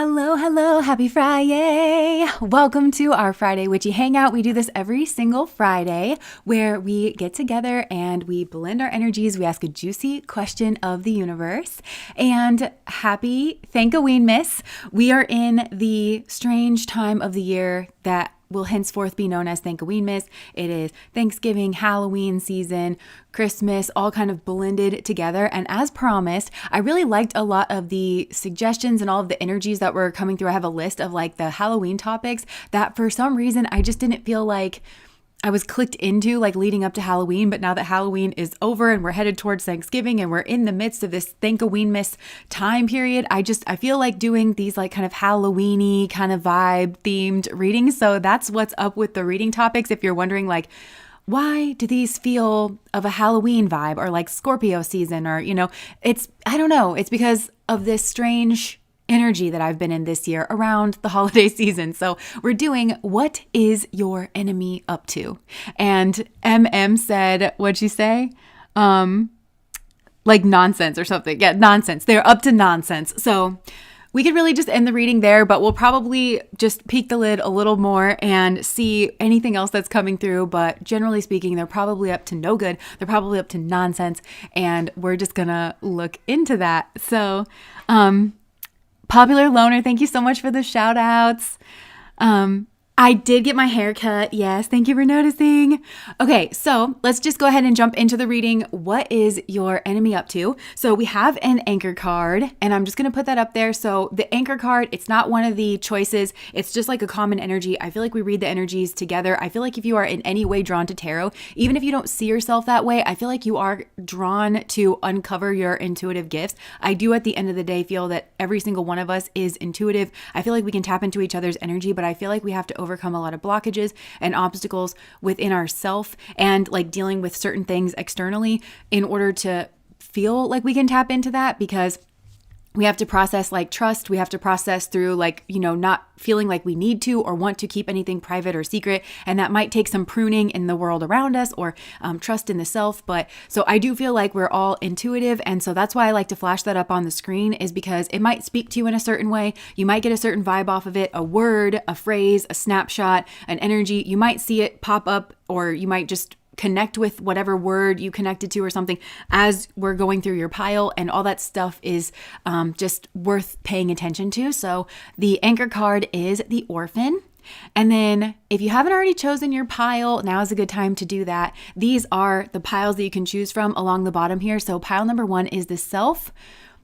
Hello, hello, happy Friday. Welcome to our Friday Witchy Hangout. We do this every single Friday where we get together and we blend our energies. We ask a juicy question of the universe. And happy Thankoween, Miss. We are in the strange time of the year that will henceforth be known as Thankoween Miss. It is Thanksgiving, Halloween season, Christmas, all kind of blended together. And as promised, I really liked a lot of the suggestions and all of the energies that were coming through. I have a list of like the Halloween topics that for some reason I just didn't feel like I was clicked into like leading up to Halloween, but now that Halloween is over and we're headed towards Thanksgiving and we're in the midst of this Thankoween Miss time period, I feel like doing these like kind of Halloween-y kind of vibe themed readings. So that's what's up with the reading topics. If you're wondering like, why do these feel of a Halloween vibe or like Scorpio season or, I don't know. It's because of this strange energy that I've been in this year around the holiday season. So we're doing what is your enemy up to? And MM said, what'd she say? Like nonsense or something. Yeah, nonsense. They're up to nonsense. So we could really just end the reading there, but we'll probably just peek the lid a little more and see anything else that's coming through. But generally speaking, they're probably up to no good. They're probably up to nonsense. And we're just gonna look into that. So, Popular Loner, thank you so much for the shout outs. I did get my hair cut. Yes, thank you for noticing. Okay, so let's just go ahead and jump into the reading. What is your enemy up to? So we have an anchor card, and I'm just going to put that up there. So the anchor card, it's not one of the choices. It's just like a common energy. I feel like we read the energies together. I feel like if you are in any way drawn to tarot, even if you don't see yourself that way, I feel like you are drawn to uncover your intuitive gifts. I do at the end of the day feel that every single one of us is intuitive. I feel like we can tap into each other's energy, but I feel like we have to overcome a lot of blockages and obstacles within ourself and like dealing with certain things externally in order to feel like we can tap into that, because we have to process like trust. We have to process through like, not feeling like we need to or want to keep anything private or secret. And that might take some pruning in the world around us or trust in the self. But so I do feel like we're all intuitive. And so that's why I like to flash that up on the screen, is because it might speak to you in a certain way. You might get a certain vibe off of it, a word, a phrase, a snapshot, an energy. You might see it pop up, or you might just connect with whatever word you connected to or something as we're going through your pile, and all that stuff is just worth paying attention to. So the anchor card is the Orphan. And then if you haven't already chosen your pile, now is a good time to do that. These are the piles that you can choose from along the bottom here. So pile number 1 is the Self.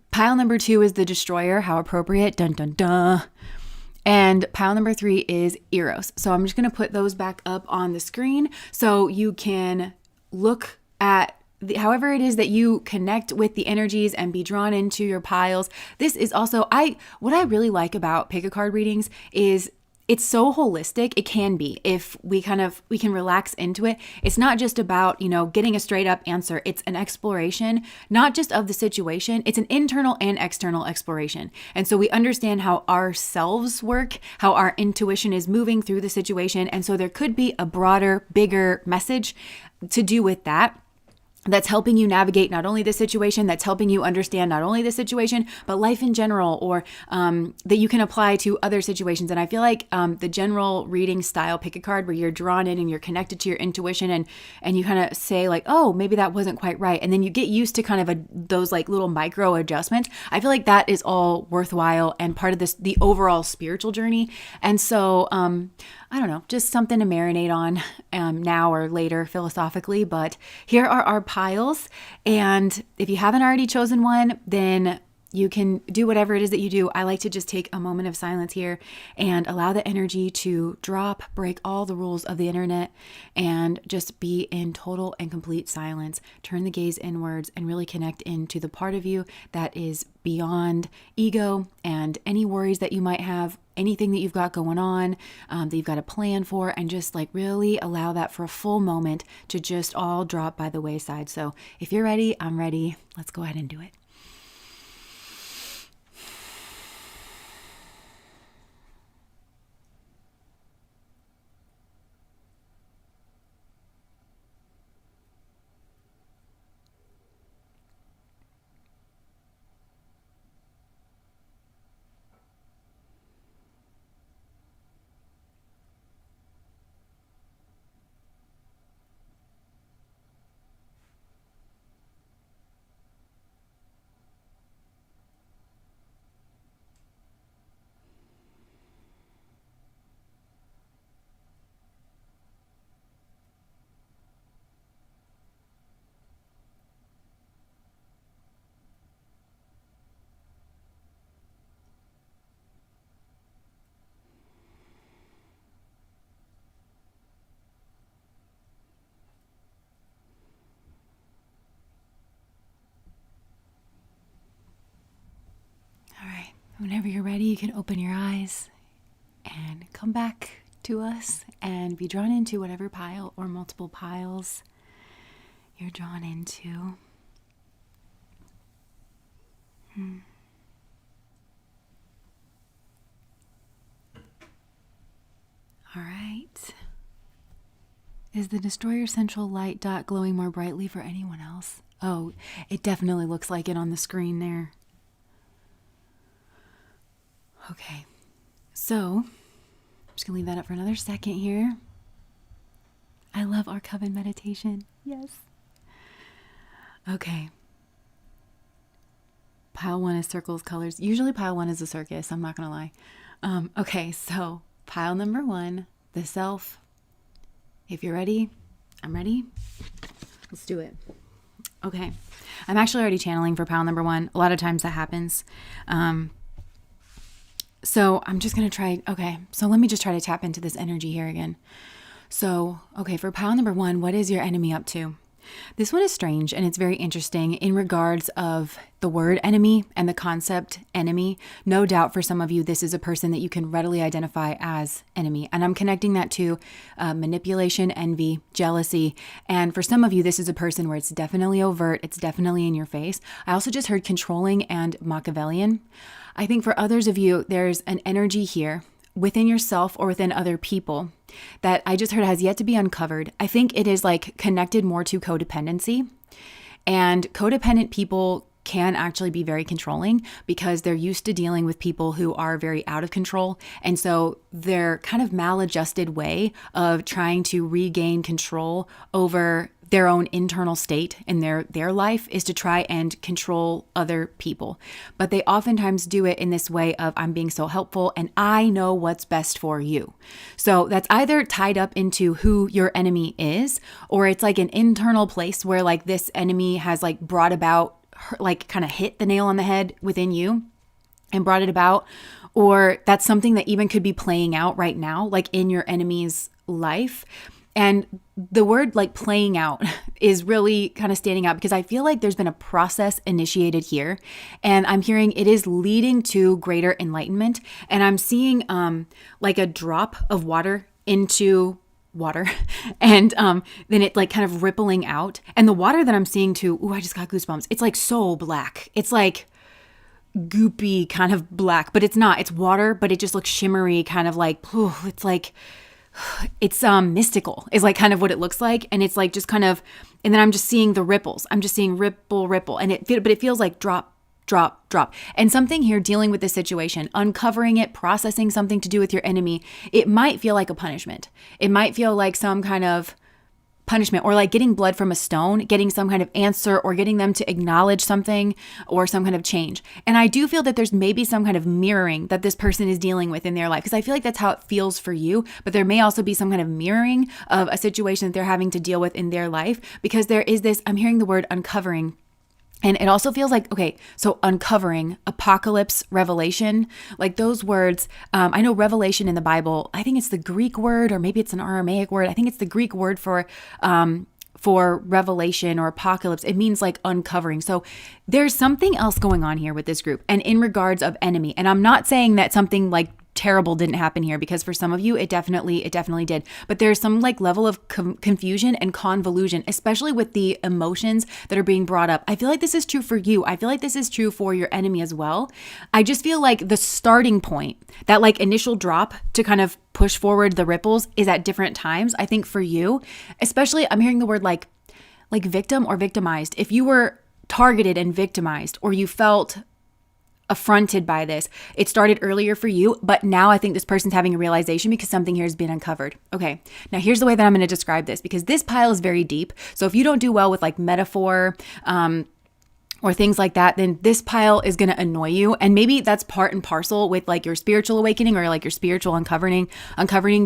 Pile number 2 is the Destroyer. How appropriate. Dun, dun, dun. And pile number 3 is Eros. So I'm just going to put those back up on the screen so you can look at however it is that you connect with the energies and be drawn into your piles. This is also, what I really like about pick a card readings is it's so holistic. It can be, if we can relax into it. It's not just about, getting a straight up answer. It's an exploration, not just of the situation. It's an internal and external exploration. And so we understand how ourselves work, how our intuition is moving through the situation. And so there could be a broader, bigger message to do with that. That's helping you navigate not only the situation, that's helping you understand not only the situation, but life in general, or that you can apply to other situations. And I feel like the general reading style pick a card where you're drawn in and you're connected to your intuition and you kind of say like, oh, maybe that wasn't quite right. And then you get used to kind of those like little micro adjustments. I feel like that is all worthwhile and part of the overall spiritual journey. And so, I don't know, just something to marinate on now or later philosophically. But here are our piles. And if you haven't already chosen one, then you can do whatever it is that you do. I like to just take a moment of silence here and allow the energy to drop, break all the rules of the internet, and just be in total and complete silence. Turn the gaze inwards and really connect into the part of you that is beyond ego and any worries that you might have, anything that you've got going on, that you've got a plan for, and just like really allow that for a full moment to just all drop by the wayside. So if you're ready, I'm ready. Let's go ahead and do it. Whenever you're ready, you can open your eyes and come back to us and be drawn into whatever pile or multiple piles you're drawn into. All right. Is the Destroyer Central Light dot glowing more brightly for anyone else? Oh, it definitely looks like it on the screen there. Okay. So, I'm just going to leave that up for another second here. I love our coven meditation. Yes. Okay. Pile 1 is circles, colors. Usually pile 1 is a circus. I'm not going to lie. Okay, so pile number 1, the self. If you're ready, I'm ready. Let's do it. Okay. I'm actually already channeling for pile number 1. A lot of times that happens. So I'm just going to try. Okay. So let me just try to tap into this energy here again. So, okay, for pile number 1, what is your enemy up to? This one is strange and it's very interesting in regards of the word enemy and the concept enemy. No doubt for some of you, this is a person that you can readily identify as enemy. And I'm connecting that to manipulation, envy, jealousy. And for some of you, this is a person where it's definitely overt. It's definitely in your face. I also just heard controlling and Machiavellian. I think for others of you, there's an energy here within yourself or within other people that I just heard has yet to be uncovered. I think it is like connected more to codependency, and codependent people can actually be very controlling because they're used to dealing with people who are very out of control. And so their kind of maladjusted way of trying to regain control over their own internal state in their life is to try and control other people. But they oftentimes do it in this way of, I'm being so helpful and I know what's best for you. So that's either tied up into who your enemy is, or it's like an internal place where like this enemy has like brought about, like kind of hit the nail on the head within you and brought it about. Or that's something that even could be playing out right now, like in your enemy's life. And the word like playing out is really kind of standing out because I feel like there's been a process initiated here, and I'm hearing it is leading to greater enlightenment. And I'm seeing like a drop of water into water and then it like kind of rippling out. And the water that I'm seeing too, I just got goosebumps. It's like so black. It's like goopy kind of black, but it's not. It's water, but it just looks shimmery, kind of like, it's like, it's mystical is like kind of what it looks like. And it's like just kind of, and then I'm just seeing the ripples. I'm just seeing ripple, and but it feels like drop. And something here dealing with this situation, uncovering it, processing something to do with your enemy, it might feel like a punishment. It might feel like some kind of punishment, or like getting blood from a stone, getting some kind of answer, or getting them to acknowledge something or some kind of change. And I do feel that there's maybe some kind of mirroring that this person is dealing with in their life, because I feel like that's how it feels for you, but there may also be some kind of mirroring of a situation that they're having to deal with in their life, because there is this, I'm hearing the word uncovering. And it also feels like, okay, so uncovering, apocalypse, revelation, like those words. I know revelation in the Bible, I think it's the Greek word, or maybe it's an Aramaic word. I think it's the Greek word for revelation or apocalypse. It means like uncovering. So there's something else going on here with this group, and in regards of enemy. And I'm not saying that something like terrible didn't happen here, because for some of you it definitely did, but there's some like level of confusion and convolution, especially with the emotions that are being brought up. I feel like this is true for you. I feel like this is true for your enemy as well. I just feel like the starting point, that like initial drop to kind of push forward the ripples, is at different times. I think for you, especially, I'm hearing the word like victim or victimized. If you were targeted and victimized, or you felt affronted by this, it started earlier for you, but now I think this person's having a realization because something here has been uncovered. Okay, now here's the way that I'm going to describe this, because this pile is very deep. So if you don't do well with like metaphor, or things like that, then this pile is going to annoy you. And maybe that's part and parcel with like your spiritual awakening, or like your spiritual uncovering,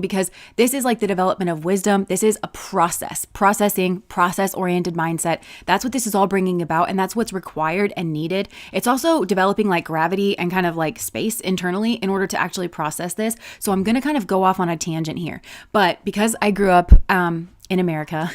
because this is like the development of wisdom. This is a processing, process-oriented mindset. That's what this is all bringing about. And that's what's required and needed. It's also developing like gravity and kind of like space internally in order to actually process this. So I'm going to kind of go off on a tangent here. But because I grew up in America,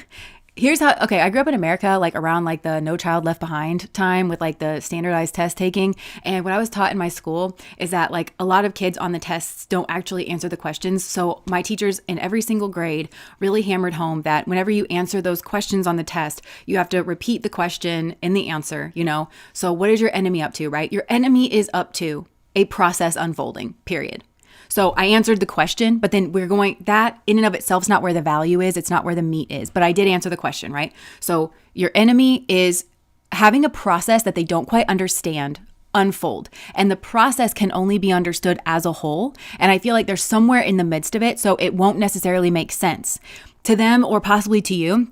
Here's how, okay, I grew up in America, like around like the No Child Left Behind time with like the standardized test taking. And what I was taught in my school is that like a lot of kids on the tests don't actually answer the questions. So my teachers in every single grade really hammered home that whenever you answer those questions on the test, you have to repeat the question in the answer, you know? So what is your enemy up to, right? Your enemy is up to a process unfolding, period. So I answered the question, but then that in and of itself is not where the value is. It's not where the meat is, but I did answer the question, right? So your enemy is having a process that they don't quite understand unfold. And the process can only be understood as a whole. And I feel like there's somewhere in the midst of it, so it won't necessarily make sense to them or possibly to you,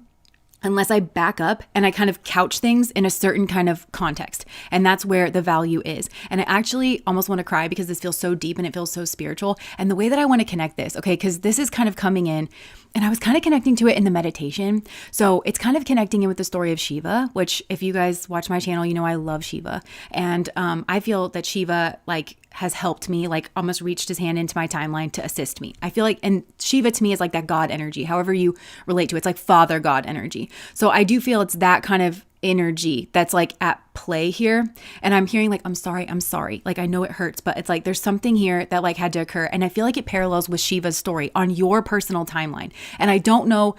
unless I back up and I kind of couch things in a certain kind of context. And that's where the value is. And I actually almost want to cry because this feels so deep and it feels so spiritual. And the way that I want to connect this, okay, because this is kind of coming in and I was kind of connecting to it in the meditation. So it's kind of connecting in with the story of Shiva, which if you guys watch my channel, you know I love Shiva. And I feel that Shiva like has helped me, like almost reached his hand into my timeline to assist me. I feel like, and Shiva to me is like that God energy, however you relate to it. It's like Father God energy. So I do feel it's that kind of energy that's like at play here. And I'm hearing like, I'm sorry. Like, I know it hurts, but it's like, there's something here that like had to occur. And I feel like it parallels with Shiva's story on your personal timeline. And I don't know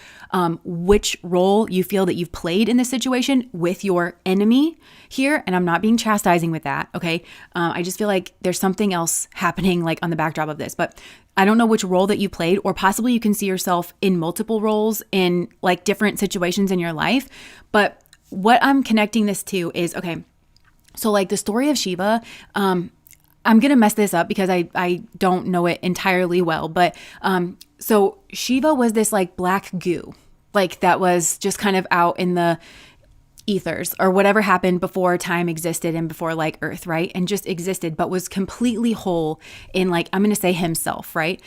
which role you feel that you've played in this situation with your enemy here. And I'm not being chastising with that. Okay. I just feel like there's something else happening like on the backdrop of this, but I don't know which role that you played, or possibly you can see yourself in multiple roles in like different situations in your life. But what I'm connecting this to is, okay, so like the story of Shiva, I'm going to mess this up because I don't know it entirely well, but so Shiva was this like black goo, like that was just kind of out in the ethers or whatever happened before time existed and before like earth, right? And just existed, but was completely whole in like, I'm going to say himself, right?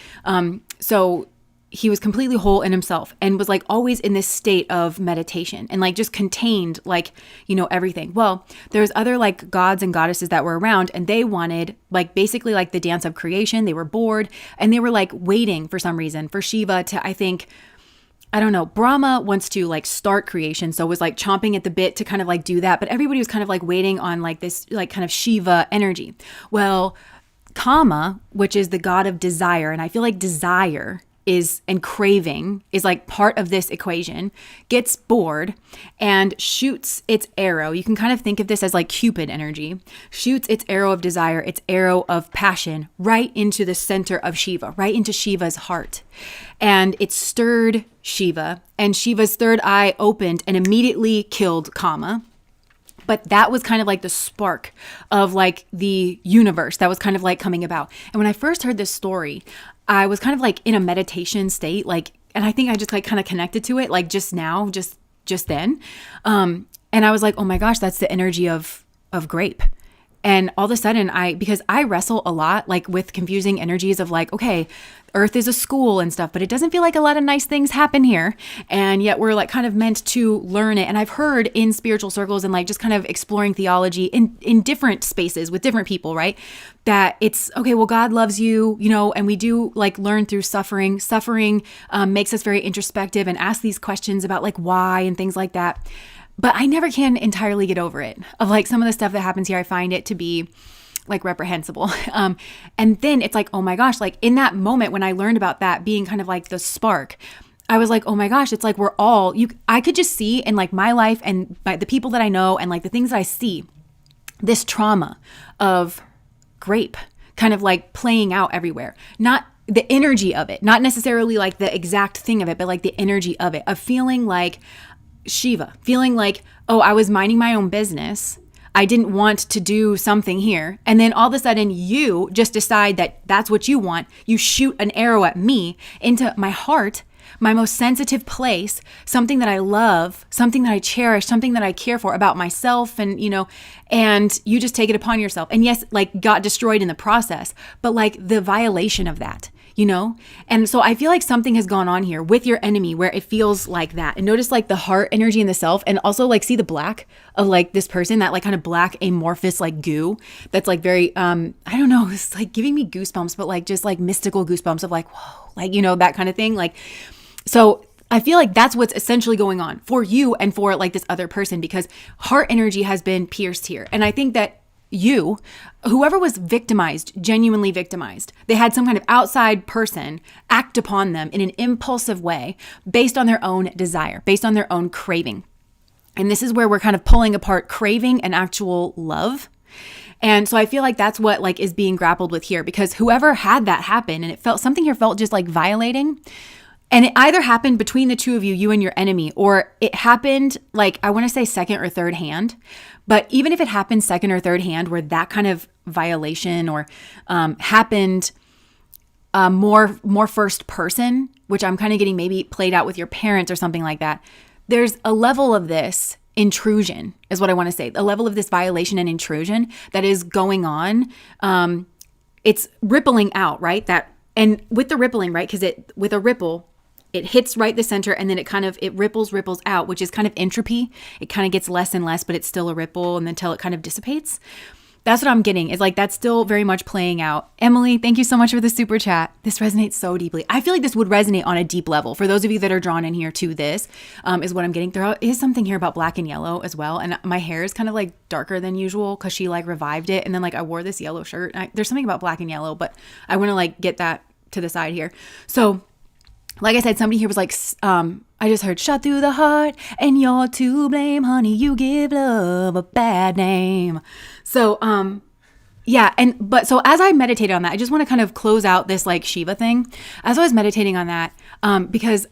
So he was completely whole in himself and was like always in this state of meditation and like just contained like, you know, everything. Well, there's other like gods and goddesses that were around and they wanted like basically like the dance of creation. They were bored and they were like waiting for some reason for Shiva to, I don't know, Brahma wants to like start creation. So was like chomping at the bit to kind of like do that. But everybody was kind of like waiting on like this like kind of Shiva energy. Well, Kama, which is the god of desire. And I feel like desire is and craving is like part of this equation, gets bored and shoots its arrow. You can kind of think of this as like Cupid energy, shoots its arrow of desire, its arrow of passion right into the center of Shiva, right into Shiva's heart. And it stirred Shiva, and Shiva's third eye opened and immediately killed Kama. But that was kind of like the spark of like the universe that was kind of like coming about. And when I first heard this story, I was kind of like in a meditation state, like, and I think I just like kind of connected to it, like just now, just then. And I was like, oh my gosh, that's the energy of grape. And all of a sudden because I wrestle a lot, like with confusing energies of like, okay, Earth is a school and stuff, but it doesn't feel like a lot of nice things happen here. And yet we're like kind of meant to learn it. And I've heard in spiritual circles and like just kind of exploring theology in different spaces with different people, right? That it's, okay, well, God loves you, you know, and we do like learn through suffering. Suffering makes us very introspective and ask these questions about like why and things like that. But I never can entirely get over it. Of like some of the stuff that happens here, I find it to be like reprehensible. And then it's like, oh my gosh, like in that moment when I learned about that being kind of like the spark, I was like, oh my gosh, it's like we're all, I could just see in like my life and by the people that I know and like the things that I see, this trauma of grape kind of like playing out everywhere. Not the energy of it, not necessarily like the exact thing of it, but like the energy of it, of feeling like Shiva, feeling like, oh, I was minding my own business. I didn't want to do something here. And then all of a sudden you just decide that that's what you want. You shoot an arrow at me into my heart, my most sensitive place, something that I love, something that I cherish, something that I care for about myself. And, you know, and you just take it upon yourself. And yes, like got destroyed in the process, but like the violation of that, you know? And so I feel like something has gone on here with your enemy where it feels like that. And notice like the heart energy in the self, and also like see the black of like this person, that like kind of black amorphous like goo that's like very, I don't know, it's like giving me goosebumps, but like just like mystical goosebumps of like, whoa, like, you know, that kind of thing. Like, so I feel like that's what's essentially going on for you and for like this other person, because heart energy has been pierced here. And I think that whoever was victimized, genuinely victimized, they had some kind of outside person act upon them in an impulsive way based on their own desire, based on their own craving. And this is where we're kind of pulling apart craving and actual love. And so I feel like that's what like is being grappled with here, because whoever had that happen, and it felt something here felt just like violating. And it either happened between the two of you, you and your enemy, or it happened like, I want to say second or third hand. But even if it happened second or third hand, where that kind of violation or happened more first person, which I'm kind of getting maybe played out with your parents or something like that, there's a level of this intrusion is what I want to say. A level of this violation and intrusion that is going on. It's rippling out, right? And with the rippling, right? Because with a ripple, it hits right the center, and then it ripples out, which is kind of entropy. It kind of gets less and less, but it's still a ripple, and until it kind of dissipates. That's what I'm getting, is like that's still very much playing out. Emily, thank you so much for the super chat. This resonates so deeply. I feel like this would resonate on a deep level. For those of you that are drawn in here to this, is what I'm getting. There is something here about black and yellow as well. And my hair is kind of like darker than usual because she like revived it. And then like I wore this yellow shirt. There's something about black and yellow, but I want to like get that to the side here. So like I said, somebody here was like, I just heard shot through the heart and you're to blame, honey, you give love a bad name. So, yeah. So as I meditated on that, I just want to kind of close out this like Shiva thing. As I was meditating on that, because,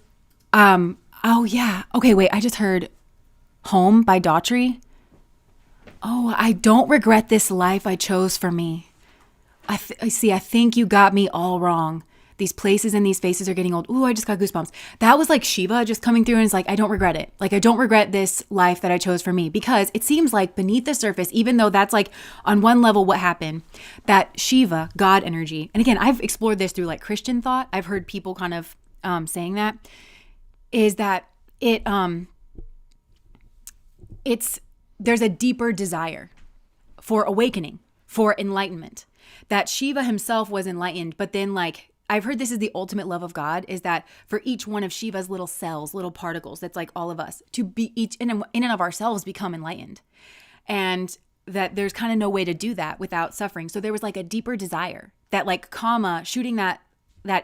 oh yeah. Okay, wait, I just heard Home by Daughtry. Oh, I don't regret this life I chose for me. I think you got me all wrong. These places and these faces are getting old. Ooh, I just got goosebumps. That was like Shiva just coming through, and it's like, I don't regret it. Like, I don't regret this life that I chose for me, because it seems like beneath the surface, even though that's like on one level what happened, that Shiva, God energy, and again, I've explored this through like Christian thought. I've heard people kind of saying that, is that there's a deeper desire for awakening, for enlightenment, that Shiva himself was enlightened, but then like, I've heard this is the ultimate love of God, is that for each one of Shiva's little cells, little particles, that's like all of us, to be each in and of ourselves become enlightened. And that there's kind of no way to do that without suffering. So there was like a deeper desire that like Kama shooting that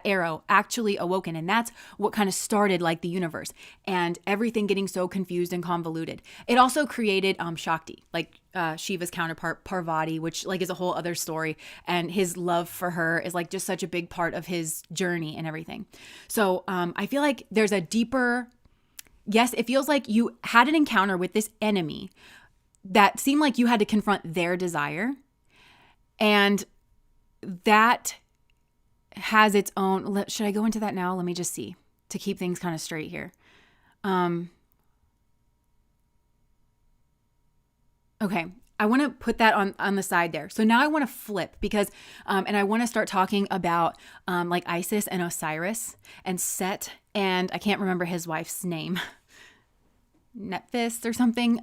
arrow actually awoken. And that's what kind of started like the universe and everything getting so confused and convoluted. It also created Shakti, like Shiva's counterpart Parvati, which like is a whole other story. And his love for her is like just such a big part of his journey and everything. So I feel like there's a deeper, yes, it feels like you had an encounter with this enemy that seemed like you had to confront their desire. And that has its own, should I go into that now? Let me just see, to keep things kind of straight here. Okay, I want to put that on the side there. So now I want to flip, because, and I want to start talking about like Isis and Osiris and Set, and I can't remember his wife's name, Nephthys or something.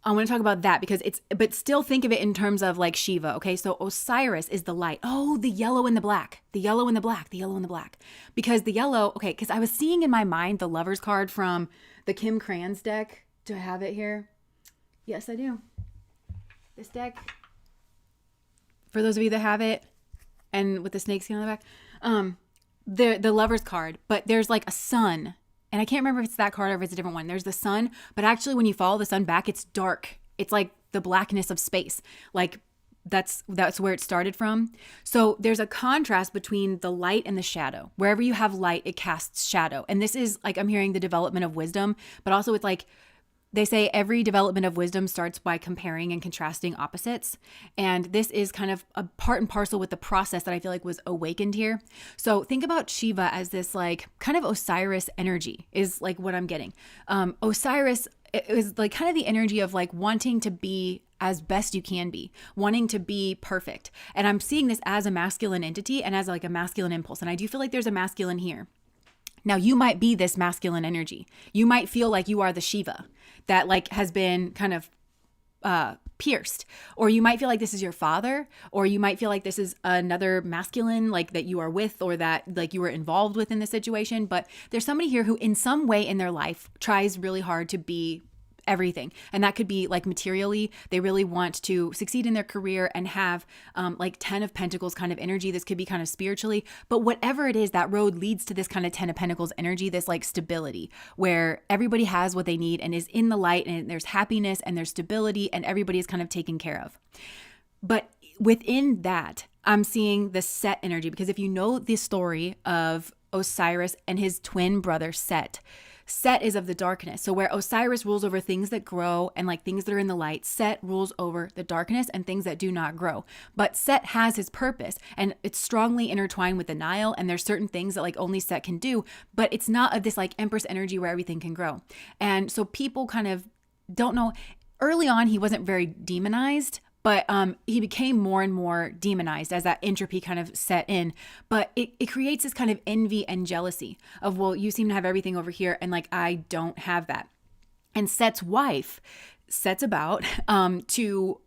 I want to talk about that, because but still think of it in terms of like Shiva. Okay. So Osiris is the light. Oh, the yellow and the black, the yellow and the black, the yellow and the black, because the yellow, okay. Cause I was seeing in my mind the Lover's card from the Kim Kranz deck. Do I have it here? Yes, I do. This deck, for those of you that have it, and with the snakeskin on the back, the Lover's card, but there's like a sun. And I can't remember if it's that card or if it's a different one. There's the sun, but actually when you follow the sun back, it's dark. It's like the blackness of space. Like that's where it started from. So there's a contrast between the light and the shadow. Wherever you have light, it casts shadow. And this is like, I'm hearing the development of wisdom, but also it's like, they say every development of wisdom starts by comparing and contrasting opposites. And this is kind of a part and parcel with the process that I feel like was awakened here. So think about Shiva as this like kind of Osiris energy is like what I'm getting. Osiris is like kind of the energy of like wanting to be as best you can be, wanting to be perfect. And I'm seeing this as a masculine entity and as like a masculine impulse. And I do feel like there's a masculine here. Now you might be this masculine energy. You might feel like you are the Shiva that like has been kind of pierced. Or you might feel like this is your father, or you might feel like this is another masculine, like that you are with, or that like you were involved with in the situation. But there's somebody here who in some way in their life tries really hard to be everything. And that could be like materially, they really want to succeed in their career and have like 10 of Pentacles kind of energy. This could be kind of spiritually, but whatever it is, that road leads to this kind of 10 of Pentacles energy, this like stability where everybody has what they need and is in the light, and there's happiness and there's stability and everybody is kind of taken care of. But within that, I'm seeing the Set energy, because if you know the story of Osiris and his twin brother Set, Set is of the darkness. So where Osiris rules over things that grow and like things that are in the light, Set rules over the darkness and things that do not grow. But Set has his purpose, and it's strongly intertwined with the Nile, and there's certain things that like only Set can do, but it's not of this like Empress energy where everything can grow. And so people kind of don't know. Early on, he wasn't very demonized, but he became more and more demonized as that entropy kind of set in. But it creates this kind of envy and jealousy of, well, you seem to have everything over here and like I don't have that. And Set's wife sets about to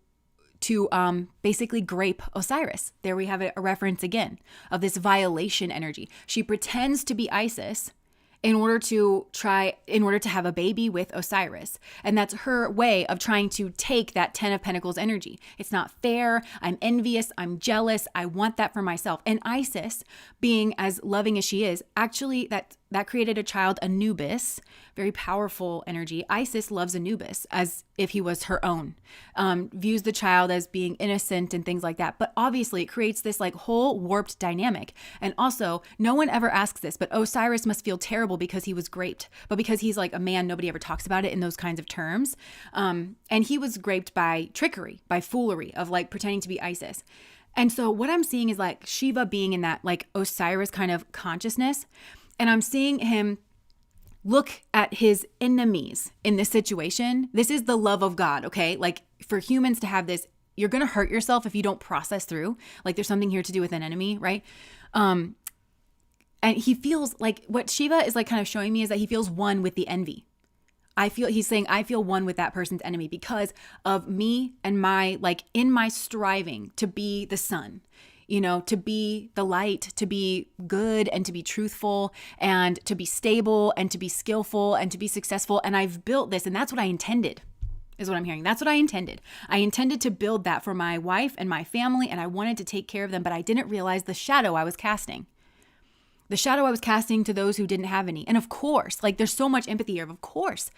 basically grape Osiris. There we have a reference again of this violation energy. She pretends to be Isis in order to have a baby with Osiris. And that's her way of trying to take that 10 of Pentacles energy. It's not fair. I'm envious. I'm jealous. I want that for myself. And Isis, being as loving as she is, actually that created a child, Anubis, very powerful energy. Isis loves Anubis as if he was her own, views the child as being innocent and things like that. But obviously it creates this like whole warped dynamic. And also, no one ever asks this, but Osiris must feel terrible because he was raped. But because he's like a man, nobody ever talks about it in those kinds of terms. And he was raped by trickery, by foolery of like pretending to be Isis. And so what I'm seeing is like Shiva being in that like Osiris kind of consciousness. And I'm seeing him look at his enemies in this situation. This is the love of God, okay? Like for humans to have this, you're going to hurt yourself if you don't process through. Like there's something here to do with an enemy, right? And he feels like what Shiva is like kind of showing me is that he feels one with the envy. He's saying, I feel one with that person's enemy because of me and my, like in my striving to be the sun, you know, to be the light, to be good and to be truthful and to be stable and to be skillful and to be successful. And I've built this, and that's what I intended, is what I'm hearing. That's what I intended. I intended to build that for my wife and my family, and I wanted to take care of them, but I didn't realize the shadow I was casting. The shadow I was casting to those who didn't have any. And of course, like there's so much empathy here. Of course,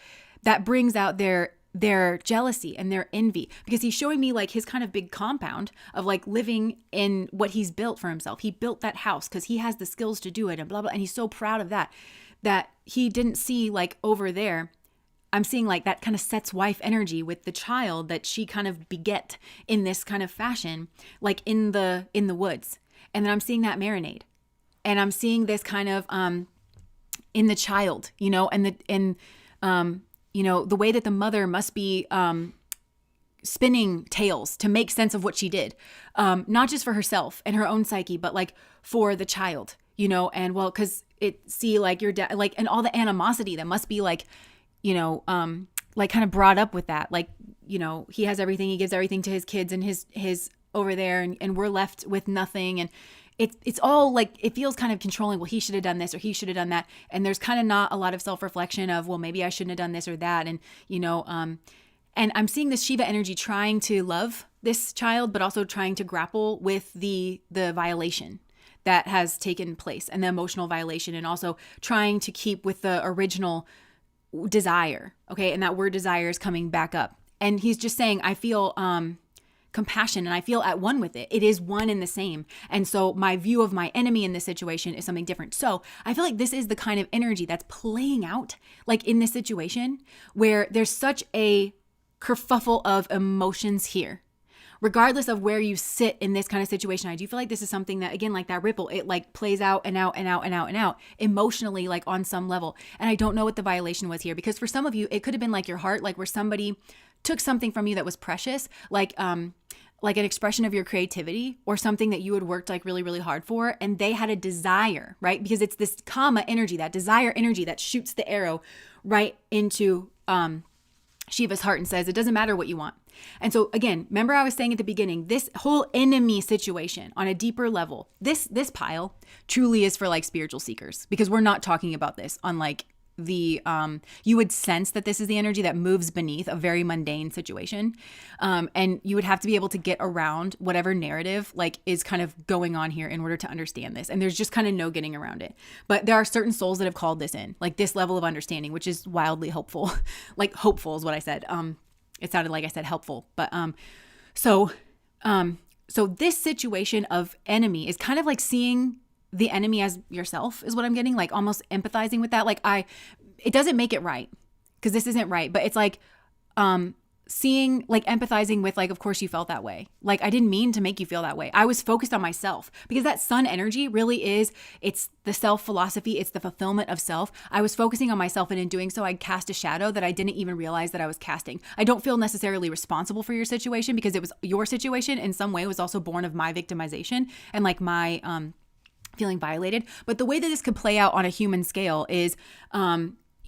that brings out their jealousy and their envy, because he's showing me like his kind of big compound of like living in what he's built for himself. He built that house because he has the skills to do it and blah, blah. And he's so proud of that he didn't see like over there. I'm seeing like that kind of Set's wife energy with the child that she kind of beget in this kind of fashion, like in the woods. And then I'm seeing that marinade. And I'm seeing this kind of in the child, you know, you know, the way that the mother must be spinning tales to make sense of what she did, not just for herself and her own psyche, but like for the child, you know, and well, because like your dad, like, and all the animosity that must be like, you know, like kind of brought up with that, like, you know, he has everything, he gives everything to his kids and his over there, and we're left with nothing. And it's all like, it feels kind of controlling. Well, he should have done this or he should have done that. And there's kind of not a lot of self-reflection of, well, maybe I shouldn't have done this or that. And, you know, and I'm seeing this Shiva energy trying to love this child, but also trying to grapple with the violation that has taken place and the emotional violation, and also trying to keep with the original desire. Okay. And that word desire is coming back up. And he's just saying, I feel, compassion, and I feel at one with it. It is one and the same. And so my view of my enemy in this situation is something different. So I feel like this is the kind of energy that's playing out like in this situation where there's such a kerfuffle of emotions here. Regardless of where you sit in this kind of situation, I do feel like this is something that, again, like that ripple, it like plays out and out and out and out and out emotionally, like on some level. And I don't know what the violation was here, because for some of you, it could have been like your heart, like where somebody took something from you that was precious, like an expression of your creativity or something that you had worked like really, really hard for. And they had a desire, right? Because it's this karma energy, that desire energy that shoots the arrow right into Shiva's heart and says, it doesn't matter what you want. And so again, remember I was saying at the beginning, this whole enemy situation on a deeper level, this pile truly is for like spiritual seekers, because we're not talking about this on like the, you would sense that this is the energy that moves beneath a very mundane situation. And you would have to be able to get around whatever narrative like is kind of going on here in order to understand this. And there's just kind of no getting around it. But there are certain souls that have called this in, like this level of understanding, which is wildly hopeful. Like hopeful is what I said. It sounded like I said helpful, but, so this situation of enemy is kind of like seeing the enemy as yourself is what I'm getting, like almost empathizing with that. Like it doesn't make it right, because this isn't right, but it's like, seeing, like empathizing with, like, of course you felt that way. Like, I didn't mean to make you feel that way. I was focused on myself, because that sun energy really is, it's the self philosophy. It's the fulfillment of self. I was focusing on myself, and in doing so, I cast a shadow that I didn't even realize that I was casting. I don't feel necessarily responsible for your situation, because it was your situation in some way. It was also born of my victimization and like my, feeling violated. But the way that this could play out on a human scale is,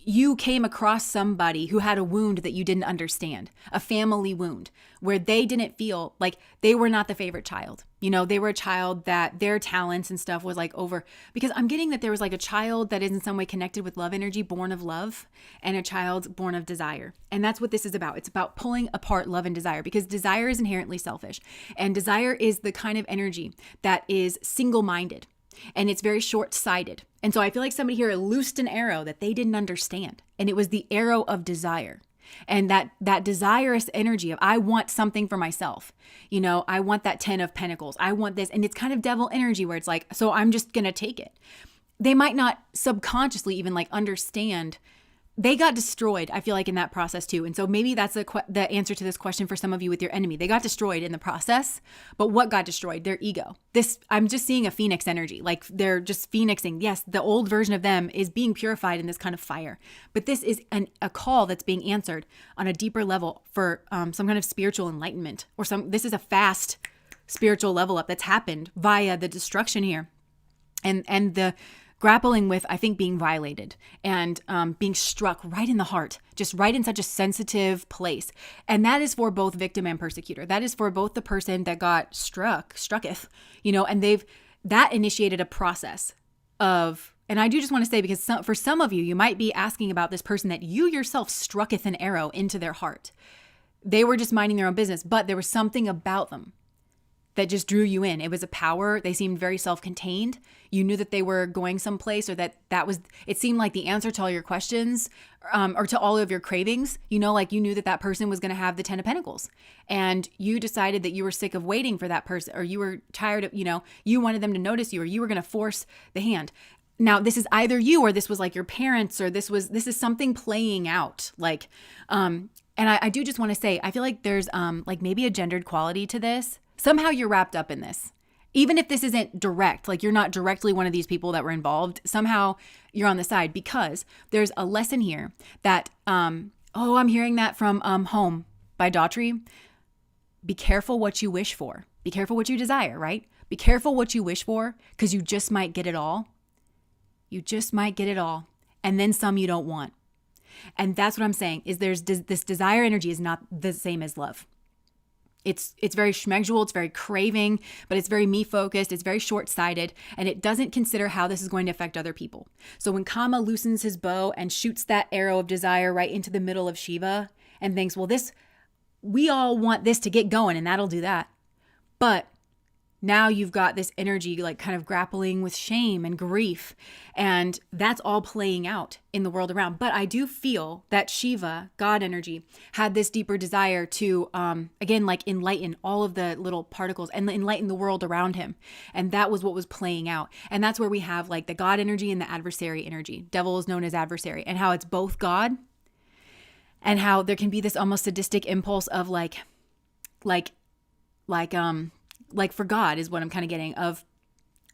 you came across somebody who had a wound that you didn't understand, a family wound where they didn't feel like they were not the favorite child. You know, they were a child that their talents and stuff was like over, because I'm getting that there was like a child that is in some way connected with love energy, born of love, and a child born of desire. And that's what this is about. It's about pulling apart love and desire, because desire is inherently selfish, and desire is the kind of energy that is single-minded. And it's very short-sighted. And so I feel like somebody here loosed an arrow that they didn't understand. And it was the arrow of desire. And that desirous energy of, I want something for myself. You know, I want that 10 of Pentacles. I want this. And it's kind of devil energy where it's like, so I'm just going to take it. They might not subconsciously even like understand. They got destroyed, I feel like, in that process too. And so maybe that's the answer to this question for some of you with your enemy. They got destroyed in the process, but what got destroyed? Their ego. I'm just seeing a phoenix energy, like they're just phoenixing. Yes, the old version of them is being purified in this kind of fire, but this is a call that's being answered on a deeper level for some kind of spiritual enlightenment, or this is a fast spiritual level up that's happened via the destruction here. And the grappling with, I think, being violated and being struck right in the heart, just right in such a sensitive place. And that is for both victim and persecutor. That is for both the person that got strucketh, you know, and that initiated a process of, and I do just want to say, because for some of you, you might be asking about this person that you yourself strucketh an arrow into their heart. They were just minding their own business, but there was something about them that just drew you in. It was a power. They seemed very self-contained. You knew that they were going someplace, or that was, it seemed like the answer to all your questions, or to all of your cravings. You know, like you knew that person was going to have the 10 of Pentacles, and you decided that you were sick of waiting for that person, or you were tired of, you know, you wanted them to notice you, or you were going to force the hand. Now, this is either you, or this was like your parents, or this is something playing out. Like, and I do just want to say, I feel like there's like maybe a gendered quality to this. Somehow you're wrapped up in this. Even if this isn't direct, like you're not directly one of these people that were involved, somehow you're on the side, because there's a lesson here that, I'm hearing that from Home by Daughtry. Be careful what you wish for. Be careful what you desire, right? Be careful what you wish for, because you just might get it all. You just might get it all. And then some you don't want. And that's what I'm saying, is there's this desire energy is not the same as love. It's very schmegdual, it's very craving, but it's very me-focused, it's very short-sighted, and it doesn't consider how this is going to affect other people. So when Kama loosens his bow and shoots that arrow of desire right into the middle of Shiva and thinks, well, we all want this to get going, and that'll do that. But now you've got this energy like kind of grappling with shame and grief, and that's all playing out in the world around. But I do feel that Shiva, God energy, had this deeper desire to, again, like enlighten all of the little particles and enlighten the world around him. And that was what was playing out. And that's where we have like the God energy and the adversary energy. Devil is known as adversary, and how it's both God, and how there can be this almost sadistic impulse of like for God is what I'm kind of getting, of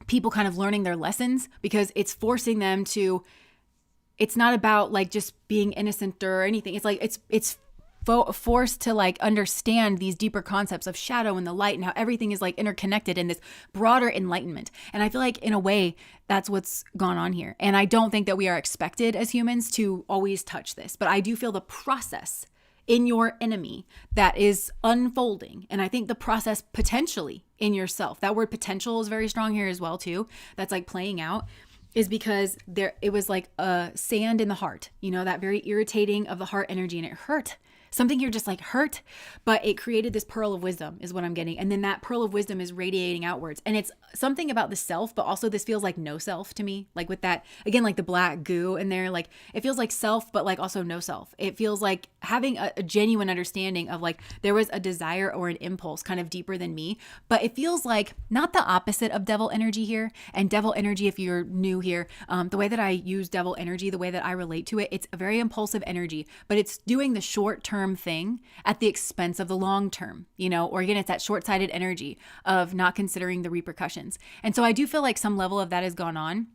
people kind of learning their lessons, because it's forcing them to, it's not about like just being innocent or anything. It's like, it's forced to like understand these deeper concepts of shadow and the light, and how everything is like interconnected in this broader enlightenment. And I feel like in a way that's what's gone on here. And I don't think that we are expected as humans to always touch this, but I do feel the process in your enemy that is unfolding. And I think the process potentially in yourself, that word potential is very strong here as well too. That's like playing out, is because it was like a sand in the heart, that very irritating of the heart energy, and it hurt. Something here just like hurt, but it created this pearl of wisdom is what I'm getting. And then that pearl of wisdom is radiating outwards. And it's something about the self, but also this feels like no self to me. Like with that, again, like the black goo in there, like it feels like self, but like also no self. It feels like having a genuine understanding of like there was a desire or an impulse kind of deeper than me, but it feels like not the opposite of devil energy here. And devil energy, if you're new here, the way that I use devil energy, the way that I relate to it, it's a very impulsive energy, but it's doing the short term thing at the expense of the long term, or again, it's that short-sighted energy of not considering the repercussions. And so I do feel like some level of that has gone on.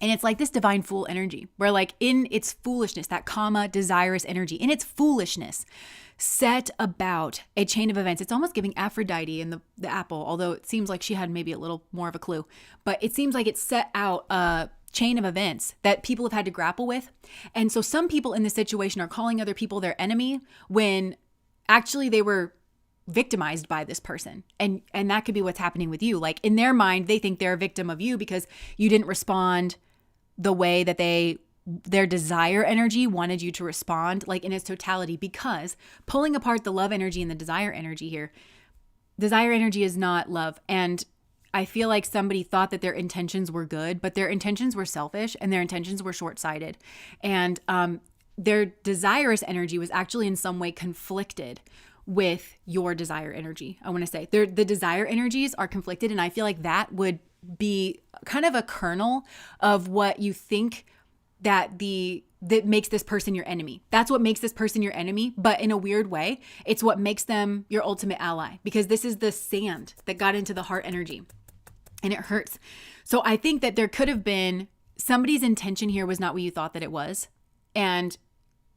And it's like this divine fool energy where like in its foolishness, that desirous energy, in its foolishness, set about a chain of events. It's almost giving Aphrodite in the apple, although it seems like she had maybe a little more of a clue, but it seems like it set out a chain of events that people have had to grapple with. And so some people in this situation are calling other people their enemy when actually they were victimized by this person. And that could be what's happening with you. Like in their mind, they think they're a victim of you because you didn't respond the way that their desire energy wanted you to respond, like in its totality, because pulling apart the love energy and the desire energy here, desire energy is not love. And I feel like somebody thought that their intentions were good, but their intentions were selfish and their intentions were short-sighted. And their desirous energy was actually in some way conflicted with your desire energy. I want to say the desire energies are conflicted. And I feel like that would be kind of a kernel of what you think that makes this person your enemy. That's what makes this person your enemy. But in a weird way, it's what makes them your ultimate ally, because this is the sand that got into the heart energy. And it hurts. So I think that there could have been somebody's intention here was not what you thought that it was. And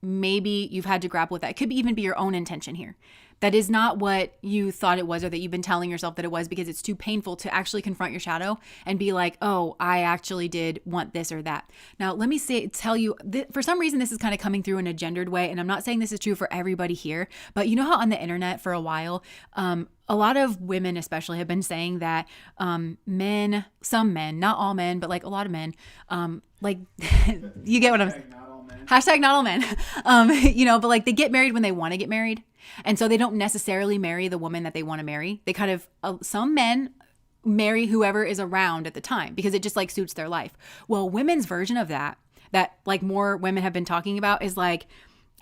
maybe you've had to grapple with that. It could even be your own intention here. That is not what you thought it was, or that you've been telling yourself that it was, because it's too painful to actually confront your shadow and be like, oh, I actually did want this or that. Now, let me tell you, for some reason, this is kind of coming through in a gendered way. And I'm not saying this is true for everybody here, but you know how on the internet for a while, a lot of women especially have been saying that some men, not all men, but like a lot of men, like you get what I'm saying. Hashtag not all men. But like they get married when they want to get married. And so they don't necessarily marry the woman that they want to marry. They kind of, some men marry whoever is around at the time because it just like suits their life. Well, women's version of that like more women have been talking about is like,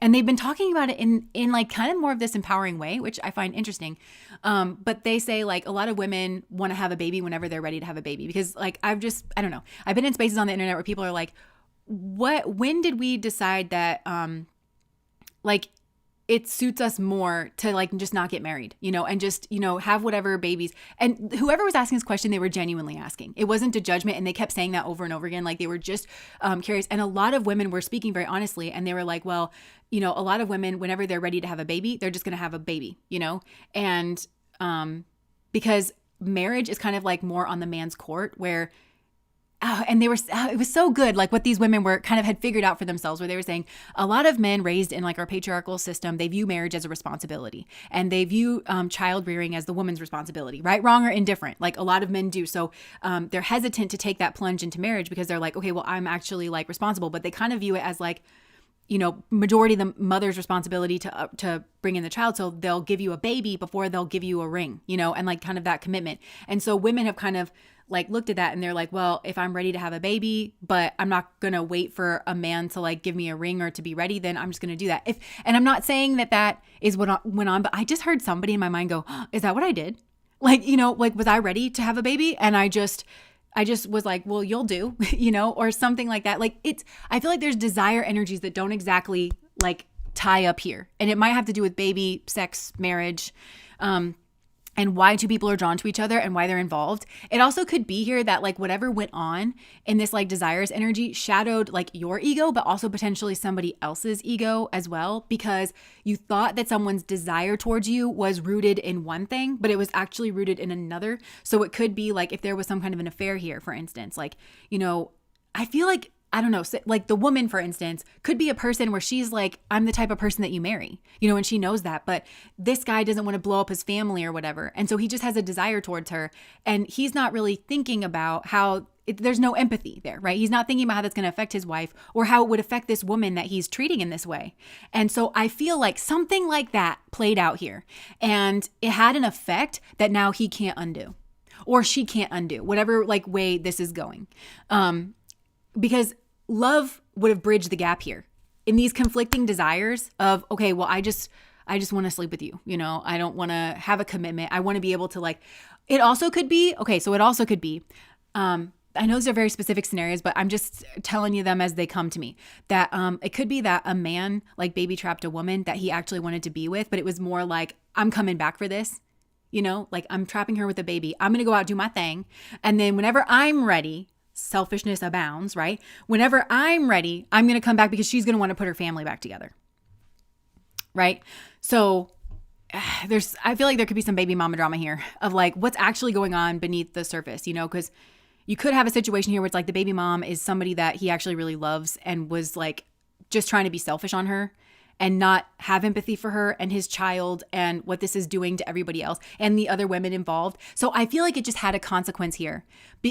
and they've been talking about it in like kind of more of this empowering way, which I find interesting. But they say like a lot of women want to have a baby whenever they're ready to have a baby, because like I don't know. I've been in spaces on the internet where people are like, when did we decide that like it suits us more to like just not get married, and just, have whatever babies. And whoever was asking this question, they were genuinely asking. It wasn't a judgment. And they kept saying that over and over again. Like they were just curious. And a lot of women were speaking very honestly. And they were like, well, a lot of women, whenever they're ready to have a baby, they're just going to have a baby, and because marriage is kind of like more on the man's court, where and they were, it was so good. Like what these women were kind of had figured out for themselves, where they were saying a lot of men raised in like our patriarchal system, they view marriage as a responsibility, and they view child rearing as the woman's responsibility, right, wrong, or indifferent. Like a lot of men do. So they're hesitant to take that plunge into marriage because they're like, okay, well, I'm actually like responsible, but they kind of view it as like, majority of the mother's responsibility to bring in the child. So they'll give you a baby before they'll give you a ring, and like kind of that commitment. And so women have kind of like looked at that and they're like, well, if I'm ready to have a baby, but I'm not going to wait for a man to like give me a ring or to be ready, then I'm just going to do that. And I'm not saying that is what went on, but I just heard somebody in my mind go, oh, is that what I did? Like, like, was I ready to have a baby? And I just was like, well, you'll do, or something like that. Like I feel like there's desire energies that don't exactly like tie up here. And it might have to do with baby, sex, marriage, and why two people are drawn to each other and why they're involved. It also could be here that like whatever went on in this like desires energy shadowed like your ego, but also potentially somebody else's ego as well, because you thought that someone's desire towards you was rooted in one thing, but it was actually rooted in another. So it could be like if there was some kind of an affair here, for instance, like, I feel like I don't know, like the woman, for instance, could be a person where she's like, I'm the type of person that you marry, and she knows that, but this guy doesn't want to blow up his family or whatever. And so he just has a desire towards her, and he's not really thinking about how there's no empathy there, right? He's not thinking about how that's going to affect his wife or how it would affect this woman that he's treating in this way. And so I feel like something like that played out here, and it had an effect that now he can't undo, or she can't undo, whatever like way this is going. Because love would have bridged the gap here in these conflicting desires of, okay, well, I just want to sleep with you. I don't want to have a commitment. I want to be able to it also could be, I know these are very specific scenarios, but I'm just telling you them as they come to me, that it could be that a man like baby trapped a woman that he actually wanted to be with, but it was more like, I'm coming back for this, like I'm trapping her with a baby. I'm going to go out, do my thing. And then whenever I'm ready, selfishness abounds, right? Whenever I'm ready, I'm going to come back because she's going to want to put her family back together. Right? So I feel like there could be some baby mama drama here of like what's actually going on beneath the surface, because you could have a situation here where it's like the baby mom is somebody that he actually really loves and was like just trying to be selfish on her and not have empathy for her and his child and what this is doing to everybody else and the other women involved. So I feel like it just had a consequence here.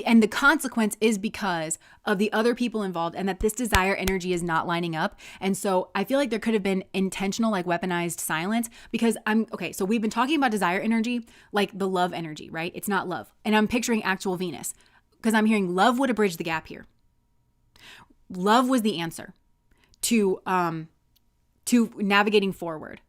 And the consequence is because of the other people involved and that this desire energy is not lining up. And so I feel like there could have been intentional, like weaponized silence, because so we've been talking about desire energy, like the love energy, right? It's not love. And I'm picturing actual Venus, because I'm hearing love would have bridged the gap here. Love was the answer to navigating forward.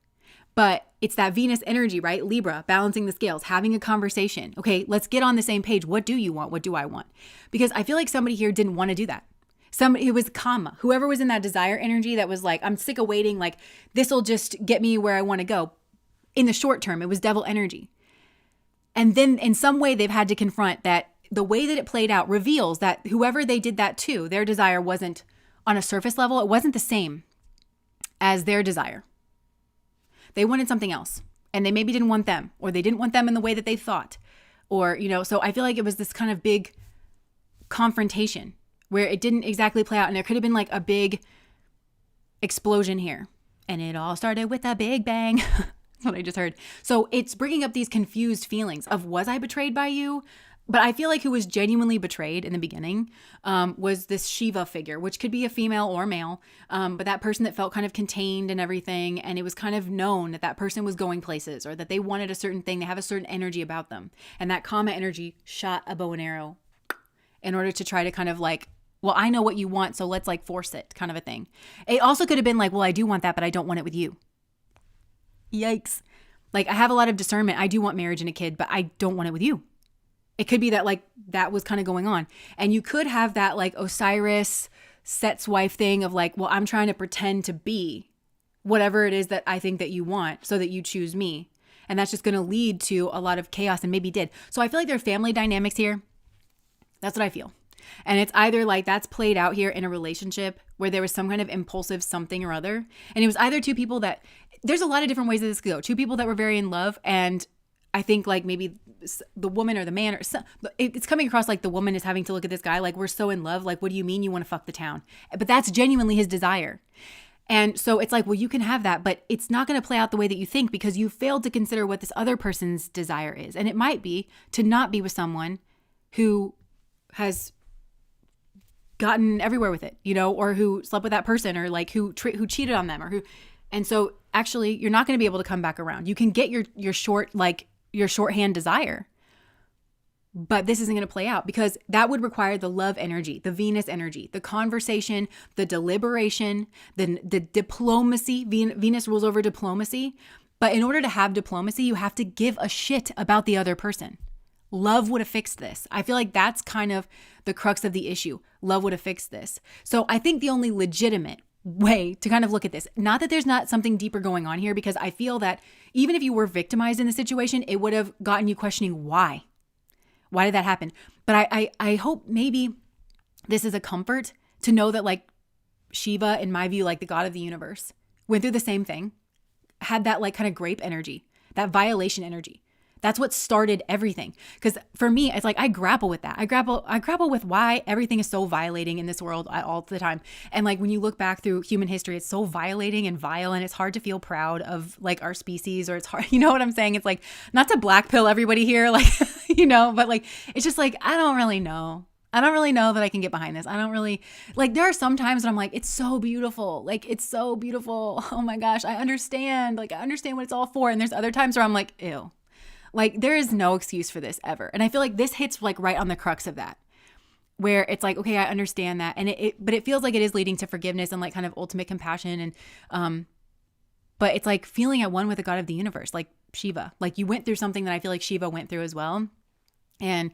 But it's that Venus energy, right? Libra, balancing the scales, having a conversation. Okay, let's get on the same page. What do you want? What do I want? Because I feel like somebody here didn't want to do that. Somebody, it was karma. Whoever was in that desire energy that was like, I'm sick of waiting. Like, this will just get me where I want to go. In the short term, it was devil energy. And then in some way, they've had to confront that the way that it played out reveals that whoever they did that to, their desire wasn't on a surface level. It wasn't the same as their desire. They wanted something else, and they maybe didn't want them, or they didn't want them in the way that they thought, or, so I feel like it was this kind of big confrontation where it didn't exactly play out, and there could have been like a big explosion here. And it all started with a big bang. That's what I just heard. So it's bringing up these confused feelings of, was I betrayed by you? But I feel like who was genuinely betrayed in the beginning was this Shiva figure, which could be a female or male, but that person that felt kind of contained and everything. And it was kind of known that that person was going places, or that they wanted a certain thing. They have a certain energy about them. And that karma energy shot a bow and arrow in order to try to kind of like, well, I know what you want, so let's like force it, kind of a thing. It also could have been like, well, I do want that, but I don't want it with you. Yikes. Like, I have a lot of discernment. I do want marriage and a kid, but I don't want it with you. It could be that like that was kind of going on. And you could have that like Osiris Set's wife thing of like, well, I'm trying to pretend to be whatever it is that I think that you want so that you choose me. And that's just going to lead to a lot of chaos, and maybe did. So I feel like there are family dynamics here. That's what I feel. And it's either like that's played out here in a relationship where there was some kind of impulsive something or other. And it was either two people that, there's a lot of different ways that this could go. Two people that were very in love, and I think like maybe the woman or the man, or it's coming across like the woman is having to look at this guy like, we're so in love. Like, what do you mean you want to fuck the town? But that's genuinely his desire. And so it's like, well, you can have that, but it's not going to play out the way that you think, because you failed to consider what this other person's desire is. And it might be to not be with someone who has gotten everywhere with it, or who slept with that person, or like who cheated on them, or who. And so actually you're not going to be able to come back around. You can get your shorthand desire, but this isn't going to play out, because that would require the love energy, the Venus energy, the conversation, the deliberation, the diplomacy. Venus rules over diplomacy. But in order to have diplomacy, you have to give a shit about the other person. Love would have fixed this. I feel like that's kind of the crux of the issue. Love would have fixed this. So I think the only legitimate way to kind of look at this, not that there's not something deeper going on here, because I feel that even if you were victimized in the situation, it would have gotten you questioning why. Why did that happen? But I hope maybe this is a comfort to know that like Shiva, in my view, like the god of the universe, went through the same thing, had that like kind of grape energy, that violation energy, That's what started everything. Because for me, it's like I grapple with that. I grapple with why everything is so violating in this world all the time. And like when you look back through human history, it's so violating and vile, and it's hard to feel proud of like our species, or it's hard, you know what I'm saying? It's like, not to black pill everybody here, like, but like, it's just like, I don't really know. I don't really know that I can get behind this. I don't really, like, there are some times when I'm like, it's so beautiful. Like, it's so beautiful. Oh my gosh, I understand. Like, I understand what it's all for. And there's other times where I'm like, ew. Like, there is no excuse for this ever. And I feel like this hits like right on the crux of that, where it's like, okay, I understand that. And but it feels like it is leading to forgiveness and like kind of ultimate compassion. And, but it's like feeling at one with the God of the universe, like Shiva. Like, you went through something that I feel like Shiva went through as well. And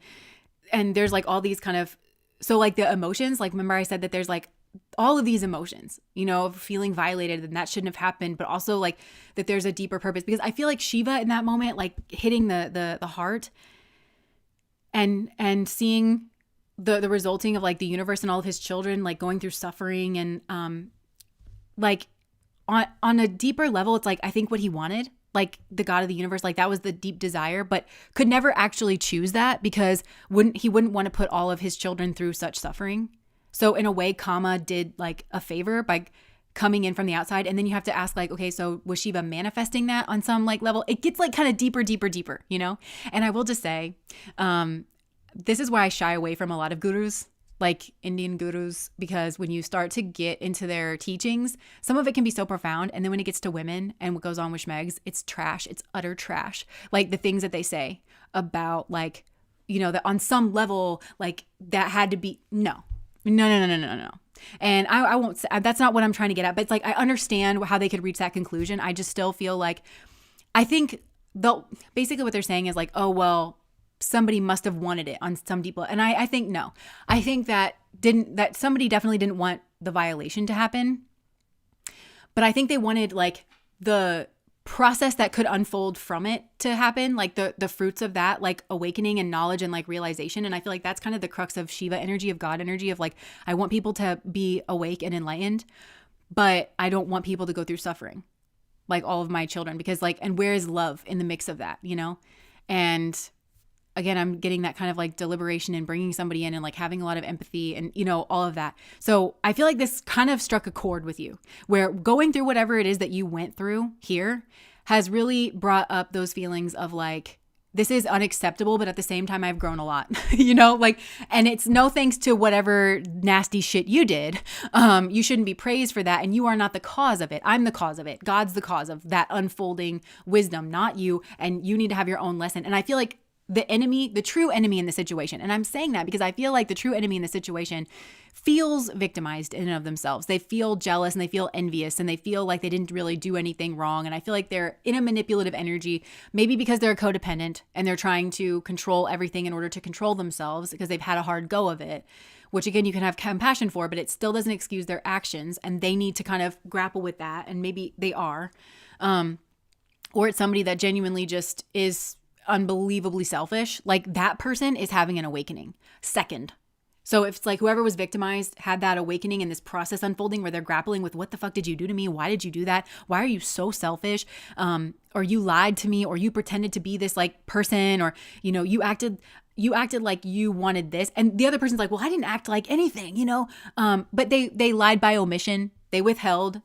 there's like all these kind of, so like the emotions, like remember I said that there's like all of these emotions, feeling violated, and that shouldn't have happened, but also like that there's a deeper purpose, because I feel like Shiva in that moment, like hitting the heart and seeing the resulting of like the universe and all of his children, like going through suffering and like on a deeper level, it's like, I think what he wanted, like the God of the universe, like that was the deep desire, but could never actually choose that, because he wouldn't want to put all of his children through such suffering. So in a way, Kama did like a favor by coming in from the outside. And then you have to ask like, okay, so was Shiva manifesting that on some like level? It gets like kind of deeper, And I will just say, this is why I shy away from a lot of gurus, like Indian gurus, because when you start to get into their teachings, some of it can be so profound. And then when it gets to women and what goes on with Schmegs, it's trash. It's utter trash. Like the things that they say about like, that on some level, like that had to be, no. And I won't say, that's not what I'm trying to get at, but it's like, I understand how they could reach that conclusion. I just still feel like, I think basically what they're saying is like, oh, well, somebody must have wanted it on some deep level. And I think no. I think that somebody definitely didn't want the violation to happen. But I think they wanted like the process that could unfold from it to happen, like the fruits of that, like awakening and knowledge and like realization. And I feel like that's kind of the crux of Shiva energy, of God energy, of like, I want people to be awake and enlightened, but I don't want people to go through suffering, like all of my children, because like, and where is love in the mix of that, And again, I'm getting that kind of like deliberation and bringing somebody in and like having a lot of empathy and, all of that. So I feel like this kind of struck a chord with you, where going through whatever it is that you went through here has really brought up those feelings of like, this is unacceptable, but at the same time, I've grown a lot, like, and it's no thanks to whatever nasty shit you did. You shouldn't be praised for that. And you are not the cause of it. I'm the cause of it. God's the cause of that unfolding wisdom, not you. And you need to have your own lesson. And I feel like the true enemy in the situation, and I'm saying that because I feel like the true enemy in the situation feels victimized in and of themselves. They feel jealous and they feel envious and they feel like they didn't really do anything wrong. And I feel like they're in a manipulative energy, maybe because they're codependent and they're trying to control everything in order to control themselves because they've had a hard go of it, which again, you can have compassion for, but it still doesn't excuse their actions. And they need to kind of grapple with that. And maybe they are, or it's somebody that genuinely just is unbelievably selfish. Like that person is having an awakening second. So if it's like whoever was victimized had that awakening in this process unfolding where they're grappling with, what the fuck did you do to me? Why did you do that? Why are you so selfish? Or you lied to me, or you pretended to be this like person, or, you acted like you wanted this. And the other person's like, well, I didn't act like anything, but they lied by omission. They withheld.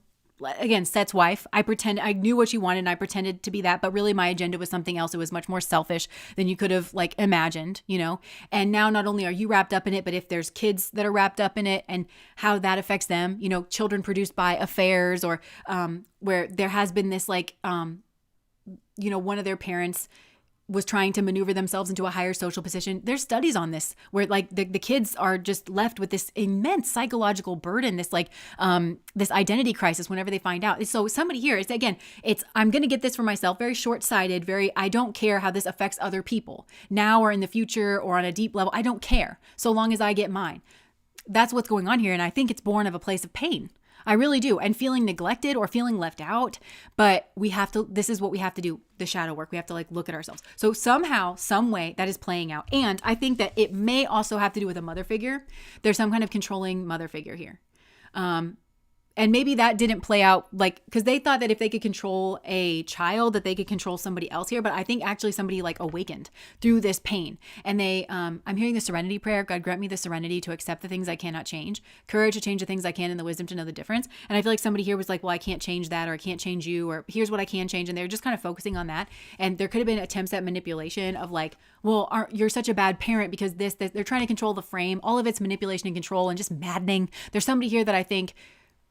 Again, Set's wife. I knew what she wanted and I pretended to be that, but really my agenda was something else. It was much more selfish than you could have like imagined, And now not only are you wrapped up in it, but if there's kids that are wrapped up in it and how that affects them, children produced by affairs, or where there has been this like, one of their parents was trying to maneuver themselves into a higher social position. There's studies on this where like the kids are just left with this immense psychological burden, this like this identity crisis whenever they find out. So somebody here is, again, I'm going to get this for myself, very short-sighted, I don't care how this affects other people now or in the future or on a deep level. I don't care so long as I get mine. That's what's going on here. And I think it's born of a place of pain. I really do. And feeling neglected or feeling left out. But this is what we have to do, the shadow work. We have to like look at ourselves. So somehow, some way that is playing out. And I think that it may also have to do with a mother figure. There's some kind of controlling mother figure here. And maybe that didn't play out like, because they thought that if they could control a child, that they could control somebody else here. But I think actually somebody like awakened through this pain. And they, I'm hearing the serenity prayer. God, grant me the serenity to accept the things I cannot change, courage to change the things I can, and the wisdom to know the difference. And I feel like somebody here was like, well, I can't change that, or I can't change you, or here's what I can change. And they're just kind of focusing on that. And there could have been attempts at manipulation of like, well, you're such a bad parent because this, they're trying to control the frame. All of it's manipulation and control and just maddening. There's somebody here that I think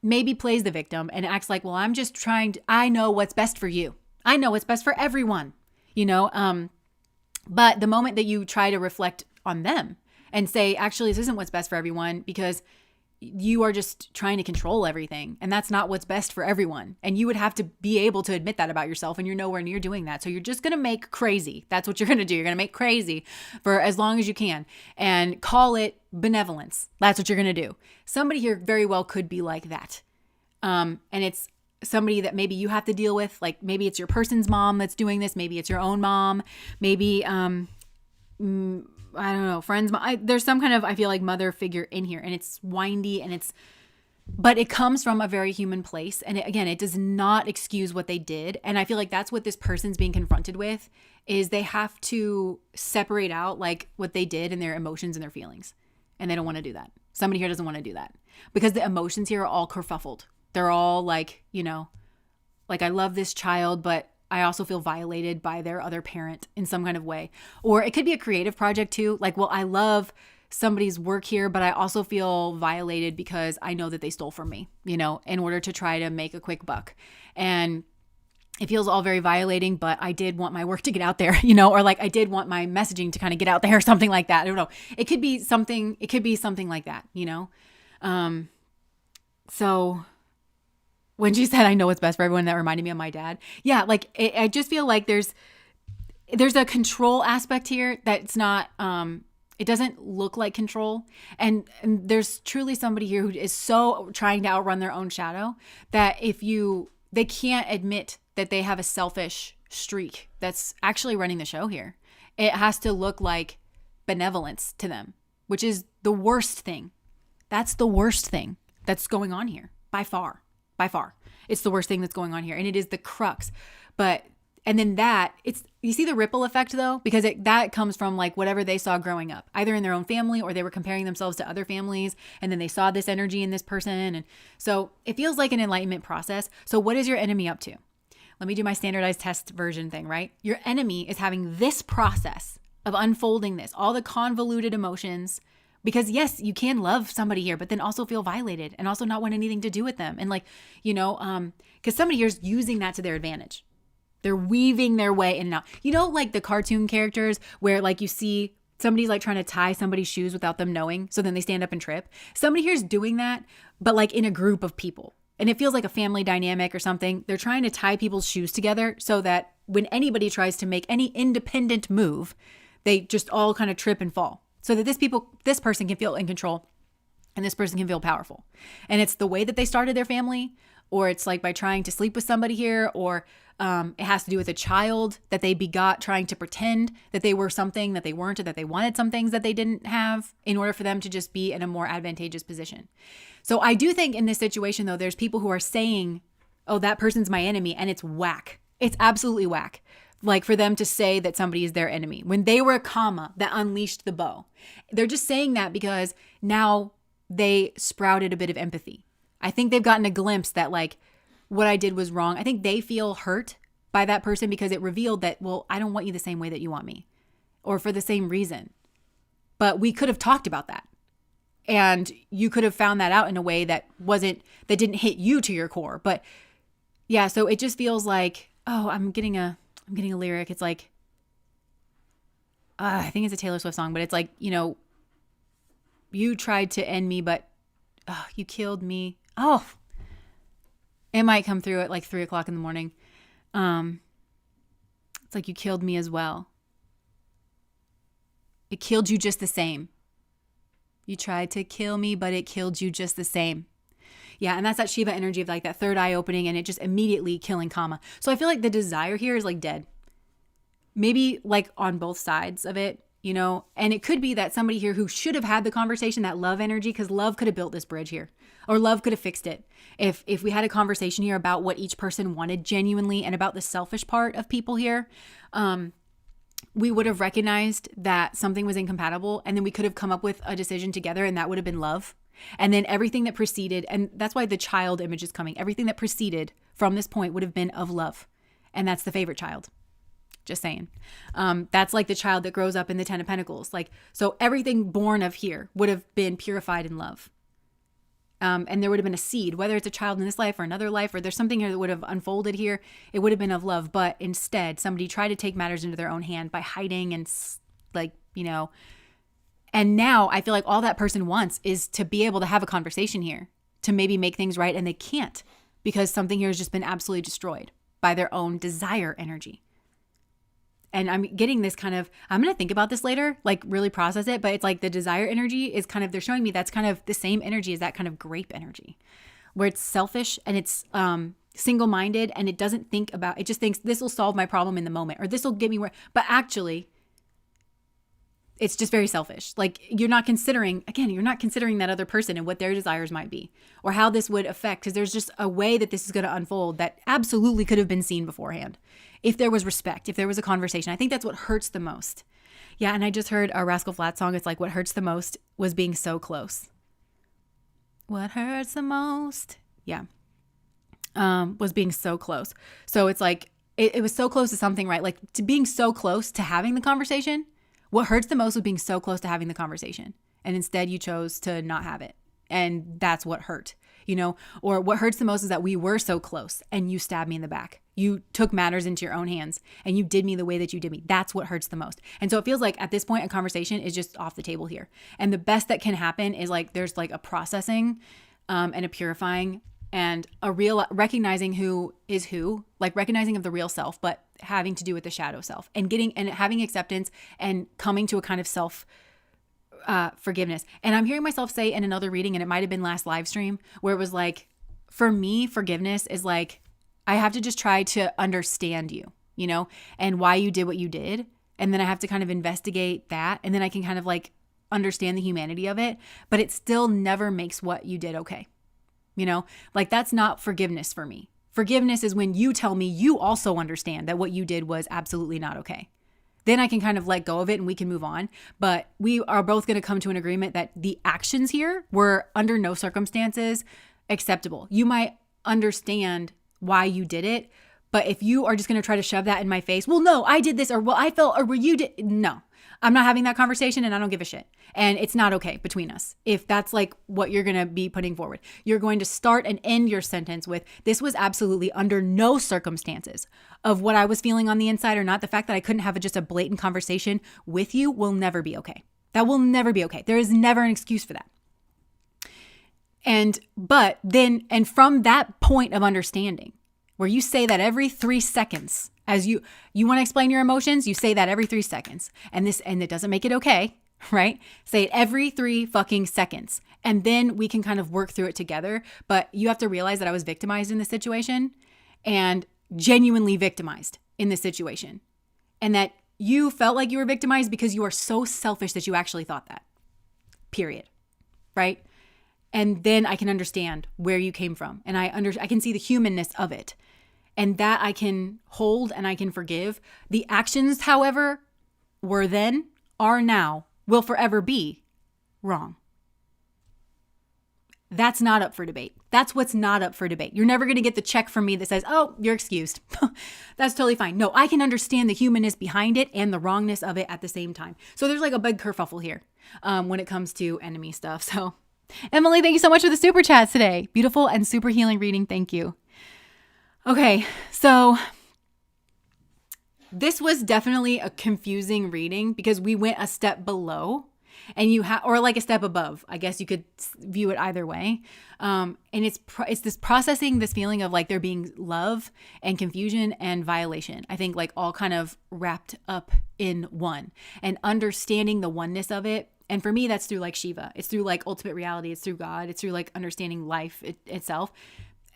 maybe plays the victim and acts like, well, I'm just trying to, I know what's best for you. I know what's best for everyone, but the moment that you try to reflect on them and say, actually, this isn't what's best for everyone because you are just trying to control everything. And that's not what's best for everyone. And you would have to be able to admit that about yourself, and you're nowhere near doing that. So you're just going to make crazy. That's what you're going to do. You're going to make crazy for as long as you can and call it benevolence. That's what you're going to do. Somebody here very well could be like that. And it's somebody that maybe you have to deal with. Like maybe it's your person's mom that's doing this. Maybe it's your own mom. Maybe, I don't know, friends. There's some kind of, I feel like, mother figure in here, and it's windy and but it comes from a very human place. And it does not excuse what they did. And I feel like that's what this person's being confronted with, is they have to separate out like what they did and their emotions and their feelings. And they don't want to do that. Somebody here doesn't want to do that because the emotions here are all kerfuffled. They're all like, like I love this child, but I also feel violated by their other parent in some kind of way. Or it could be a creative project too. Like, well, I love somebody's work here, but I also feel violated because I know that they stole from me, in order to try to make a quick buck. And it feels all very violating, but I did want my work to get out there, or like I did want my messaging to kind of get out there or something like that. I don't know. It could be something like that, So when she said, I know what's best for everyone, that reminded me of my dad. Yeah. Like I just feel like there's a control aspect here that's not, it doesn't look like control. And there's truly somebody here who is so trying to outrun their own shadow that they can't admit that they have a selfish streak that's actually running the show here. It has to look like benevolence to them, which is the worst thing. That's the worst thing that's going on here by far. By far. It's the worst thing that's going on here. And it is the crux. And then you see the ripple effect though, because that comes from like whatever they saw growing up, either in their own family or they were comparing themselves to other families. And then they saw this energy in this person. And so it feels like an enlightenment process. So what is your enemy up to? Let me do my standardized test version thing, right? Your enemy is having this process of unfolding this, all the convoluted emotions. Because yes, you can love somebody here, but then also feel violated and also not want anything to do with them. And like, because somebody here is using that to their advantage. They're weaving their way in and out. Like the cartoon characters where like you see somebody's like trying to tie somebody's shoes without them knowing. So then they stand up and trip. Somebody here is doing that, but like in a group of people. And it feels like a family dynamic or something. They're trying to tie people's shoes together so that when anybody tries to make any independent move, they just all kind of trip and fall. So that this person can feel in control and this person can feel powerful. And it's the way that they started their family, or it's like by trying to sleep with somebody here, or it has to do with a child that they begot trying to pretend that they were something that they weren't, or that they wanted some things that they didn't have in order for them to just be in a more advantageous position. So I do think in this situation though, there's people who are saying, oh, that person's my enemy, and it's whack. It's absolutely whack. Like for them to say that somebody is their enemy when they were a comma that unleashed the bow. They're just saying that because now they sprouted a bit of empathy. I think they've gotten a glimpse that like what I did was wrong. I think they feel hurt by that person because it revealed that, well, I don't want you the same way that you want me, or for the same reason. But we could have talked about that. And you could have found that out in a way that didn't hit you to your core. But yeah, so it just feels like, oh, I'm getting a lyric. It's like, I think it's a Taylor Swift song, but it's like, you tried to end me, but you killed me. Oh, it might come through at like 3:00 in the morning. It's like you killed me as well. It killed you just the same. You tried to kill me, but it killed you just the same. Yeah, and that's that Shiva energy of like that third eye opening and it just immediately killing karma. So I feel like the desire here is like dead. Maybe like on both sides of it, and it could be that somebody here who should have had the conversation, that love energy, because love could have built this bridge here, or love could have fixed it. If we had a conversation here about what each person wanted genuinely and about the selfish part of people here, we would have recognized that something was incompatible, and then we could have come up with a decision together, and that would have been love. And then everything that preceded, and that's why the child image is coming, everything that preceded from this point would have been of love. And that's the favorite child. Just saying. That's like the child that grows up in the 10 of Pentacles. Like, so everything born of here would have been purified in love. And there would have been a seed, whether it's a child in this life or another life, or there's something here that would have unfolded here, it would have been of love. But instead, somebody tried to take matters into their own hand by hiding and like, you know, and now I feel like all that person wants is to be able to have a conversation here, to maybe make things right. And they can't, because something here has just been absolutely destroyed by their own desire energy. And I'm getting this kind of, I'm going to think about this later, like really process it. But it's like the desire energy is kind of, they're showing me that's kind of the same energy as that kind of grape energy, where it's selfish and it's single-minded, and it doesn't think about, it just thinks this will solve my problem in the moment, or this will get me where, but actually it's just very selfish. Like, you're not considering that other person and what their desires might be, or how this would affect, because there's just a way that this is going to unfold that absolutely could have been seen beforehand. If there was respect, if there was a conversation. I think that's what hurts the most. Yeah, and I just heard a Rascal Flatts song. It's like, what hurts the most was being so close. What hurts the most, yeah, was being so close. So it's like, it was so close to something, right? Like, to being so close to having the conversation. What hurts the most was being so close to having the conversation, and instead you chose to not have it. And that's what hurt, you know? Or what hurts the most is that we were so close and you stabbed me in the back. You took matters into your own hands and you did me the way that you did me. That's what hurts the most. And so it feels like at this point, a conversation is just off the table here. And the best that can happen is like, there's like a processing and a purifying and a real recognizing who is who, like recognizing of the real self, but having to do with the shadow self, and getting and having acceptance and coming to a kind of self forgiveness. And I'm hearing myself say in another reading, and it might have been last live stream, where it was like, for me, forgiveness is like, I have to just try to understand you, you know, and why you did what you did. And then I have to kind of investigate that. And then I can kind of like understand the humanity of it, but it still never makes what you did okay. You know, like, that's not forgiveness for me. Forgiveness is when you tell me you also understand that what you did was absolutely not okay. Then I can kind of let go of it and we can move on. But we are both going to come to an agreement that the actions here were under no circumstances acceptable. You might understand why you did it, but if you are just going to try to shove that in my face, well, no, I did this, or well, I felt, or well, you did. No, I'm not having that conversation, and I don't give a shit. And it's not okay between us. If that's like what you're going to be putting forward, you're going to start and end your sentence with, this was absolutely under no circumstances of what I was feeling on the inside or not. The fact that I couldn't have just a blatant conversation with you will never be okay. That will never be okay. There is never an excuse for that. And from that point of understanding, where you say that every 3 seconds, as you want to explain your emotions, you say that every 3 seconds, and it doesn't make it okay, right? Say it every 3 fucking seconds. And then we can kind of work through it together. But you have to realize that I was victimized in this situation, and genuinely victimized in this situation. And that you felt like you were victimized because you are so selfish that you actually thought that, period. Right? And then I can understand where you came from. And I can see the humanness of it. And that I can hold and I can forgive. The actions, however, were then, are now, will forever be wrong. That's not up for debate. That's what's not up for debate. You're never going to get the check from me that says, oh, you're excused. That's totally fine. No, I can understand the humanness behind it and the wrongness of it at the same time. So there's like a big kerfuffle here when it comes to enemy stuff. So Emily, thank you so much for the super chats today. Beautiful and super healing reading. Thank you. Okay, so this was definitely a confusing reading because we went a step below and or like a step above. I guess you could view it either way. And it's this processing, this feeling of like there being love and confusion and violation. I think like all kind of wrapped up in one, and understanding the oneness of it. And for me, that's through like Shiva. It's through like ultimate reality. It's through God. It's through like understanding life itself.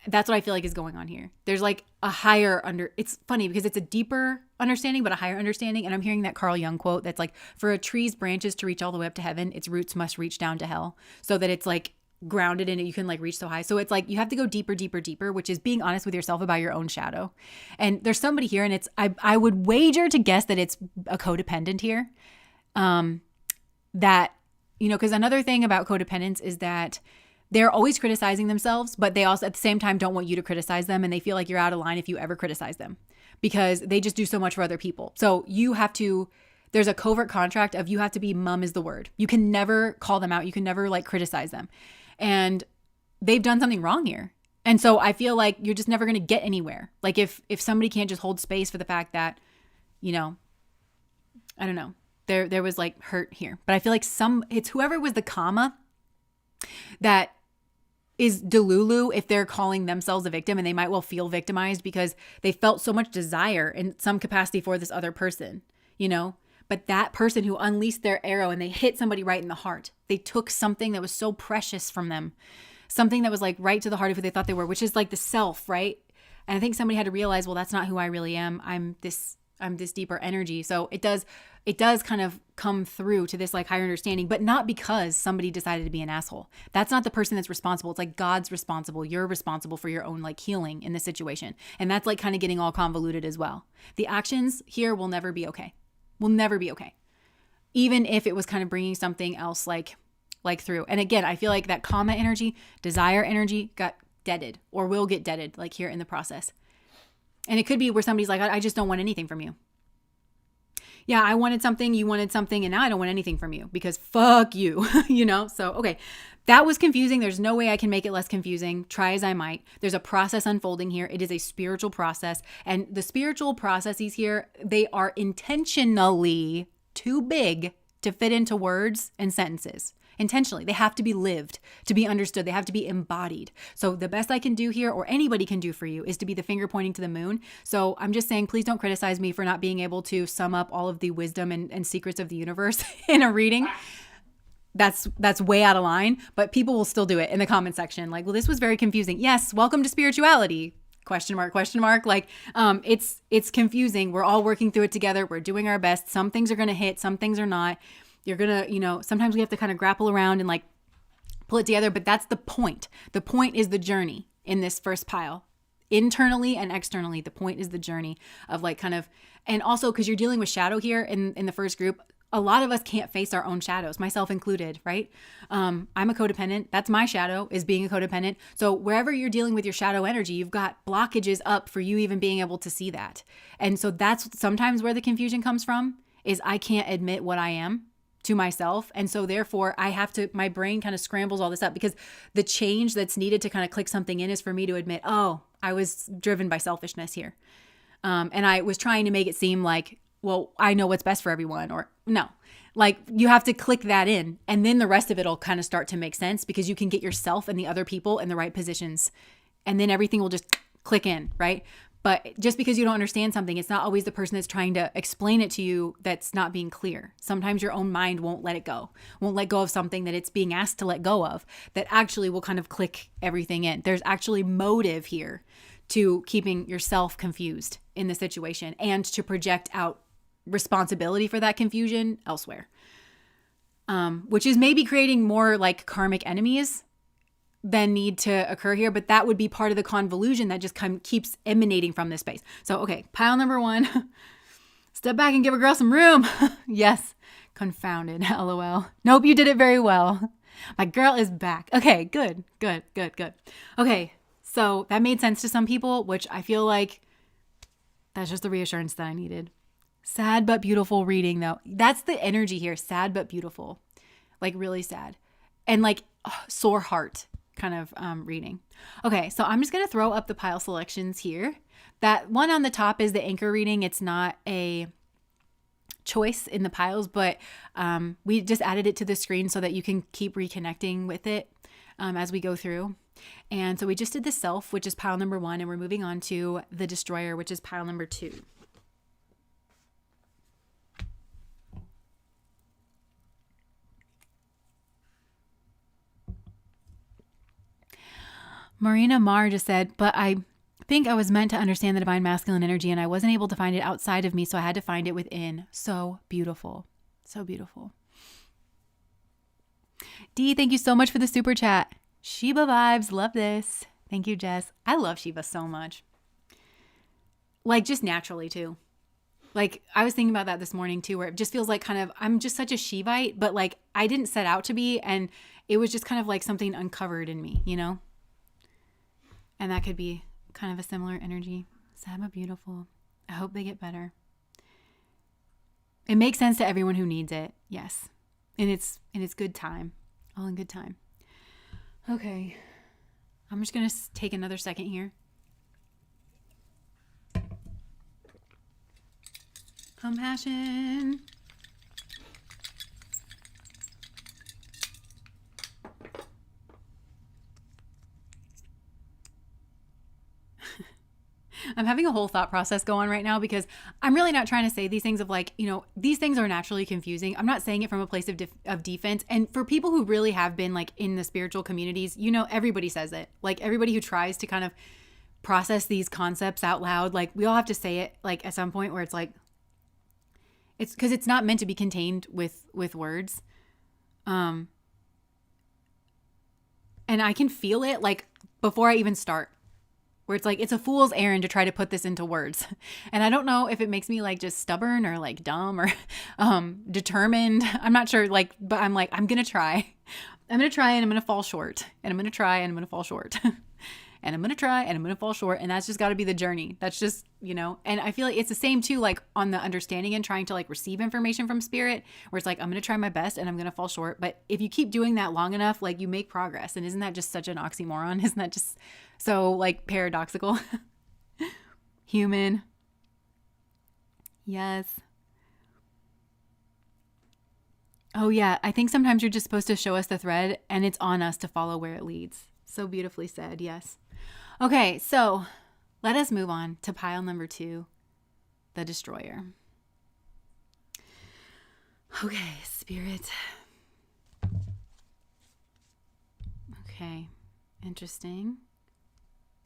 That's what I feel like is going on here. There's like a higher it's funny because it's a deeper understanding, but a higher understanding. And I'm hearing that Carl Jung quote that's like, for a tree's branches to reach all the way up to heaven, its roots must reach down to hell. So that it's like grounded in it. You can like reach so high. So it's like you have to go deeper, deeper, deeper, which is being honest with yourself about your own shadow. And there's somebody here, and it's I would wager to guess that it's a codependent here. That, you know, because another thing about codependents is that they're always criticizing themselves, but they also at the same time don't want you to criticize them, and they feel like you're out of line if you ever criticize them because they just do so much for other people. So you have to, there's a covert contract of you have to be mum is the word. You can never call them out. You can never like criticize them. And they've done something wrong here. And so I feel like you're just never going to get anywhere. Like if somebody can't just hold space for the fact that, you know, I don't know, there was like hurt here. But I feel like it's whoever was the comma that is Delulu if they're calling themselves a victim, and they might well feel victimized because they felt so much desire in some capacity for this other person, you know? But that person who unleashed their arrow and they hit somebody right in the heart, they took something that was so precious from them, something that was like right to the heart of who they thought they were, which is like the self, right? And I think somebody had to realize, well, that's not who I really am. I'm this deeper energy. So it does kind of come through to this like higher understanding, but not because somebody decided to be an asshole. That's not the person that's responsible. It's like God's responsible. You're responsible for your own like healing in this situation. And that's like kind of getting all convoluted as well. The actions here will never be okay. Will never be okay. Even if it was kind of bringing something else like through. And again, I feel like that karma energy, desire energy got deaded or will get deaded like here in the process. And it could be where somebody's like, I just don't want anything from you. Yeah, I wanted something, you wanted something, and now I don't want anything from you because fuck you, you know? So, okay, that was confusing. There's no way I can make it less confusing, try as I might. There's a process unfolding here. It is a spiritual process. And the spiritual processes here, they are intentionally too big to fit into words and sentences. Intentionally. They have to be lived, to be understood. They have to be embodied. So the best I can do here, or anybody can do for you, is to be the finger pointing to the moon. So I'm just saying, please don't criticize me for not being able to sum up all of the wisdom and secrets of the universe in a reading. That's way out of line, but people will still do it in the comment section. Like, well, this was very confusing. Yes, welcome to spirituality. Question mark. Like, it's confusing. We're all working through it together. We're doing our best. Some things are going to hit, some things are not. You're going to, you know, sometimes we have to kind of grapple around and like pull it together, but that's the point. The point is the journey in this first pile. Internally and externally, the point is the journey of like kind of, and also because you're dealing with shadow here in the first group, a lot of us can't face our own shadows, myself included, right? I'm a codependent. That's my shadow, is being a codependent. So wherever you're dealing with your shadow energy, you've got blockages up for you even being able to see that. And so that's sometimes where the confusion comes from, is I can't admit what I am to myself. And so therefore I have to, my brain kind of scrambles all this up because the change that's needed to kind of click something in is for me to admit, oh, I was driven by selfishness here. And I was trying to make it seem like, well, I know what's best for everyone, or no, like you have to click that in, and then the rest of it will kind of start to make sense because you can get yourself and the other people in the right positions, and then everything will just click in, right? But just because you don't understand something, it's not always the person that's trying to explain it to you that's not being clear. Sometimes your own mind won't let it go, won't let go of something that it's being asked to let go of, that actually will kind of click everything in. There's actually motive here to keeping yourself confused in the situation and to project out responsibility for that confusion elsewhere, which is maybe creating more like karmic enemies than need to occur here, but that would be part of the convolution that just keeps emanating from this space. So, okay, pile number one, step back and give a girl some room. Yes, confounded, LOL. Nope, you did it very well. My girl is back. Okay, good. Okay, so that made sense to some people, which I feel like that's just the reassurance that I needed. Sad but beautiful reading though. That's the energy here. Sad but beautiful. Like really sad. And like sore heart kind of reading. Okay, so I'm just going to throw up the pile selections here. That one on the top is the anchor reading. It's not a choice in the piles, but we just added it to the screen so that you can keep reconnecting with it as we go through. And so we just did the self, which is pile number 1, and we're moving on to the destroyer, which is pile number 2. Marina Mar just said, but I think I was meant to understand the divine masculine energy and I wasn't able to find it outside of me, so I had to find it within. So beautiful. So beautiful. Dee, thank you so much for the super chat. Shiva vibes. Love this. Thank you, Jess. I love Shiva so much. Like, just naturally, too. Like, I was thinking about that this morning, too, where it just feels like kind of, I'm just such a Shivite, but like, I didn't set out to be. And it was just kind of like something uncovered in me, you know? And that could be kind of a similar energy. Sama beautiful. I hope they get better. It makes sense to everyone who needs it. Yes. And it's good time. All in good time. Okay. I'm just going to take another second here. Compassion. I'm having a whole thought process go on right now because I'm really not trying to say these things of like, you know, these things are naturally confusing. I'm not saying it from a place of defense. And for people who really have been like in the spiritual communities, you know, everybody says it. Like everybody who tries to kind of process these concepts out loud, like we all have to say it like at some point where it's like, it's because it's not meant to be contained with words. And I can feel it like before I even start. Where it's like, it's a fool's errand to try to put this into words. And I don't know if it makes me like just stubborn or like dumb or determined. I'm not sure, like, but I'm like, I'm going to try. I'm going to try and I'm going to fall short. And I'm going to try and I'm going to fall short. And I'm going to try and I'm going to fall short. And that's just got to be the journey. That's just, you know, and I feel like it's the same too, like on the understanding and trying to like receive information from spirit, where it's like, I'm going to try my best and I'm going to fall short. But if you keep doing that long enough, like you make progress. And isn't that just such an oxymoron? Isn't that just so like paradoxical? Human. Yes. Oh yeah. I think sometimes you're just supposed to show us the thread and it's on us to follow where it leads. So beautifully said. Yes. Okay, so let us move on to pile number 2, the destroyer. Okay, spirit. Okay, interesting.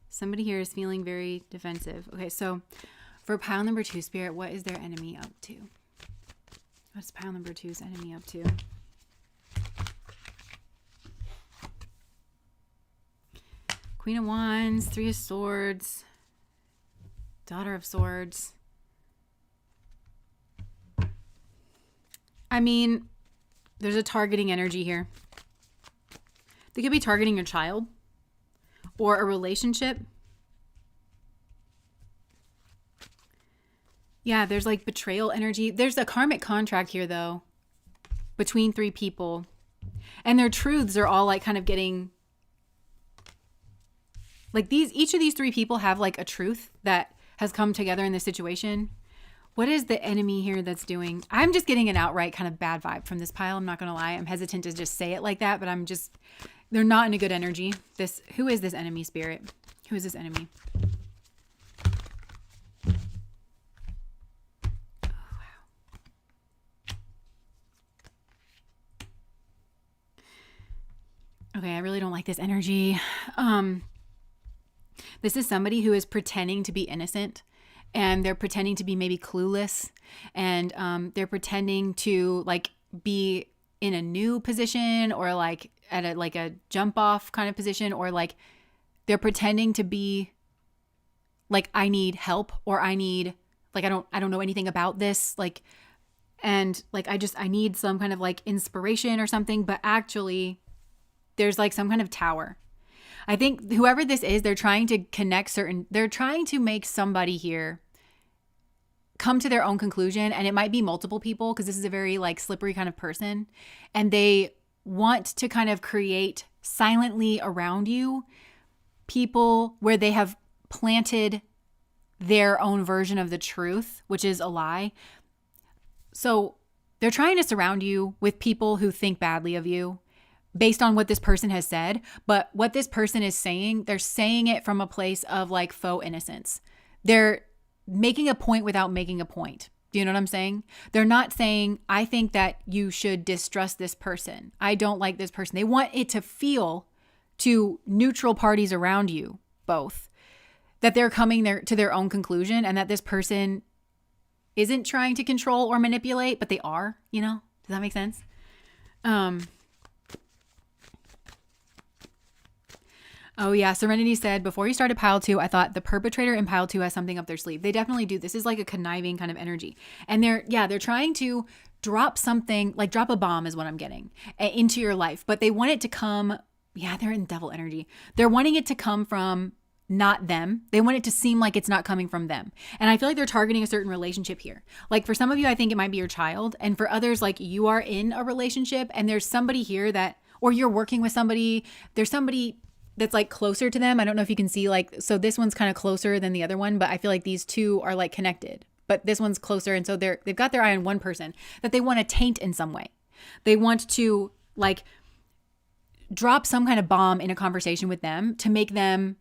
Somebody here is feeling very defensive. Okay, so for pile number 2, spirit, what is their enemy up to? What's pile number 2's enemy up to? Queen of Wands, 3 of Swords, Daughter of Swords. I mean, there's a targeting energy here. They could be targeting your child or a relationship. Yeah, there's like betrayal energy. There's a karmic contract here, though, between 3 people. And their truths are all like kind of getting... Like each of these 3 people have like a truth that has come together in this situation. What is the enemy here that's doing? I'm just getting an outright kind of bad vibe from this pile. I'm not going to lie. I'm hesitant to just say it like that, but they're not in a good energy. Who is this enemy, spirit? Who is this enemy? Oh, wow. Okay, I really don't like this energy. This is somebody who is pretending to be innocent, and they're pretending to be maybe clueless, and they're pretending to like be in a new position or like at a jump off kind of position, or like they're pretending to be like, I need help, or I need like I don't know anything about this, like, and like I need some kind of like inspiration or something, but actually there's like some kind of tower. I think whoever this is, they're trying to they're trying to make somebody here come to their own conclusion. And it might be multiple people, because this is a very like slippery kind of person. And they want to kind of create silently around you people where they have planted their own version of the truth, which is a lie. So they're trying to surround you with people who think badly of you, based on what this person has said. But what this person is saying, they're saying it from a place of like faux innocence. They're making a point without making a point. Do you know what I'm saying? They're not saying, I think that you should distrust this person. I don't like this person. They want it to feel to neutral parties around you, both, that they're coming to their own conclusion, and that this person isn't trying to control or manipulate, but they are, you know? Does that make sense? Oh yeah, Serenity said, before you started pile 2, I thought the perpetrator in pile 2 has something up their sleeve. They definitely do. This is like a conniving kind of energy. And they're trying to drop something, like drop a bomb is what I'm getting, into your life. But they want it to come, yeah, they're in devil energy. They're wanting it to come from not them. They want it to seem like it's not coming from them. And I feel like they're targeting a certain relationship here. Like for some of you, I think it might be your child. And for others, like you are in a relationship and there's somebody here that, or you're working with somebody, there's somebody that's like closer to them. I don't know if you can see, like, so this one's kind of closer than the other one, but I feel like these two are like connected, but this one's closer. And so they've got their eye on one person that they want to taint in some way. They want to like drop some kind of bomb in a conversation with them to make them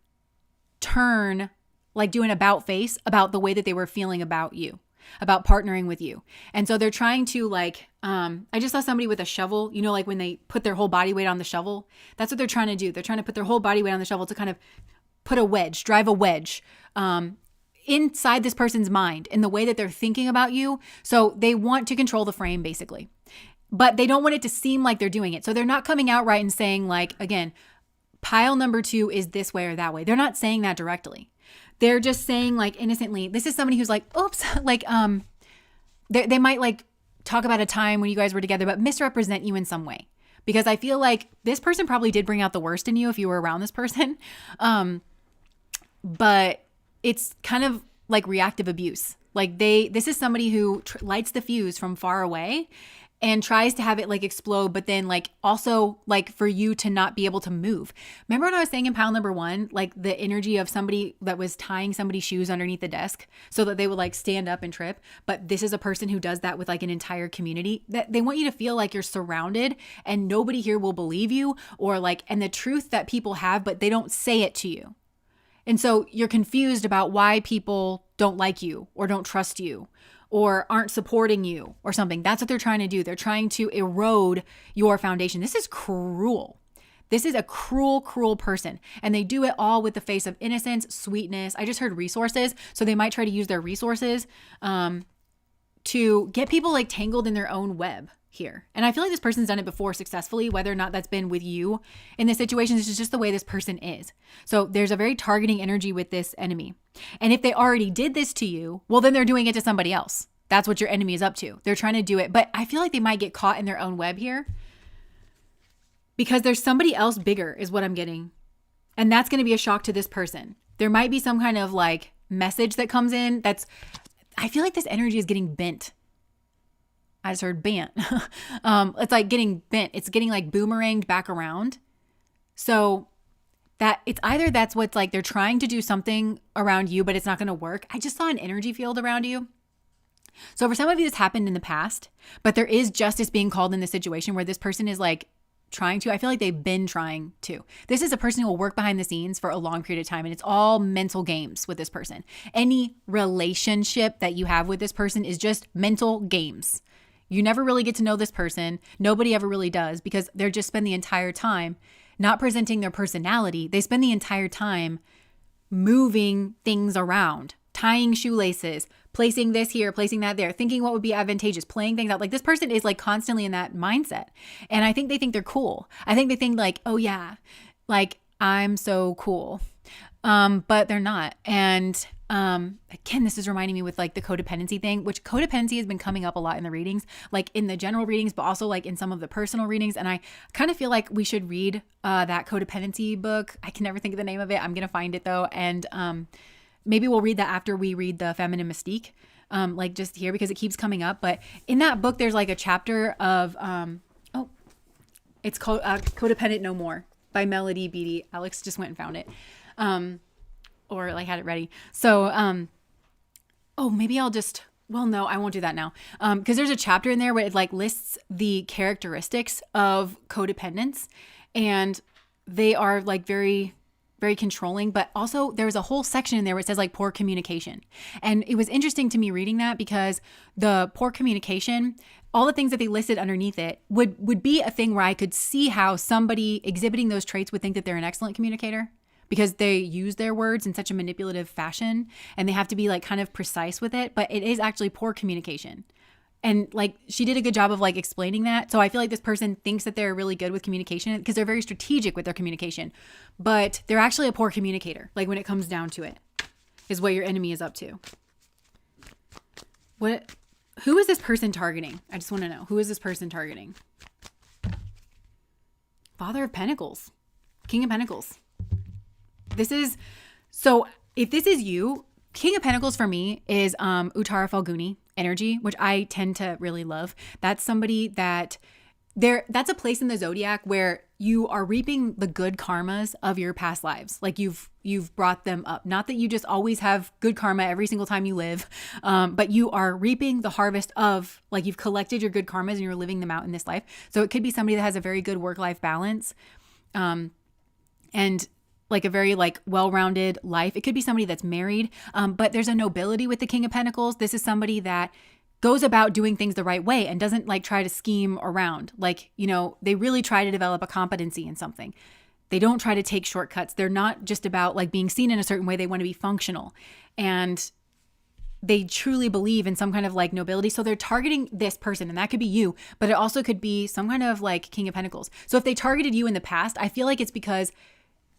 turn, like do an about face about the way that they were feeling about you, about partnering with you. And so they're trying to like, I just saw somebody with a shovel, you know, like when they put their whole body weight on the shovel, that's what they're trying to do. They're trying to put their whole body weight on the shovel to kind of put a wedge, drive a wedge, inside this person's mind in the way that they're thinking about you. So they want to control the frame basically, but they don't want it to seem like they're doing it. So they're not coming out right and saying like, again, pile number 2 is this way or that way. They're not saying that directly. They're just saying like innocently, this is somebody who's like, oops, like, they might like talk about a time when you guys were together, but misrepresent you in some way. Because I feel like this person probably did bring out the worst in you if you were around this person. But it's kind of like reactive abuse. Like this is somebody who lights the fuse from far away and tries to have it like explode, but then like also like for you to not be able to move. Remember when I was saying in pile number 1, like the energy of somebody that was tying somebody's shoes underneath the desk so that they would like stand up and trip. But this is a person who does that with like an entire community, that they want you to feel like you're surrounded and nobody here will believe you, or like, and the truth that people have, but they don't say it to you. And so you're confused about why people don't like you or don't trust you or aren't supporting you or something. That's what they're trying to do. They're trying to erode your foundation. This is cruel. This is a cruel, cruel person. And they do it all with the face of innocence, sweetness. I just heard resources. So they might try to use their resources to get people like tangled in their own web here. And I feel like this person's done it before successfully, whether or not that's been with you in this situation. This is just the way this person is. So there's a very targeting energy with this enemy. And if they already did this to you, well, then they're doing it to somebody else. That's what your enemy is up to. They're trying to do it. But I feel like they might get caught in their own web here because there's somebody else bigger is what I'm getting. And that's going to be a shock to this person. There might be some kind of like message that comes in I feel like this energy is getting bent. I just heard bent. It's like getting bent. It's getting like boomeranged back around. So that it's either that's what's like they're trying to do something around you, but it's not going to work. I just saw an energy field around you. So for some of you, this happened in the past, but there is justice being called in this situation where this person is like trying to, I feel like they've been trying to. This is a person who will work behind the scenes for a long period of time, and it's all mental games with this person. Any relationship that you have with this person is just mental games. You never really get to know this person. Nobody ever really does because they're just spend the entire time not presenting their personality. They spend the entire time moving things around, tying shoelaces, placing this here, placing that there, thinking what would be advantageous, playing things out. Like this person is like constantly in that mindset. And I think they think they're cool. I think they think like, oh yeah, like I'm so cool. But they're not. And again, this is reminding me with like the codependency thing, which codependency has been coming up a lot in the readings, like in the general readings, but also like in some of the personal readings. And I kind of feel like we should read that codependency book. I can never think of the name of it. I'm going to find it though. And maybe we'll read that after we read the Feminine Mystique, like just here because it keeps coming up. But in that book, there's like a chapter of, it's called Codependent No More by Melody Beattie. Alex just went and found it. Or like had it ready. So, maybe I'll just, well, no, I won't do that now. Cause there's a chapter in there where it like lists the characteristics of codependence and they are like very, very controlling, but also there was a whole section in there where it says like poor communication. And it was interesting to me reading that because the poor communication, all the things that they listed underneath it would be a thing where I could see how somebody exhibiting those traits would think that they're an excellent communicator, because they use their words in such a manipulative fashion and they have to be like kind of precise with it, but it is actually poor communication. And like she did a good job of like explaining that. So I feel like this person thinks that they're really good with communication because they're very strategic with their communication, but they're actually a poor communicator. Like when it comes down to it, is what your enemy is up to. Who is this person targeting? I just want to know, who is this person targeting? Father of Pentacles, King of Pentacles. So if this is you, King of Pentacles for me is Uttara Falguni energy, which I tend to really love. That's somebody that's a place in the zodiac where you are reaping the good karmas of your past lives. Like you've brought them up. Not that you just always have good karma every single time you live, but you are reaping the harvest of, like, you've collected your good karmas and you're living them out in this life. So it could be somebody that has a very good work-life balance, and like a very like well-rounded life. It could be somebody that's married, but there's a nobility with the King of Pentacles. This is somebody that goes about doing things the right way and doesn't like try to scheme around. Like, you know, they really try to develop a competency in something. They don't try to take shortcuts. They're not just about like being seen in a certain way. They want to be functional, and they truly believe in some kind of like nobility. So they're targeting this person, and that could be you, but it also could be some kind of like King of Pentacles. So if they targeted you in the past, I feel like it's because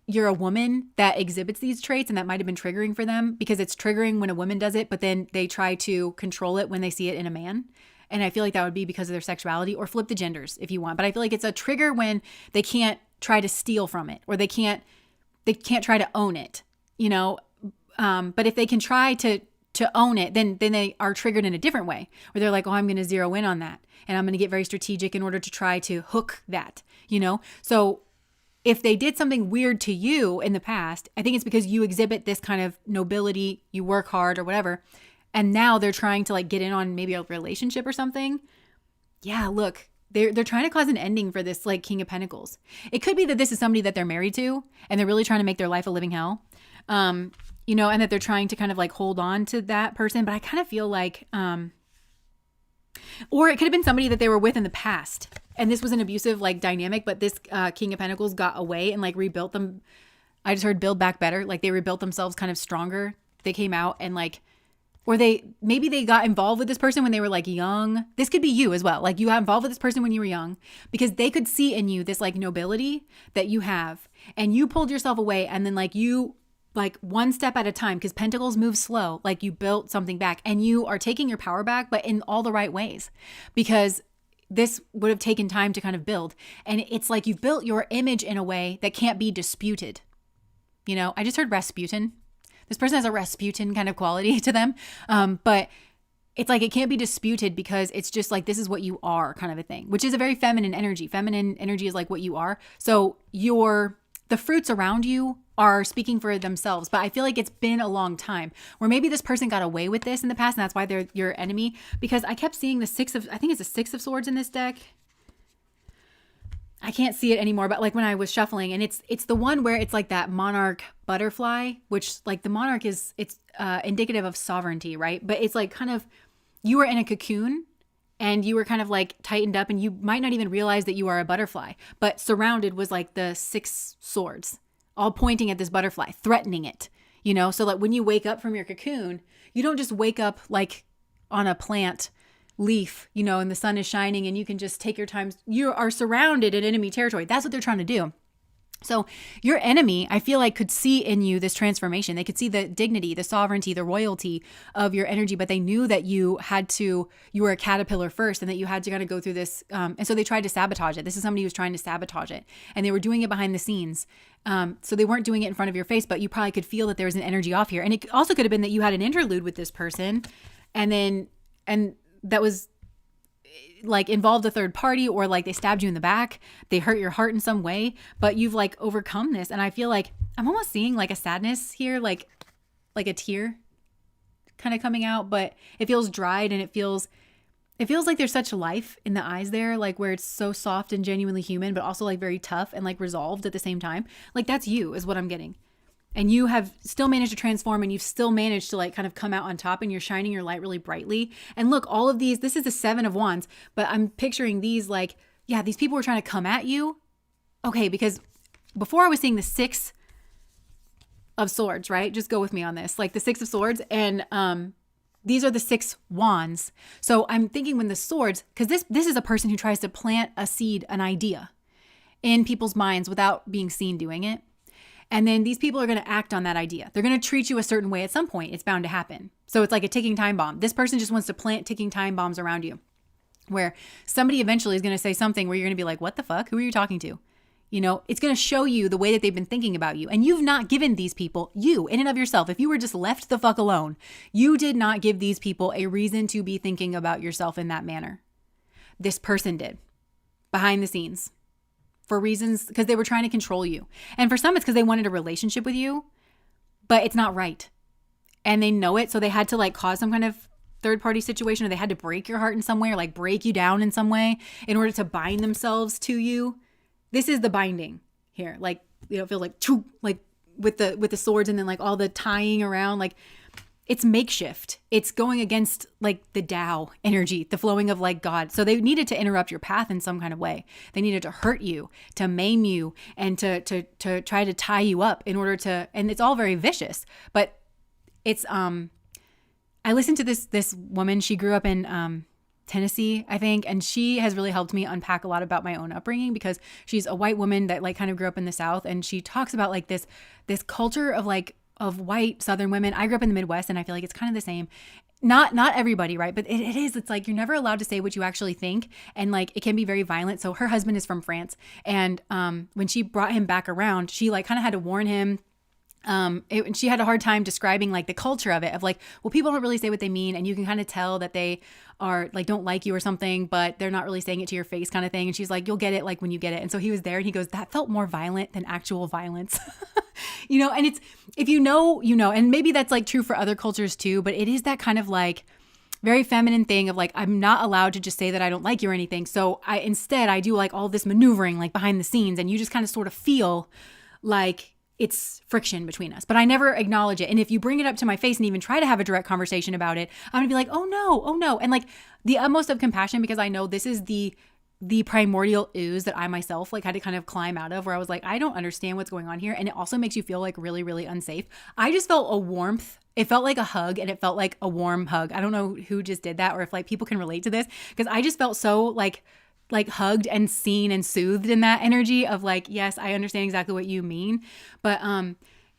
you're a woman that exhibits these traits, and that might have been triggering for them because it's triggering when a woman does it, but then they try to control it when they see it in a man. And I feel like that would be because of their sexuality, or flip the genders if you want. But I feel like it's a trigger when they can't try to steal from it, or they can't try to own it, you know? But if they can try to own it, then they are triggered in a different way, where they're like, oh, I'm going to zero in on that, and I'm going to get very strategic in order to try to hook that, you know? So if they did something weird to you in the past, I think it's because you exhibit this kind of nobility, you work hard or whatever, and now they're trying to like get in on maybe a relationship or something. Yeah, look, they're trying to cause an ending for this like King of Pentacles. It could be that this is somebody that they're married to, and they're really trying to make their life a living hell, you know, and that they're trying to kind of like hold on to that person. But I kind of feel like, or it could have been somebody that they were with in the past, and this was an abusive like dynamic, but this King of Pentacles got away and like rebuilt them. I just heard build back better. Like they rebuilt themselves kind of stronger. They came out and like, or maybe they got involved with this person when they were like young. This could be you as well. Like you got involved with this person when you were young because they could see in you this like nobility that you have, and you pulled yourself away, and then like you, like one step at a time, because Pentacles move slow, like you built something back, and you are taking your power back, but in all the right ways, because this would have taken time to kind of build. And it's like you've built your image in a way that can't be disputed. You know, I just heard Rasputin. This person has a Rasputin kind of quality to them. But it's like it can't be disputed because it's just like, this is what you are kind of a thing, which is a very feminine energy. Feminine energy is like what you are. So the fruits around you are speaking for themselves. But I feel like it's been a long time where maybe this person got away with this in the past, and that's why they're your enemy. Because I kept seeing I think it's a Six of Swords in this deck. I can't see it anymore, but like when I was shuffling, and it's the one where it's like that monarch butterfly, which like the monarch it's indicative of sovereignty, right? But it's like kind of, you were in a cocoon, and you were kind of like tightened up, and you might not even realize that you are a butterfly, but surrounded was like the Six Swords, all pointing at this butterfly, threatening it, you know? So like when you wake up from your cocoon, you don't just wake up like on a plant leaf, you know, and the sun is shining and you can just take your time. You are surrounded in enemy territory. That's what they're trying to do. So your enemy, I feel like, could see in you this transformation. They could see the dignity, the sovereignty, the royalty of your energy, but they knew that you were a caterpillar first, and that you had to kind of go through this. And so they tried to sabotage it. This is somebody who was trying to sabotage it, and they were doing it behind the scenes. So they weren't doing it in front of your face, but you probably could feel that there was an energy off here. And it also could have been that you had an interlude with this person, and that was like involved a third party, or like they stabbed you in the back, they hurt your heart in some way, but you've like overcome this. And I feel like I'm almost seeing like a sadness here, like a tear kind of coming out, but it feels dried, and it feels like there's such life in the eyes there, like where it's so soft and genuinely human, but also like very tough and like resolved at the same time. Like that's you, is what I'm getting. And you have still managed to transform, and you've still managed to like kind of come out on top, and you're shining your light really brightly. And look, all of these, this is the Seven of Wands, but I'm picturing these like, yeah, these people were trying to come at you. Okay, because before I was seeing the Six of Swords, right? Just go with me on this. Like the Six of Swords, and these are the 6 wands. So I'm thinking when the swords, because this is a person who tries to plant a seed, an idea in people's minds without being seen doing it. And then these people are going to act on that idea. They're going to treat you a certain way at some point. It's bound to happen. So it's like a ticking time bomb. This person just wants to plant ticking time bombs around you, where somebody eventually is going to say something where you're going to be like, what the fuck? Who are you talking to? You know, it's going to show you the way that they've been thinking about you. And you've not given these people, you in and of yourself, if you were just left the fuck alone, you did not give these people a reason to be thinking about yourself in that manner. This person did, behind the scenes, for reasons, because they were trying to control you. And for some, it's because they wanted a relationship with you, but it's not right. And they know it. So they had to like cause some kind of third party situation, or they had to break your heart in some way, or like break you down in some way in order to bind themselves to you. This is the binding here. Like, you know, feel like with the swords, and then like all the tying around, like it's makeshift. It's going against like the Tao energy, the flowing of like God. So they needed to interrupt your path in some kind of way. They needed to hurt you, to maim you, and to try to tie you up in order to, and it's all very vicious. But it's I listened to this woman. She grew up in Tennessee, I think, and she has really helped me unpack a lot about my own upbringing, because she's a white woman that like kind of grew up in the South, and she talks about like this culture of like of white Southern women. I grew up in the Midwest, and I feel like it's kind of the same. Not everybody, right? But it is. It's like you're never allowed to say what you actually think, and like it can be very violent. So her husband is from France, and when she brought him back around, she like kind of had to warn him. She had a hard time describing like the culture of it, of like, well, people don't really say what they mean, and you can kind of tell that they are like, don't like you or something, but they're not really saying it to your face kind of thing. And she's like, you'll get it like when you get it. And so he was there, and he goes, that felt more violent than actual violence. You know, and it's, if you know, you know, and maybe that's like true for other cultures too, but it is that kind of like very feminine thing of like, I'm not allowed to just say that I don't like you or anything. So instead I do like all this maneuvering like behind the scenes, and you just kind of sort of feel like it's friction between us, but I never acknowledge it. And if you bring it up to my face and even try to have a direct conversation about it, I'm gonna be like, oh no. And like the utmost of compassion, because I know this is the primordial ooze that I myself like had to kind of climb out of, where I was like, I don't understand what's going on here. And it also makes you feel like really, really unsafe. I just felt a warmth. It felt like a hug, and it felt like a warm hug. I don't know who just did that, or if like people can relate to this, because I just felt so like hugged and seen and soothed in that energy of like, yes, I understand exactly what you mean. But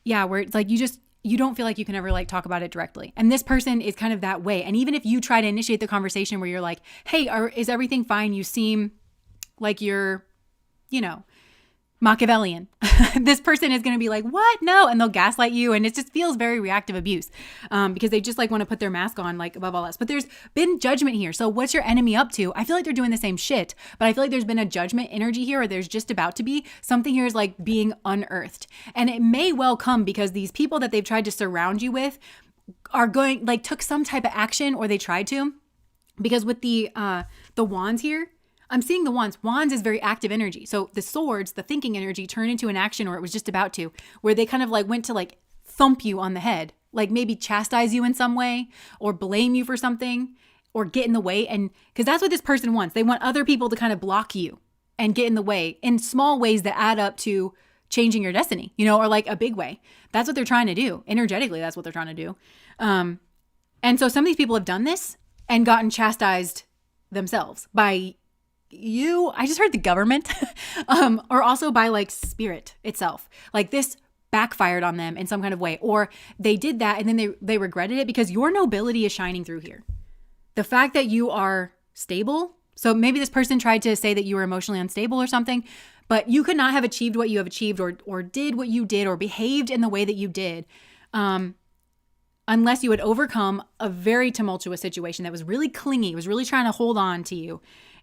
yeah, where it's like you don't feel like you can ever like talk about it directly. And this person is kind of that way. And even if you try to initiate the conversation where you're like, hey, is everything fine? You seem like you're, you know, Machiavellian. This person is going to be like, what? No. And they'll gaslight you. And it just feels very reactive abuse, because they just like want to put their mask on like above all else. But there's been judgment here. So what's your enemy up to? I feel like they're doing the same shit, but I feel like there's been a judgment energy here, or there's just about to be something here is like being unearthed. And it may well come because these people that they've tried to surround you with are going like took some type of action, or they tried to, because with the wands here, I'm seeing the wands. Wands is very active energy. So the swords, the thinking energy, turned into an action, or it was just about to, where they kind of like went to like thump you on the head, like maybe chastise you in some way, or blame you for something, or get in the way. And because that's what this person wants. They want other people to kind of block you and get in the way in small ways that add up to changing your destiny, you know, or like a big way. That's what they're trying to do. Energetically, that's what they're trying to do. And so some of these people have done this and gotten chastised themselves by you. I just heard the government, or also by like spirit itself. Like this backfired on them in some kind of way, or they did that and then they regretted it, because your nobility is shining through here. The fact that you are stable. So maybe this person tried to say that you were emotionally unstable or something, but you could not have achieved what you have achieved, or did what you did, or behaved in the way that you did, unless you had overcome a very tumultuous situation that was really clingy. It was really trying to hold on to you.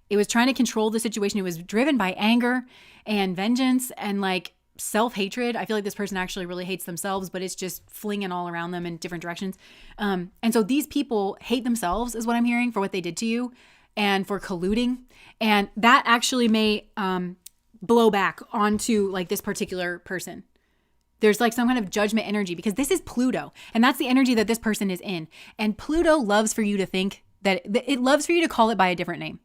It was trying to control the situation. It was driven by anger and vengeance and like self-hatred. I feel like this person actually really hates themselves, but it's just flinging all around them in different directions. And so these people hate themselves, is what I'm hearing, for what they did to you and for colluding. And that actually may blow back onto like this particular person. There's like some kind of judgment energy, because this is Pluto, and that's the energy that this person is in. And Pluto loves for you to think that it loves for you to call it by a different name.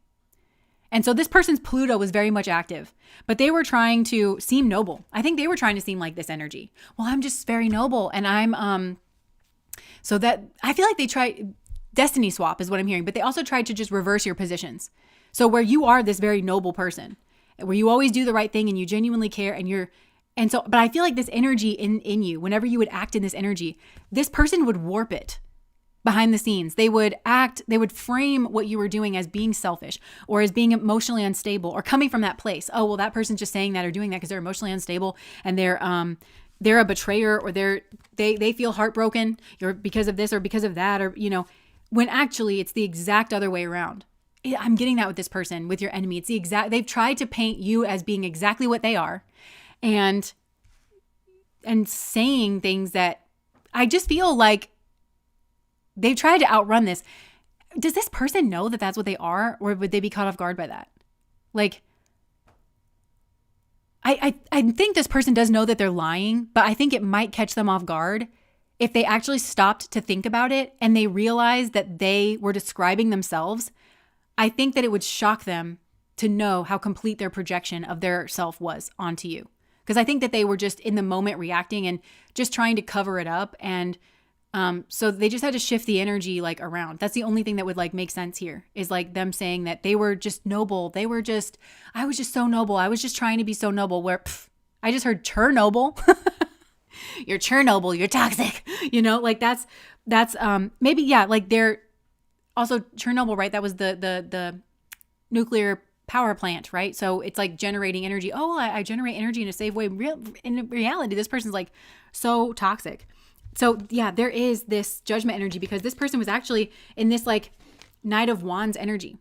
And so this person's Pluto was very much active, but they were trying to seem noble. I think they were trying to seem like this energy. Well, I'm just very noble. And I'm, so that I feel like destiny swap is what I'm hearing, but they also tried to just reverse your positions. So where you are this very noble person, where you always do the right thing and you genuinely care but I feel like this energy in you, whenever you would act in this energy, this person would warp it behind the scenes. They would frame what you were doing as being selfish or as being emotionally unstable or coming from that place. Oh, well, that person's just saying that or doing that because they're emotionally unstable and they're a betrayer or they feel heartbroken because of this or because of that, or, when actually it's the exact other way around. I'm getting that with this person, with your enemy. They've tried to paint you as being exactly what they are and saying things that I just feel like they've tried to outrun this. Does this person know that that's what they are, or would they be caught off guard by that? Like, I think this person does know that they're lying, but I think it might catch them off guard if they actually stopped to think about it and they realized that they were describing themselves. I think that it would shock them to know how complete their projection of their self was onto you. Because I think that they were just in the moment reacting and just trying to cover it up. And so they just had to shift the energy like around. That's the only thing that would like make sense here, is like them saying that they were just noble. I was just so noble. I was just trying to be so noble, where I just heard Chernobyl. You're Chernobyl, you're toxic. Like that's maybe, yeah, like they're also Chernobyl, right? That was the nuclear power plant, right? So it's like generating energy. Oh, I generate energy in a safe way. In reality, this person's like so toxic. So yeah, there is this judgment energy because this person was actually in this like Knight of Wands energy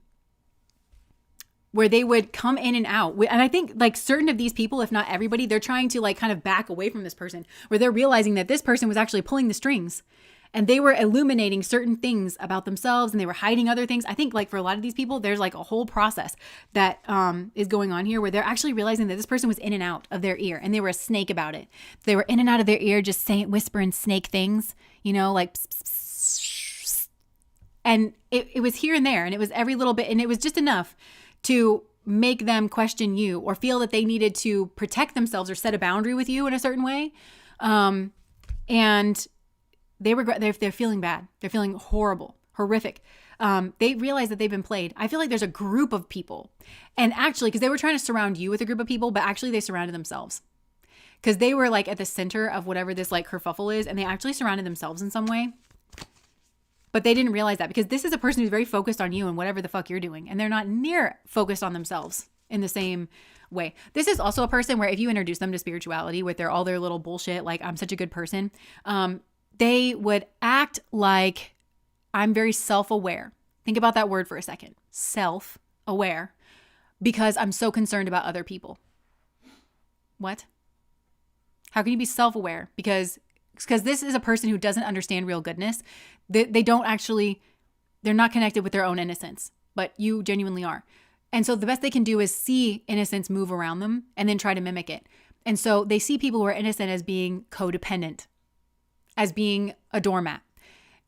where they would come in and out. And I think like certain of these people, if not everybody, they're trying to like kind of back away from this person, where they're realizing that this person was actually pulling the strings. And they were illuminating certain things about themselves and they were hiding other things. I think like for a lot of these people, there's like a whole process that is going on here where they're actually realizing that this person was in and out of their ear and they were a snake about it. They were in and out of their ear, just whispering snake things, like pss, pss, pss. And it was here and there and it was every little bit. And it was just enough to make them question you or feel that they needed to protect themselves or set a boundary with you in a certain way. And they're feeling bad. They're feeling horrific. They realize that they've been played. I feel like there's a group of people, and actually, because they were trying to surround you with a group of people, but actually they surrounded themselves because they were like at the center of whatever this like kerfuffle is, and they actually surrounded themselves in some way. But they didn't realize that because this is a person who's very focused on you and whatever the fuck you're doing, and they're not near focused on themselves in the same way. This is also a person where if you introduce them to spirituality with all their little bullshit, like I'm such a good person, they would act like I'm very self-aware. Think about that word for a second. Self-aware. Because I'm so concerned about other people. What? How can you be self-aware? Because this is a person who doesn't understand real goodness. They're not connected with their own innocence, but you genuinely are. And so the best they can do is see innocence move around them and then try to mimic it. And so they see people who are innocent as being codependent, as being a doormat.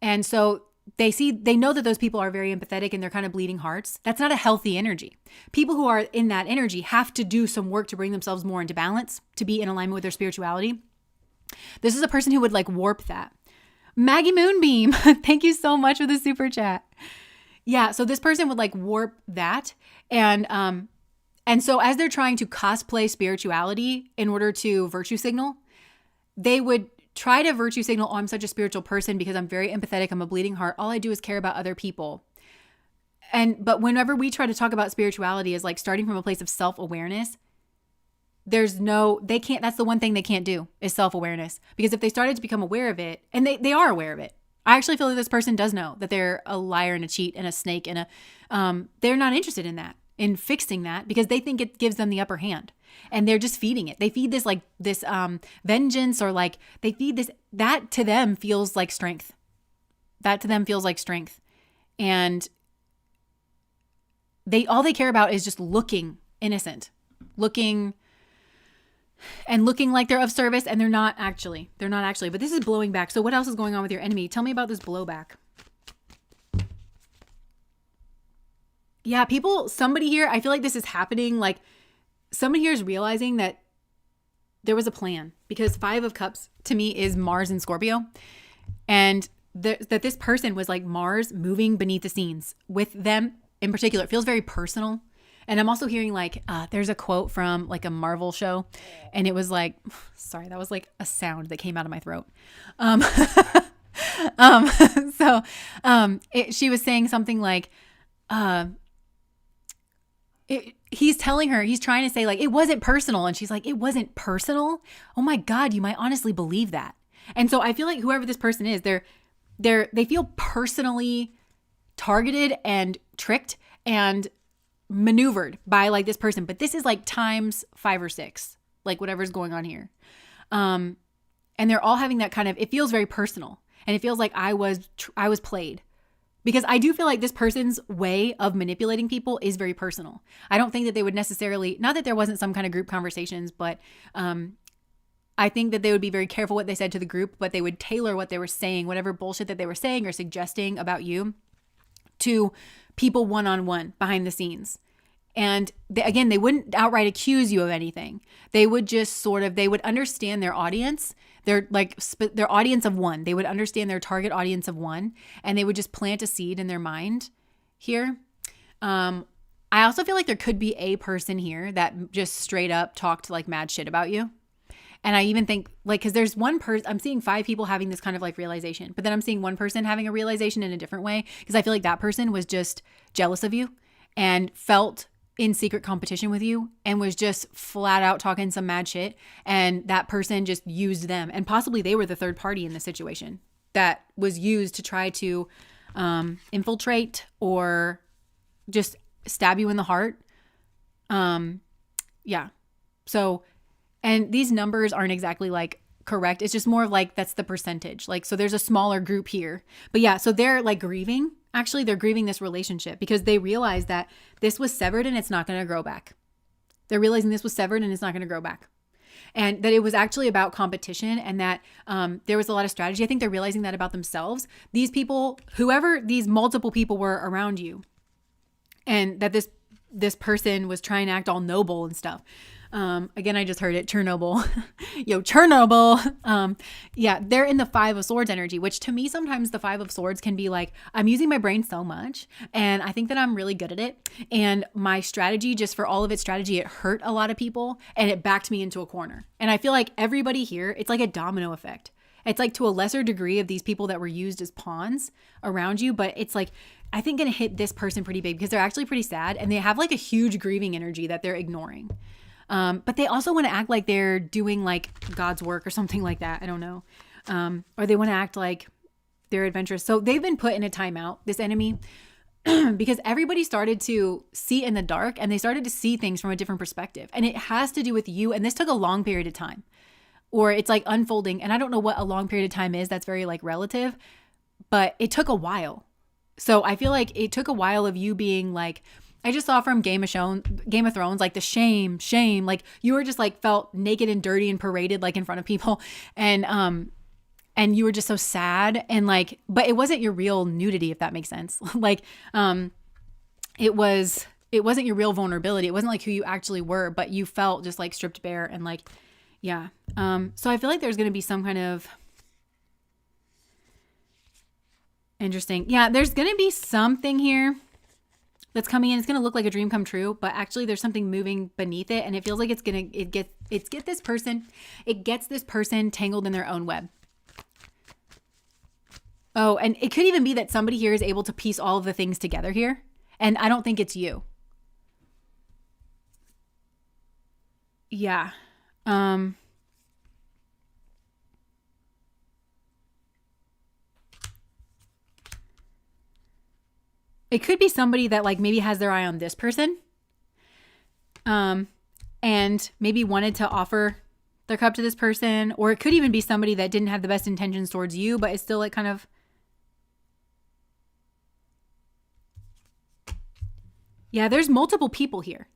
And so they know that those people are very empathetic and they're kind of bleeding hearts. That's not a healthy energy. People who are in that energy have to do some work to bring themselves more into balance, to be in alignment with their spirituality. This is a person who would like warp that. Maggie Moonbeam, thank you so much for the super chat. Yeah, so this person would like warp that. And so as they're trying to cosplay spirituality in order to virtue signal, they would try to virtue signal, oh, I'm such a spiritual person because I'm very empathetic. I'm a bleeding heart. All I do is care about other people. But whenever we try to talk about spirituality as like starting from a place of self-awareness, that's the one thing they can't do is self-awareness. Because if they started to become aware of it, and they are aware of it, I actually feel that this person does know that they're a liar and a cheat and a snake and they're not interested in that, in fixing that, because they think it gives them the upper hand. And they're just feeding it. They feed this like this vengeance, or like they feed this, that to them feels like strength. And all they care about is just looking innocent, looking like they're of service, and they're not actually. But this is blowing back. So what else is going on with your enemy? Tell me about this blowback. Yeah, somebody here, I feel like this is happening, like somebody here is realizing that there was a plan, because 5 of Cups to me is Mars and Scorpio. And that this person was like Mars moving beneath the scenes with them in particular. It feels very personal. And I'm also hearing like, there's a quote from like a Marvel show, and it was like, sorry, that was like a sound that came out of my throat. She was saying something like, he's telling her, he's trying to say like, it wasn't personal. And she's like, it wasn't personal. Oh my God, you might honestly believe that. And so I feel like whoever this person is, they feel personally targeted and tricked and maneuvered by like this person, but this is like times 5 or 6, like whatever's going on here. And they're all having that kind of, it feels very personal, and it feels like I was played, because I do feel like this person's way of manipulating people is very personal. I don't think that they would necessarily, not that there wasn't some kind of group conversations, but I think that they would be very careful what they said to the group, but they would tailor what they were saying, whatever bullshit that they were saying or suggesting about you, to people one-on-one behind the scenes. And they wouldn't outright accuse you of anything. They would just they would understand their audience. They're like their audience of one. They would understand their target audience of one, and they would just plant a seed in their mind here. I also feel like there could be a person here that just straight up talked like mad shit about you. And I even think like, cause there's one person, I'm seeing 5 people having this kind of like realization, but then I'm seeing one person having a realization in a different way. Cause I feel like that person was just jealous of you and felt in secret competition with you and was just flat out talking some mad shit. And that person just used them. And possibly they were the third party in the situation that was used to try to infiltrate or just stab you in the heart. Yeah. So, and these numbers aren't exactly like correct. It's just more of like, that's the percentage. Like, so there's a smaller group here, but yeah, so they're like grieving. Actually, they're grieving this relationship because they realize that this was severed and it's not going to grow back. They're realizing this was severed and it's not going to grow back. And that it was actually about competition, and that there was a lot of strategy. I think they're realizing that about themselves. These people, whoever these multiple people were around you, and that this person was trying to act all noble and stuff. Again, I just heard it, Chernobyl. Yo, Chernobyl. Yeah, they're in the 5 of Swords energy, which to me, sometimes the 5 of Swords can be like, I'm using my brain so much, and I think that I'm really good at it. And my strategy, just for all of its strategy, it hurt a lot of people and it backed me into a corner. And I feel like everybody here, it's like a domino effect. It's like to a lesser degree of these people that were used as pawns around you, but it's like, I think gonna hit this person pretty big because they're actually pretty sad and they have like a huge grieving energy that they're ignoring. But they also want to act like they're doing like God's work or something like that. I don't know. Or they want to act like they're adventurous. So they've been put in a timeout, this enemy, because everybody started to see in the dark and they started to see things from a different perspective. And it has to do with you. And this took a long period of time, or it's like unfolding. And I don't know what a long period of time is. That's very like relative, but it took a while. So I feel like it took a while of you being like, I just saw from Game of Thrones, like the shame, like you were just like felt naked and dirty and paraded like in front of people. And you were just so sad and like, but it wasn't your real nudity, if that makes sense. Like, it wasn't your real vulnerability. It wasn't like who you actually were, but you felt just like stripped bare and like, yeah. So I feel like there's going to be some kind of interesting. Yeah, there's going to be something here that's coming in. It's going to look like a dream come true, but actually there's something moving beneath it. And it feels like it gets this person tangled in their own web. Oh, and it could even be that somebody here is able to piece all of the things together here. And I don't think it's you. Yeah. It could be somebody that like maybe has their eye on this person, and maybe wanted to offer their cup to this person, or it could even be somebody that didn't have the best intentions towards you, but is still like kind of, yeah, there's multiple people here.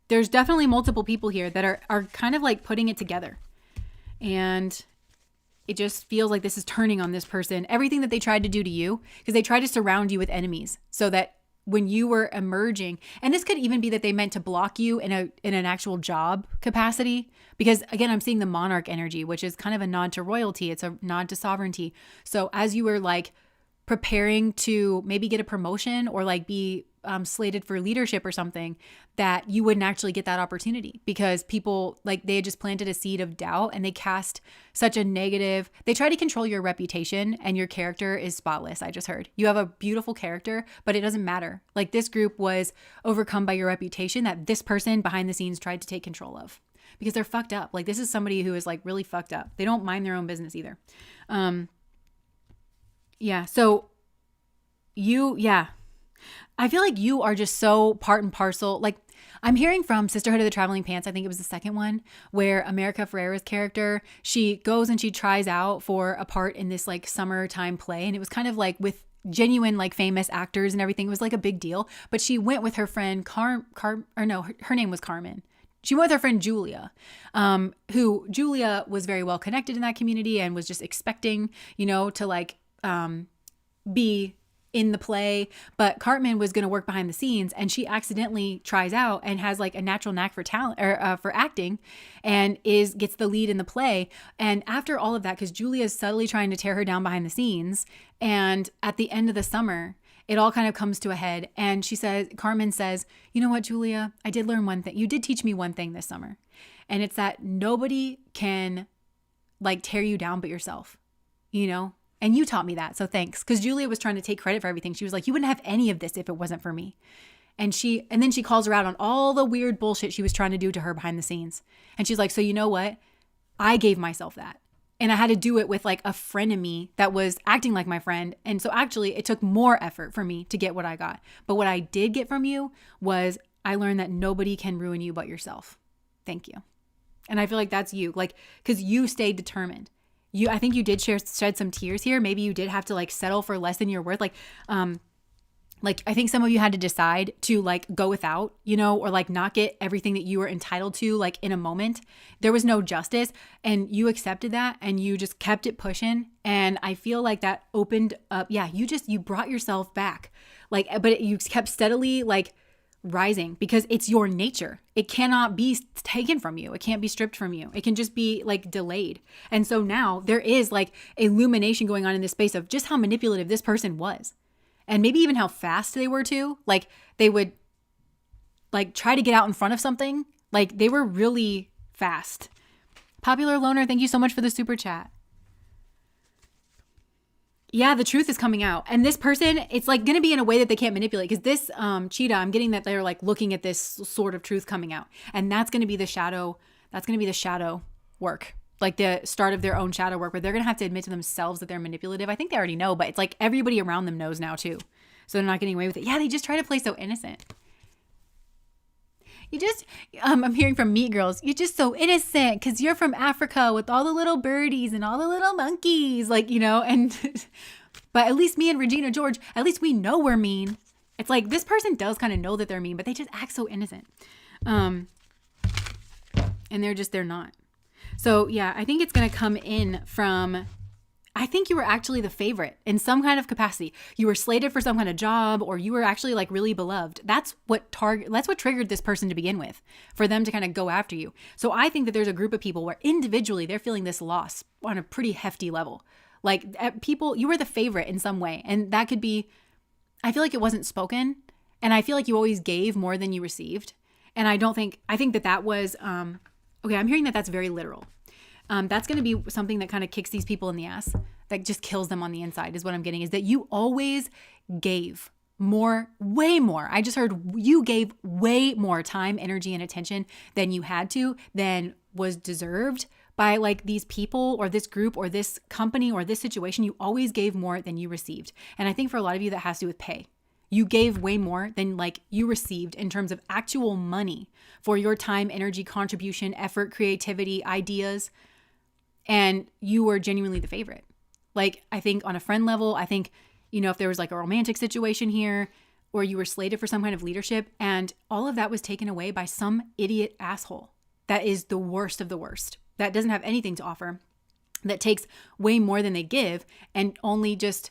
There's definitely multiple people here that are kind of like putting it together, and it just feels like this is turning on this person. Everything that they tried to do to you, because they tried to surround you with enemies so that when you were emerging, and this could even be that they meant to block you in an actual job capacity, because again, I'm seeing the monarch energy, which is kind of a nod to royalty. It's a nod to sovereignty. So as you were like preparing to maybe get a promotion or like be slated for leadership or something, that you wouldn't actually get that opportunity because people like they had just planted a seed of doubt and they cast such a negative, they try to control your reputation, and your character is spotless. I just heard you have a beautiful character, but it doesn't matter. Like this group was overcome by your reputation that this person behind the scenes tried to take control of because they're fucked up. Like this is somebody who is like really fucked up. They don't mind their own business either. So I feel like you are just so part and parcel. Like I'm hearing from Sisterhood of the Traveling Pants, I think it was the second one, where America Ferrera's character, she goes and she tries out for a part in this like summertime play. And it was kind of like with genuine like famous actors and everything. It was like a big deal. But she went with her friend her name was Carmen. She went with her friend Julia, who Julia was very well connected in that community and was just expecting, to like be in the play, but Cartman was going to work behind the scenes, and she accidentally tries out and has like a natural knack for talent or for acting, and gets the lead in the play. And after all of that, because Julia is subtly trying to tear her down behind the scenes, and at the end of the summer, it all kind of comes to a head. And Carmen says, you know what, Julia, I did learn one thing. You did teach me one thing this summer, and it's that nobody can like tear you down but yourself, And you taught me that. So thanks. Because Julia was trying to take credit for everything. She was like, you wouldn't have any of this if it wasn't for me. And then she calls her out on all the weird bullshit she was trying to do to her behind the scenes. And she's like, so you know what? I gave myself that. And I had to do it with like a frenemy that was acting like my friend. And so actually it took more effort for me to get what I got. But what I did get from you was I learned that nobody can ruin you but yourself. Thank you. And I feel like that's you. Like, because you stayed determined. I think you did shed some tears here. Maybe you did have to like settle for less than your worth. Like I think some of you had to decide to like go without, or like not get everything that you were entitled to, like in a moment. There was no justice, and you accepted that and you just kept it pushing. And I feel like that opened up. Yeah. You brought yourself back, but you kept steadily like rising because it's your nature. It cannot be taken from you. It can't be stripped from you. It can just be like delayed. And so now there is like illumination going on in this space of just how manipulative this person was. And maybe even how fast they were too. Like they would like try to get out in front of something. Like they were really fast. Popular Loner, thank you so much for the super chat. Yeah, the truth is coming out. And this person, it's like going to be in a way that they can't manipulate. Because this cheetah, I'm getting that they're like looking at this sort of truth coming out. And that's going to be the shadow. That's going to be the shadow work. Like the start of their own shadow work where they're going to have to admit to themselves that they're manipulative. I think they already know, but it's like everybody around them knows now too. So they're not getting away with it. Yeah, they just try to play so innocent. I'm hearing from Meat Girls, you're just so innocent because you're from Africa with all the little birdies and all the little monkeys, and, but at least me and Regina George, at least we know we're mean. It's like, this person does kind of know that they're mean, but they just act so innocent. And they're not. So yeah, I think it's going to come in from, I think you were actually the favorite in some kind of capacity. You were slated for some kind of job, or you were actually like really beloved. That's what triggered this person to begin with, for them to kind of go after you. So I think that there's a group of people where individually they're feeling this loss on a pretty hefty level. Like people, you were the favorite in some way. And that could be, I feel like it wasn't spoken. And I feel like you always gave more than you received. And I think that was, okay, I'm hearing that that's very literal. That's going to be something that kind of kicks these people in the ass, that just kills them on the inside is what I'm getting, is that you always gave more, way more. I just heard you gave way more time, energy, and attention than you had to, than was deserved by like these people or this group or this company or this situation. You always gave more than you received. And I think for a lot of you that has to do with pay. You gave way more than like you received in terms of actual money for your time, energy, contribution, effort, creativity, ideas. And you were genuinely the favorite. Like, I think on a friend level, I think, if there was like a romantic situation here, or you were slated for some kind of leadership, and all of that was taken away by some idiot asshole that is the worst of the worst, that doesn't have anything to offer, that takes way more than they give and only just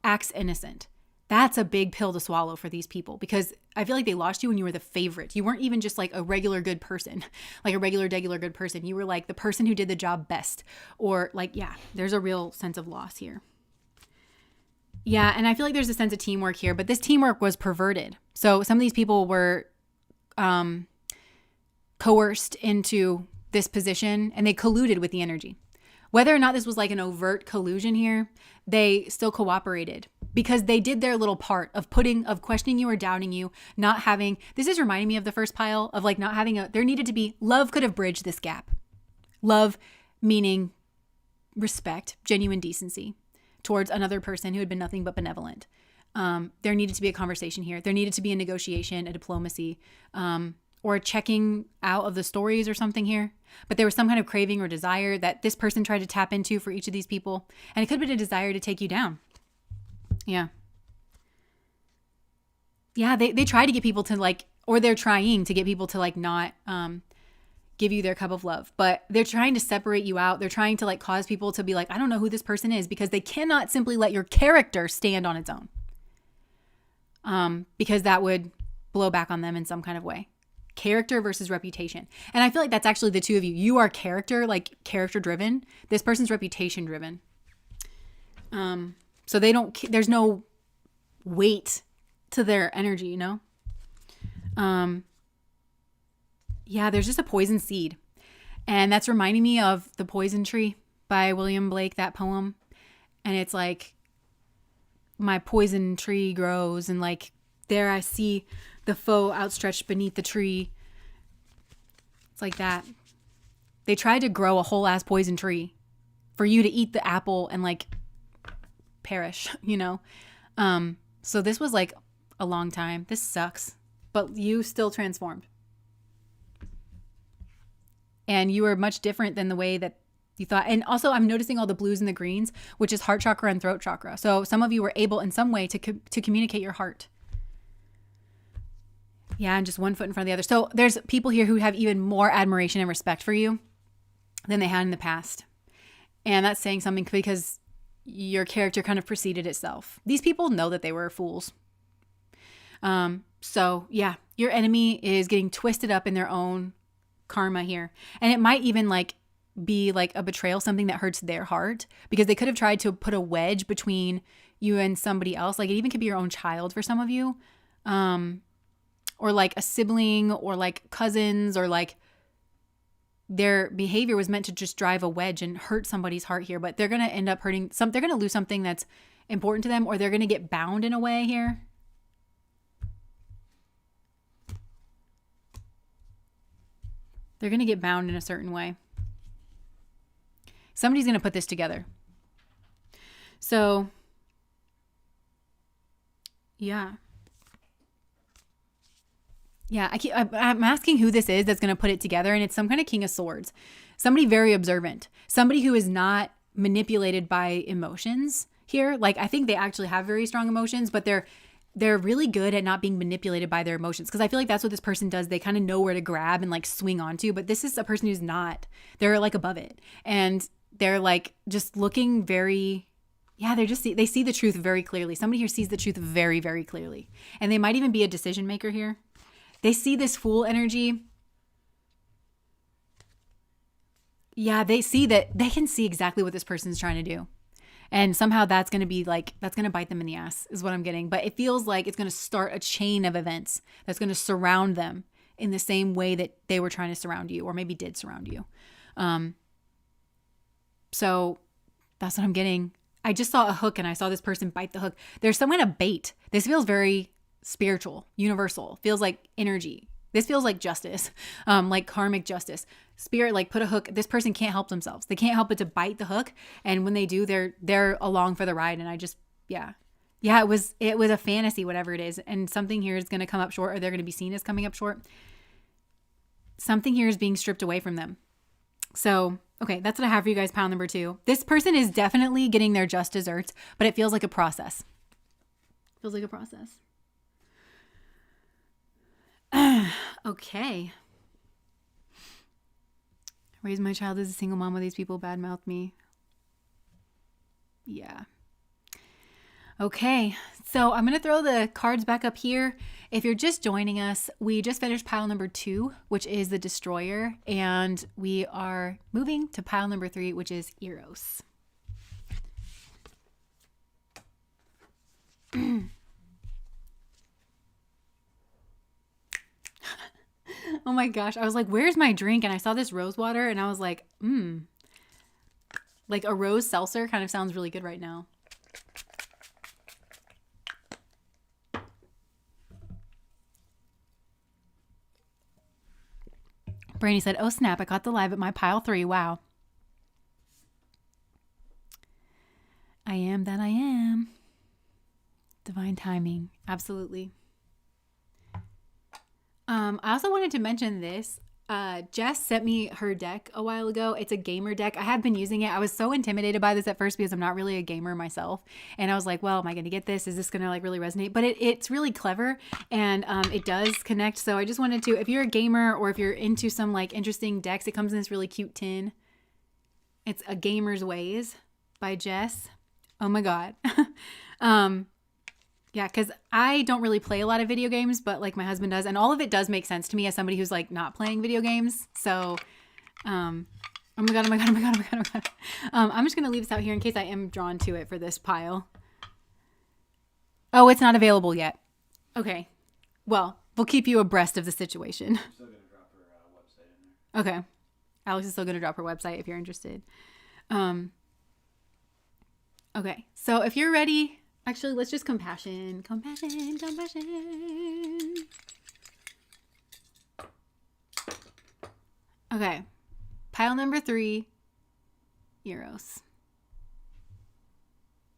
acts innocent. That's a big pill to swallow for these people, because I feel like they lost you when you were the favorite. You weren't even just like a regular good person, like a regular good person. You were like the person who did the job best, or like, yeah, there's a real sense of loss here. Yeah, and I feel like there's a sense of teamwork here, but this teamwork was perverted. So some of these people were coerced into this position, and they colluded with the energy. Whether or not this was like an overt collusion here, they still cooperated because they did their little part of questioning you or doubting you, not having, this is reminding me of the first pile of like not having there needed to be, love could have bridged this gap. Love meaning respect, genuine decency towards another person who had been nothing but benevolent. There needed to be a conversation here. There needed to be a negotiation, a diplomacy, or a checking out of the stories or something here. But there was some kind of craving or desire that this person tried to tap into for each of these people. And it could have been a desire to take you down. Yeah. Yeah, they try to get people to like, or they're trying to get people to like not give you their cup of love. But they're trying to separate you out. They're trying to like cause people to be like, I don't know who this person is, because they cannot simply let your character stand on its own. Because that would blow back on them in some kind of way. Character versus reputation. And I feel like that's actually the two of you. You are character, like character driven. This person's reputation driven. So there's no weight to their energy, you know? Yeah, there's just a poison seed. And that's reminding me of The Poison Tree by William Blake, that poem. And it's like, my poison tree grows, and like there I see the foe outstretched beneath the tree. It's like that. They tried to grow a whole ass poison tree for you to eat the apple and like perish, you know? So this was like a long time. This sucks, but you still transformed. And you are much different than the way that you thought. And also I'm noticing all the blues and the greens, which is heart chakra and throat chakra. So some of you were able in some way to communicate your heart. Yeah, and just one foot in front of the other. So there's people here who have even more admiration and respect for you than they had in the past. And that's saying something because your character kind of preceded itself. These people know that they were fools. So yeah, your enemy is getting twisted up in their own karma here. And it might even like be like a betrayal, something that hurts their heart, because they could have tried to put a wedge between you and somebody else. Like it even could be your own child for some of you. Or like a sibling or like cousins, or like their behavior was meant to just drive a wedge and hurt somebody's heart here, but they're going to end up hurting they're going to lose something that's important to them, or they're going to get bound in a way here. They're going to get bound in a certain way. Somebody's going to put this together. So, yeah. Yeah, I'm asking who this is that's going to put it together, and it's some kind of King of Swords. Somebody very observant. Somebody who is not manipulated by emotions here. Like, I think they actually have very strong emotions, but they're really good at not being manipulated by their emotions, because I feel like that's what this person does. They kind of know where to grab and like swing onto, but this is a person who's not. They're like above it, and they're like just looking very, yeah, they see the truth very clearly. Somebody here sees the truth very, very clearly, and they might even be a decision maker here. They see this fool energy. Yeah, they see that they can see exactly what this person's trying to do. And somehow that's going to be like, that's going to bite them in the ass is what I'm getting. But it feels like it's going to start a chain of events that's going to surround them in the same way that they were trying to surround you, or maybe did surround you. So that's what I'm getting. I just saw a hook and I saw this person bite the hook. There's some kind of bait. This feels very spiritual, universal, feels like energy. This feels like justice, like karmic justice. Spirit, like put a hook. This person can't help themselves. They can't help but to bite the hook. And when they do, they're along for the ride. And I just, yeah, it was a fantasy, whatever it is. And something here is going to come up short, or they're going to be seen as coming up short. Something here is being stripped away from them. So, okay, that's what I have for you guys. Pile number 2. This person is definitely getting their just desserts, but it feels like a process. Feels like a process. Okay. Raise my child as a single mom while these people badmouth me. Yeah. Okay. So I'm going to throw the cards back up here. If you're just joining us, we just finished pile number 2, which is the Destroyer. And we are moving to pile number 3, which is Eros. Oh my gosh. I was like, where's my drink? And I saw this rose water and I was like, like a rose seltzer kind of sounds really good right now. Brandy said, oh snap, I caught the live at my pile 3. Wow. I am that I am. Divine timing. Absolutely. I also wanted to mention this. Jess sent me her deck a while ago. It's a gamer deck. I have been using it. I was so intimidated by this at first because I'm not really a gamer myself. And I was like, well, am I going to get this? Is this going to like really resonate? But it's really clever and it does connect. So I just wanted to, if you're a gamer or if you're into some like interesting decks, it comes in this really cute tin. It's A Gamer's Ways by Jess. Oh my God. Yeah, because I don't really play a lot of video games, but like my husband does. And all of it does make sense to me as somebody who's like not playing video games. So, oh my God, oh my God, oh my God, oh my God, oh my God. I'm just going to leave this out here in case I am drawn to it for this pile. Oh, it's not available yet. Okay. Well, we'll keep you abreast of the situation. I'm still going to drop her website in there. Okay. Alex is still going to drop her website if you're interested. Okay. So if you're ready... Actually, let's just compassion. Okay. Pile number 3, Eros.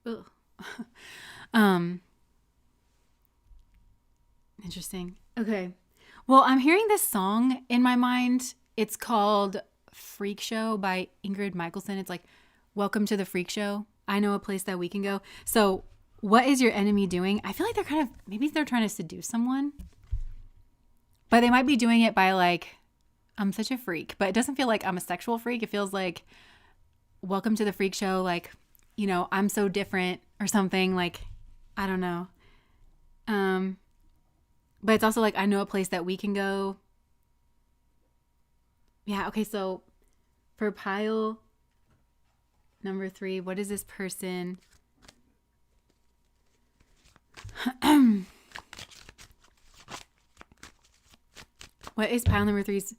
Ugh. Interesting. Okay. Well, I'm hearing this song in my mind. It's called Freak Show by Ingrid Michaelson. It's like, welcome to the freak show. I know a place that we can go. So what is your enemy doing? I feel like they're kind of, maybe they're trying to seduce someone, but they might be doing it by like, I'm such a freak, but it doesn't feel like I'm a sexual freak. It feels like, welcome to the freak show. Like, you know, I'm so different or something, like, I don't know. But it's also like, I know a place that we can go. Yeah. Okay. So for pile number 3, what is this person? What is pile number 3's?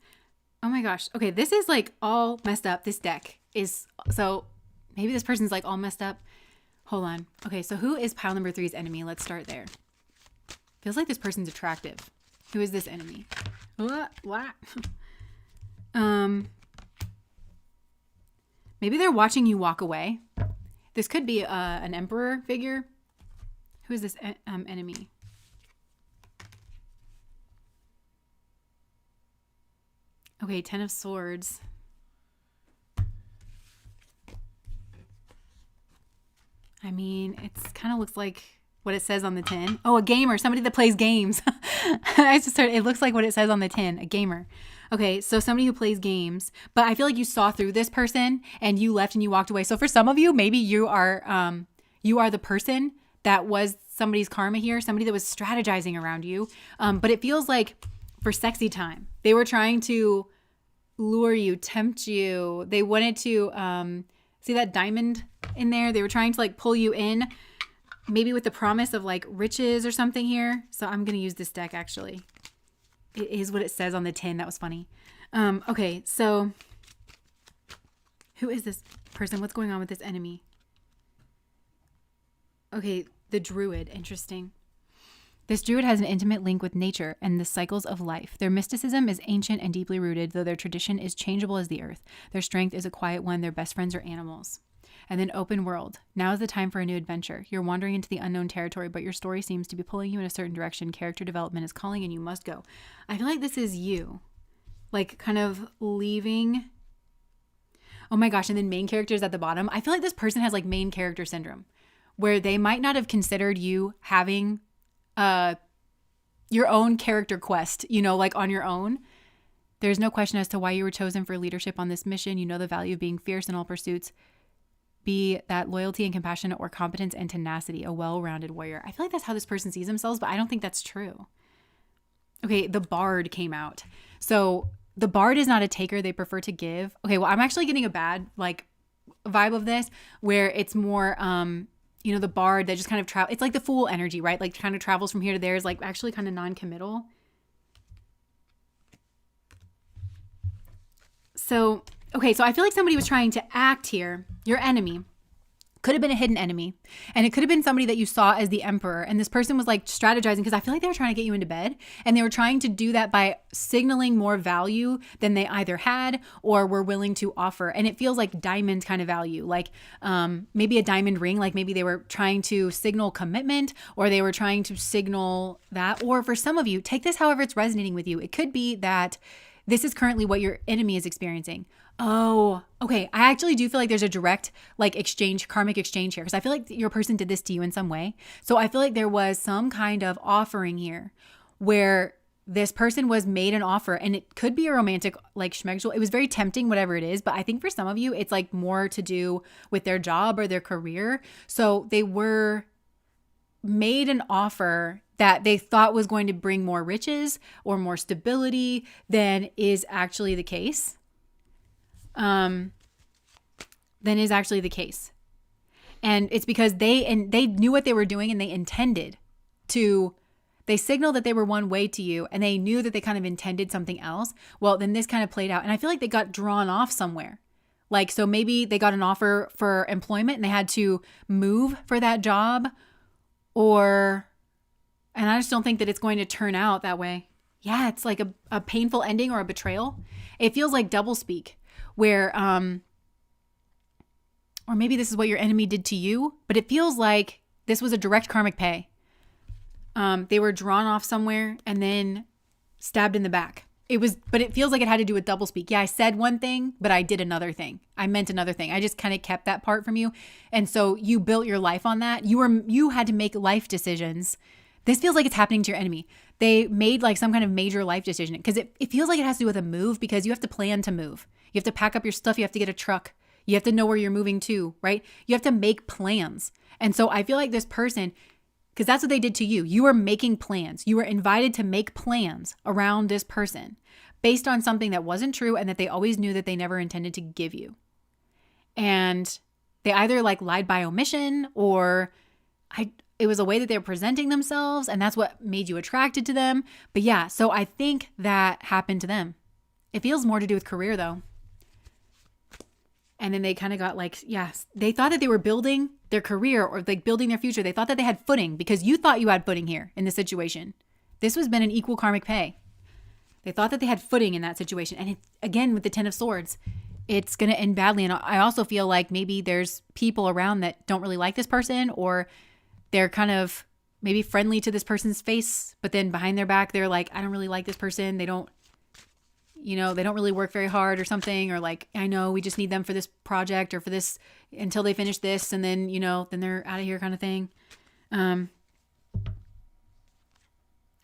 Oh my gosh. Okay, this is like all messed up. This deck is, so maybe this person's like all messed up. Hold on. Okay, so who is pile number 3's enemy? Let's start there. Feels like this person's attractive. Who is this enemy? What? Maybe they're watching you walk away. This could be an emperor figure. Who is this enemy? Okay, 10 of Swords. I mean, it's kind of looks like what it says on the tin. Oh, a gamer, somebody that plays games. It looks like what it says on the tin, a gamer. Okay, so somebody who plays games, but I feel like you saw through this person and you left and you walked away. So for some of you, maybe you are the person that was somebody's karma here, somebody that was strategizing around you. But it feels like for sexy time, they were trying to lure you, tempt you. They wanted to, see that diamond in there? They were trying to like pull you in, maybe with the promise of like riches or something here. So I'm going to use this deck actually. It is what it says on the tin. That was funny. Okay, so who is this person? What's going on with this enemy? Okay, the druid. Interesting. This druid has an intimate link with nature and the cycles of life. Their mysticism is ancient and deeply rooted, though their tradition is changeable as the earth. Their strength is a quiet one. Their best friends are animals. And then open world. Now is the time for a new adventure. You're wandering into the unknown territory, but your story seems to be pulling you in a certain direction. Character development is calling and you must go. I feel like this is you. Like kind of leaving. Oh my gosh. And then main characters at the bottom. I feel like this person has like main character syndrome where they might not have considered you having your own character quest, you know, like on your own. There's no question as to why you were chosen for leadership on this mission. You know the value of being fierce in all pursuits. Be that loyalty and compassion or competence and tenacity, a well-rounded warrior. I feel like that's how this person sees themselves, but I don't think that's true. Okay, the bard came out. So the bard is not a taker. They prefer to give. Okay, well, I'm actually getting a bad like vibe of this where it's more, the bard that just kind of it's like the fool energy, right? Like kind of travels from here to there, is like actually kind of non-committal. So, okay, so I feel like somebody was trying to act here. Your enemy could have been a hidden enemy, and it could have been somebody that you saw as the emperor, and this person was like strategizing, because I feel like they were trying to get you into bed, and they were trying to do that by signaling more value than they either had or were willing to offer. And it feels like diamond kind of value, like maybe a diamond ring, like maybe they were trying to signal commitment, or they were trying to signal that. Or for some of you, take this however it's resonating with you. It could be that this is currently what your enemy is experiencing. Oh, okay. I actually do feel like there's a direct like exchange, karmic exchange here, because I feel like your person did this to you in some way. So I feel like there was some kind of offering here where this person was made an offer, and it could be a romantic like schmegel. It was very tempting, whatever it is. But I think for some of you, it's like more to do with their job or their career. So they were made an offer that they thought was going to bring more riches or more stability than is actually the case. And it's because they knew what they were doing, and they signaled that they were one way to you, and they knew that they kind of intended something else. Well, then this kind of played out, and I feel like they got drawn off somewhere. Like, so maybe they got an offer for employment and they had to move for that job, and I just don't think that it's going to turn out that way. Yeah, it's like a painful ending or a betrayal. It feels like doublespeak, where, or maybe this is what your enemy did to you, but it feels like this was a direct karmic pay. They were drawn off somewhere and then stabbed in the back. But it feels like it had to do with doublespeak. Yeah, I said one thing, but I did another thing. I meant another thing. I just kind of kept that part from you. And so you built your life on that. You had to make life decisions. This feels like it's happening to your enemy. They made like some kind of major life decision, because it feels like it has to do with a move, because you have to plan to move. You have to pack up your stuff. You have to get a truck. You have to know where you're moving to, right? You have to make plans. And so I feel like this person, because that's what they did to you. You were making plans. You were invited to make plans around this person based on something that wasn't true and that they always knew that they never intended to give you. And they either like lied by omission, or it was a way that they were presenting themselves, and that's what made you attracted to them. But yeah, so I think that happened to them. It feels more to do with career though. And then they kind of got like, yes, they thought that they were building their career or like building their future. They thought that they had footing because you thought you had footing here in this situation. This has been an equal karmic pay. They thought that they had footing in that situation. And again, with the 10 of Swords, it's going to end badly. And I also feel like maybe there's people around that don't really like this person, or they're kind of maybe friendly to this person's face, but then behind their back, they're like, I don't really like this person. They don't really work very hard or something, or like, I know we just need them for this project or for this until they finish this. And then, then they're out of here kind of thing.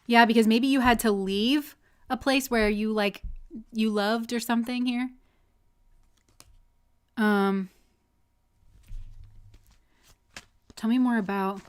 Yeah, because maybe you had to leave a place where you loved or something here. Tell me more about.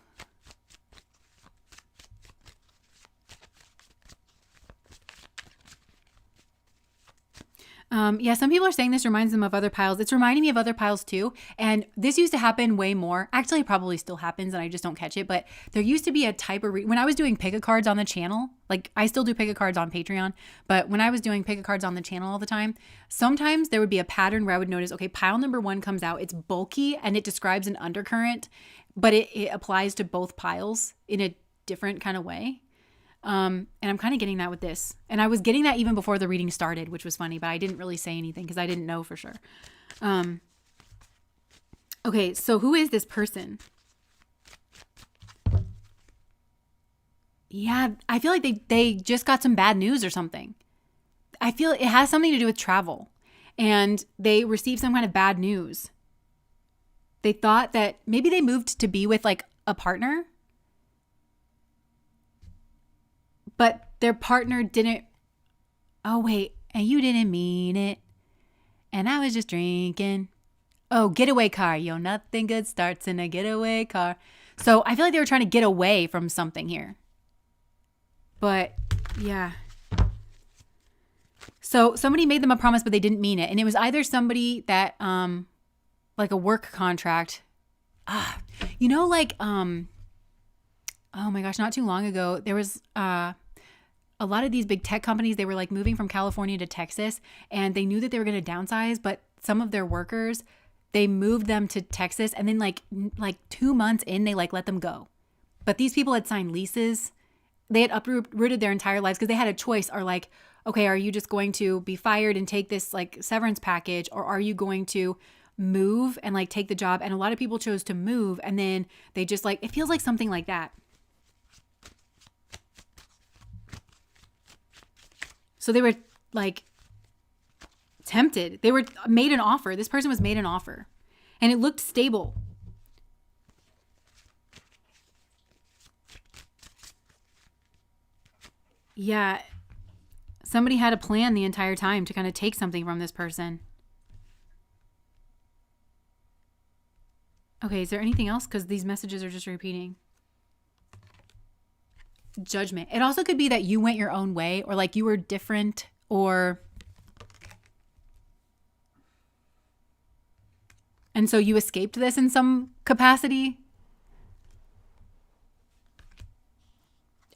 Yeah, some people are saying this reminds them of other piles. It's reminding me of other piles too. And this used to happen way more. Actually, it probably still happens and I just don't catch it. But there used to be a type of, when I was doing pick-a-cards on the channel, like I still do pick-a-cards on Patreon, but when I was doing pick-a-cards on the channel all the time, sometimes there would be a pattern where I would notice, okay, pile number 1 comes out, it's bulky and it describes an undercurrent, but it applies to both piles in a different kind of way. And I'm kind of getting that with this. And I was getting that even before the reading started, which was funny, but I didn't really say anything because I didn't know for sure. Okay, so who is this person? Yeah, I feel like they just got some bad news or something. I feel it has something to do with travel. And they received some kind of bad news. They thought that maybe they moved to be with like a partner, but their partner didn't. Oh, wait. And you didn't mean it. And I was just drinking. Oh, getaway car. Yo, nothing good starts in a getaway car. So I feel like they were trying to get away from something here. But yeah. So somebody made them a promise, but they didn't mean it. And it was either somebody that, like a work contract, You know, like, oh my gosh, not too long ago, there was a lot of these big tech companies, they were like moving from California to Texas, and they knew that they were going to downsize, but some of their workers, they moved them to Texas, and then like 2 months in, they like let them go. But these people had signed leases. They had uprooted their entire lives because they had a choice, or like, okay, are you just going to be fired and take this like severance package, or are you going to move and like take the job? And a lot of people chose to move, and then they just like, it feels like something like that. So they were like tempted. They were made an offer. This person was made an offer, and it looked stable. Yeah. Somebody had a plan the entire time to kind of take something from this person. Okay, is there anything else? Because these messages are just repeating. Judgment. It also could be that you went your own way, or like you were different, or... And so you escaped this in some capacity.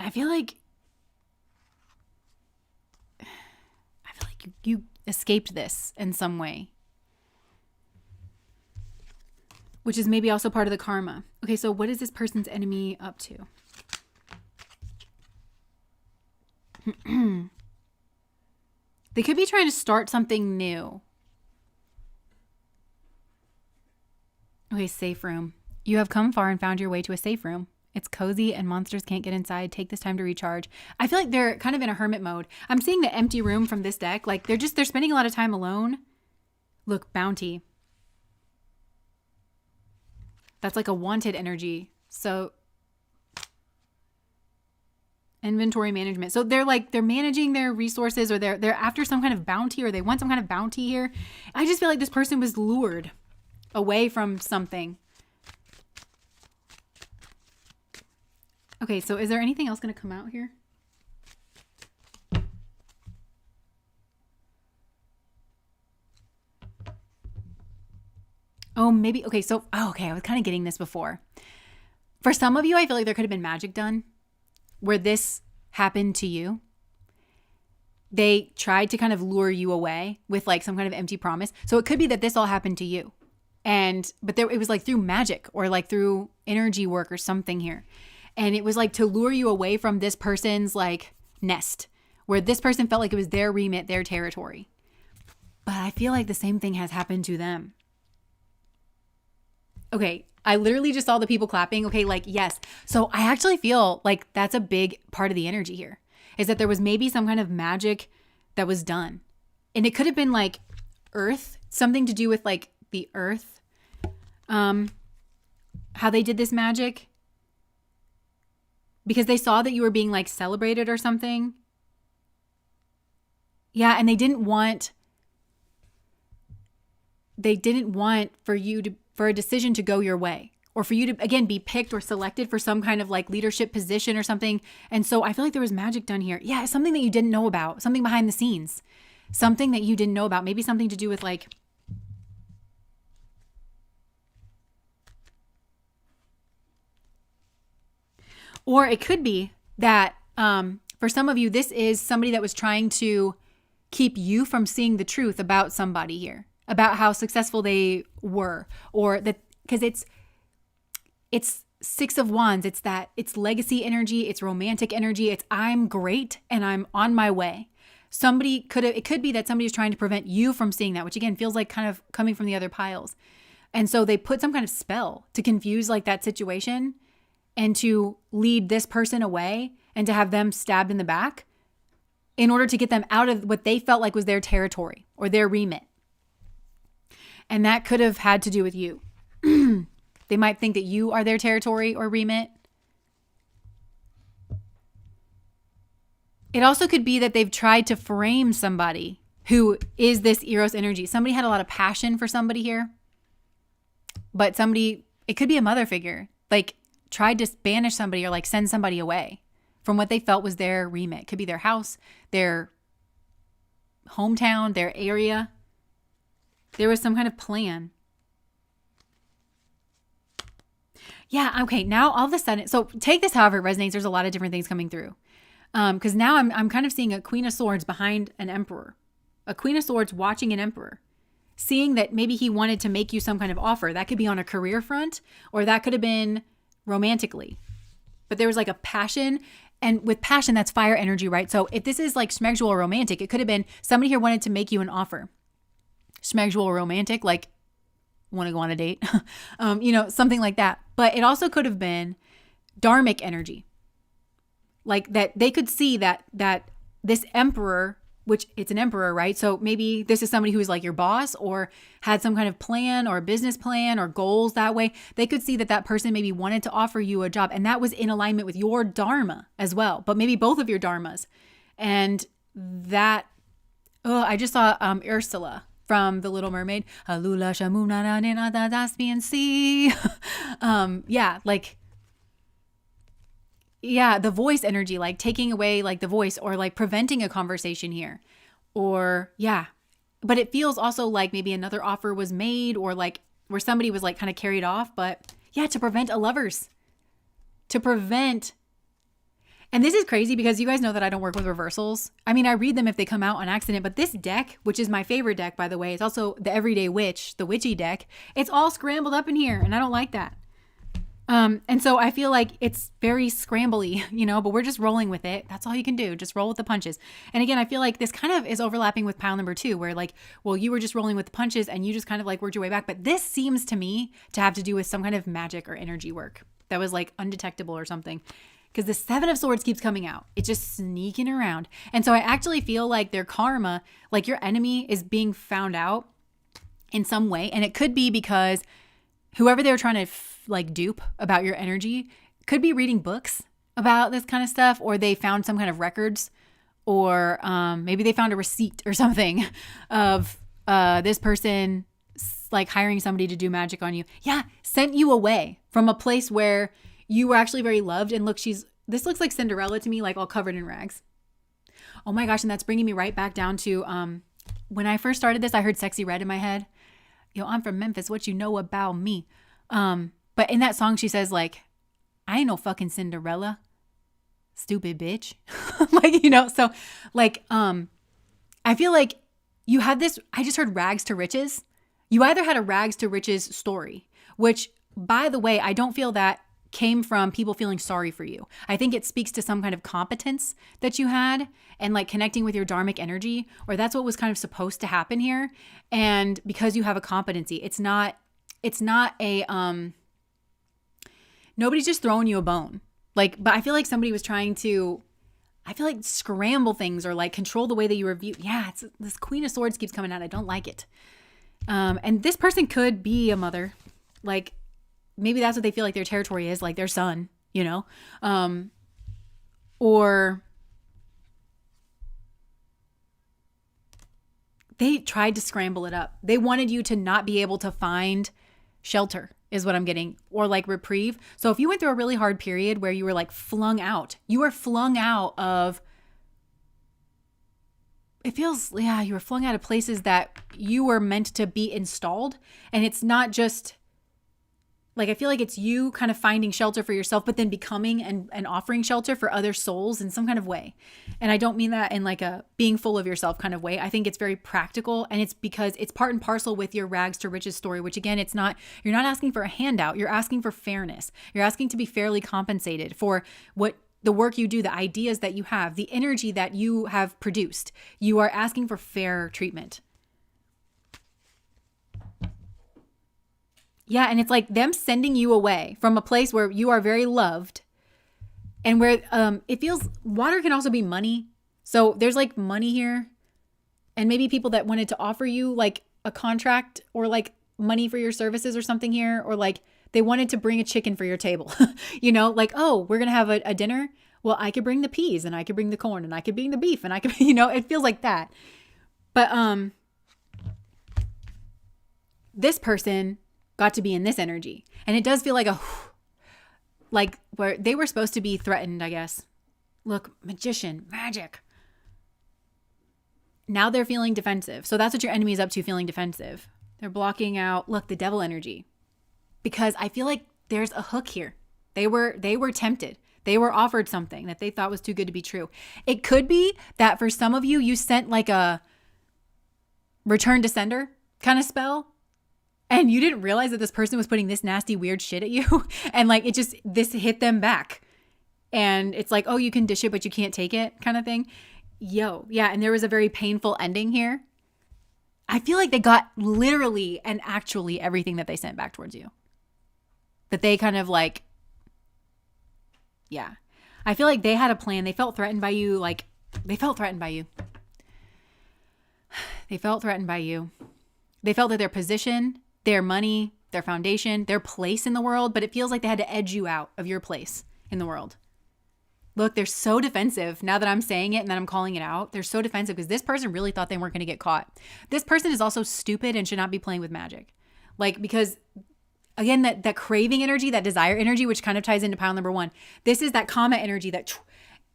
I feel like you escaped this in some way, which is maybe also part of the karma. Okay, so what is this person's enemy up to? They could be trying to start something new. Okay, safe room. You have come far and found your way to a safe room. It's cozy and monsters can't get inside. Take this time to recharge. I feel like they're kind of in a hermit mode. I'm seeing the empty room from this deck. Like they're spending a lot of time alone. Look, bounty. That's like a wanted energy. So inventory management. So they're managing their resources, or they're after some kind of bounty, or they want some kind of bounty here. I just feel like this person was lured away from something. Okay, so is there anything else going to come out here? Oh, maybe. Okay, so, okay, I was kind of getting this before. For some of you, I feel like there could have been magic done where this happened to you. They tried to kind of lure you away with like some kind of empty promise. So it could be that this all happened to you. But it was like through magic, or like through energy work or something here. And it was like to lure you away from this person's like nest, where this person felt like it was their remit, their territory. But I feel like the same thing has happened to them. Okay, I literally just saw the people clapping. Okay, like, yes. So I actually feel like that's a big part of the energy here, is that there was maybe some kind of magic that was done. And it could have been like earth, something to do with like the earth, how they did this magic, because they saw that you were being like celebrated or something. Yeah, and they didn't want for a decision to go your way, or for you to again be picked or selected for some kind of like leadership position or something. And so I feel like there was magic done here. Yeah, something that you didn't know about, something behind the scenes, something that you didn't know about, maybe something to do with like, or it could be that for some of you, this is somebody that was trying to keep you from seeing the truth about somebody here, about how successful they were, or that, because it's Six of Wands. It's legacy energy. It's romantic energy. It's I'm great and I'm on my way. It could be that somebody is trying to prevent you from seeing that, which again feels like kind of coming from the other piles. And so they put some kind of spell to confuse like that situation, and to lead this person away, and to have them stabbed in the back in order to get them out of what they felt like was their territory or their remit. And that could have had to do with you. They might think that you are their territory or remit. It also could be that they've tried to frame somebody who is this Eros energy. Somebody had a lot of passion for somebody here, but it could be a mother figure, like tried to banish somebody or like send somebody away from what they felt was their remit. It could be their house, their hometown, their area. There was some kind of plan. Yeah. Okay. Now all of a sudden, so take this however it resonates. There's a lot of different things coming through. Because now I'm kind of seeing a Queen of Swords behind an Emperor, a Queen of Swords watching an Emperor, seeing that maybe he wanted to make you some kind of offer. That could be on a career front, or that could have been romantically. But there was like a passion, and with passion, that's fire energy, right? So if this is like schmegdual or romantic, it could have been somebody here wanted to make you an offer. Schmegdual or romantic, like want to go on a date, something like that. But it also could have been dharmic energy, like that they could see that this emperor, which it's an emperor, right? So maybe this is somebody who is like your boss or had some kind of plan or business plan or goals that way. They could see that person maybe wanted to offer you a job, and that was in alignment with your dharma as well, but maybe both of your dharmas. And that, I just saw Ursula from The Little Mermaid. Alula shamuna na the Caspian Sea. The voice energy, like taking away like the voice or like preventing a conversation here. Or but it feels also like maybe another offer was made, or like where somebody was like kind of carried off. But to prevent a lovers, to prevent. And this is crazy because you guys know that I don't work with reversals. I mean, I read them if they come out on accident, but this deck, which is my favorite deck, by the way, it's also the Everyday Witch, the witchy deck. It's all scrambled up in here, and I don't like that. And so I feel like it's very scrambly, but we're just rolling with it. That's all you can do. Just roll with the punches. And again, I feel like this kind of is overlapping with pile number 2, where like, well, you were just rolling with the punches and you just kind of like worked your way back. But this seems to me to have to do with some kind of magic or energy work that was like undetectable or something. Because the 7 of Swords keeps coming out. It's just sneaking around. And so I actually feel like their karma, like your enemy is being found out in some way. And it could be because whoever they're trying to dupe about your energy could be reading books about this kind of stuff, or they found some kind of records, or maybe they found a receipt or something of this person like hiring somebody to do magic on you. Sent you away from a place where you were actually very loved. And look, this looks like Cinderella to me, like all covered in rags. Oh my gosh. And that's bringing me right back down to when I first started this, I heard Sexy Red in my head. I'm from Memphis. What you know about me? But in that song, she says like, I ain't no fucking Cinderella, stupid bitch. So like, I feel like you had this, I just heard rags to riches. You either had a rags to riches story, which by the way, I don't feel that came from people feeling sorry for you. I think it speaks to some kind of competence that you had and like connecting with your dharmic energy, or that's what was kind of supposed to happen here. And because you have a competency, it's not a, nobody's just throwing you a bone. But I feel like somebody was trying to, scramble things or like control the way that you were viewed. It's this Queen of Swords keeps coming out. I don't like it. And this person could be a mother. Like maybe that's what they feel like their territory is, like their son, or they tried to scramble it up. They wanted you to not be able to find shelter is what I'm getting, or like reprieve. So if you went through a really hard period where you were like flung out, you were flung out of, it feels, you were flung out of places that you were meant to be installed. And it's not just like, I feel like it's you kind of finding shelter for yourself, but then becoming and offering shelter for other souls in some kind of way. And I don't mean that in like a being full of yourself kind of way. I think it's very practical, and it's because it's part and parcel with your rags to riches story, which again, you're not asking for a handout. You're asking for fairness. You're asking to be fairly compensated for what the work you do, the ideas that you have, the energy that you have produced. You are asking for fair treatment. Yeah, and it's like them sending you away from a place where you are very loved, and where it feels, water can also be money. So there's like money here, and maybe people that wanted to offer you like a contract or like money for your services or something here, or like they wanted to bring a chicken for your table, like, oh, we're going to have a dinner. Well, I could bring the peas, and I could bring the corn, and I could bring the beef, and I could, it feels like that. But this person got to be in this energy. And it does feel like like where they were supposed to be threatened, I guess. Look, magician, magic. Now they're feeling defensive. So that's what your enemy is up to, feeling defensive. They're blocking out, look, the devil energy. Because I feel like there's a hook here. They were tempted. They were offered something that they thought was too good to be true. It could be that for some of you, you sent like a return to sender kind of spell, and you didn't realize that this person was putting this nasty, weird shit at you. And like, this hit them back. And it's like, oh, you can dish it, but you can't take it kind of thing. Yeah. And there was a very painful ending here. I feel like they got literally and actually everything that they sent back towards you. That they kind of like, yeah. I feel like they had a plan. They felt threatened by you. They felt threatened by you. They felt that their position, their money, their foundation, their place in the world, but it feels like they had to edge you out of your place in the world. Look, they're so defensive now that I'm saying it and then I'm calling it out. They're so defensive because this person really thought they weren't going to get caught. This person is also stupid and should not be playing with magic. Because again, that craving energy, that desire energy, which kind of ties into pile number 1. This is that karma energy that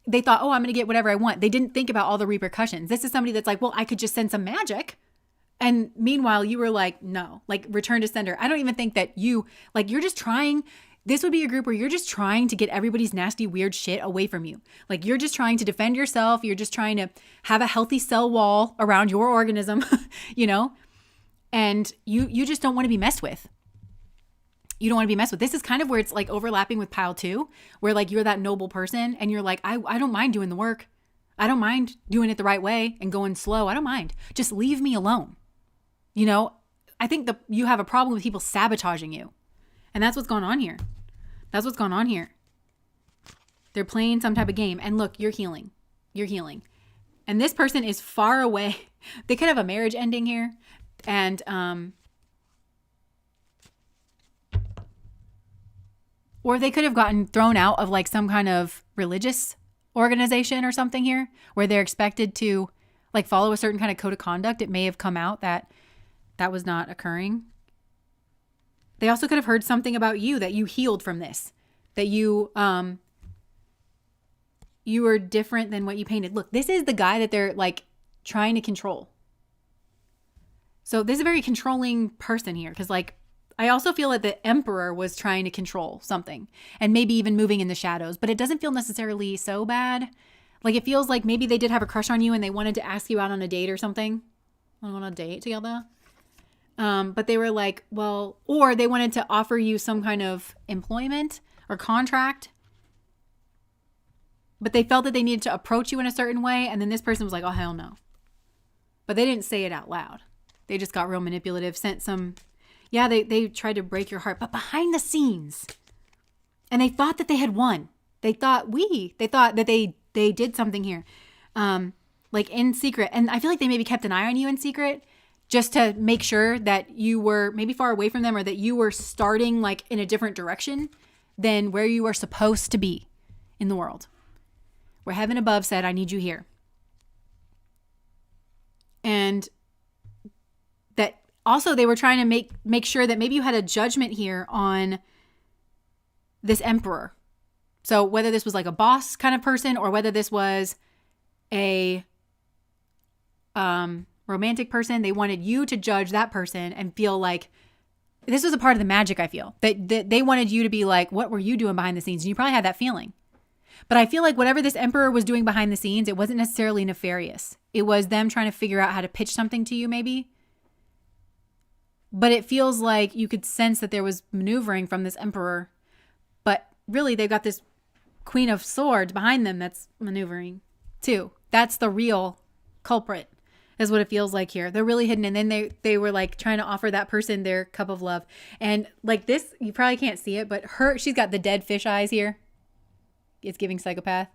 they thought, oh, I'm going to get whatever I want. They didn't think about all the repercussions. This is somebody that's like, well, I could just send some magic. And meanwhile, you were like, no, return to sender. I don't even think that you're just trying. This would be a group where you're just trying to get everybody's nasty, weird shit away from you. You're just trying to defend yourself. You're just trying to have a healthy cell wall around your organism, and you just don't want to be messed with. You don't want to be messed with. This is kind of where it's overlapping with pile 2, where you're that noble person and you're like, I don't mind doing the work. I don't mind doing it the right way and going slow. I don't mind. Just leave me alone. I think you have a problem with people sabotaging you. And that's what's going on here. They're playing some type of game. And look, you're healing. And this person is far away. They could have a marriage ending here. And, or they could have gotten thrown out of some kind of religious organization or something here where they're expected to follow a certain kind of code of conduct. It may have come out that was not occurring. They also could have heard something about you, that you healed from this, that you were different than what you painted. Look, this is the guy that they're trying to control. So this is a very controlling person here because I also feel that the emperor was trying to control something and maybe even moving in the shadows, but it doesn't feel necessarily so bad. It feels like maybe they did have a crush on you and they wanted to ask you out on a date or something. On a date together. But they were or they wanted to offer you some kind of employment or contract, but they felt that they needed to approach you in a certain way. And then this person was like, oh, hell no. But they didn't say it out loud. They just got real manipulative, sent some, they tried to break your heart, but behind the scenes. And they thought that they had won. They thought that they did something here, in secret. And I feel like they maybe kept an eye on you in secret, just to make sure that you were maybe far away from them or that you were starting in a different direction than where you are supposed to be in the world. Where heaven above said, I need you here. And that also they were trying to make sure that maybe you had a judgment here on this emperor. So whether this was a boss kind of person or whether this was a romantic person, they wanted you to judge that person and feel like this was a part of the magic. I feel that they wanted you to be like, what were you doing behind the scenes? And you probably had that feeling. But I feel like whatever this emperor was doing behind the scenes, it wasn't necessarily nefarious. It was them trying to figure out how to pitch something to you maybe. But it feels like you could sense that there was maneuvering from this emperor. But really, they've got this Queen of Swords behind them that's maneuvering too. That's the real culprit. Is what it feels like here. They're really hidden. And then they were trying to offer that person their cup of love. And this, you probably can't see it, but she's got the dead fish eyes here. It's giving psychopath.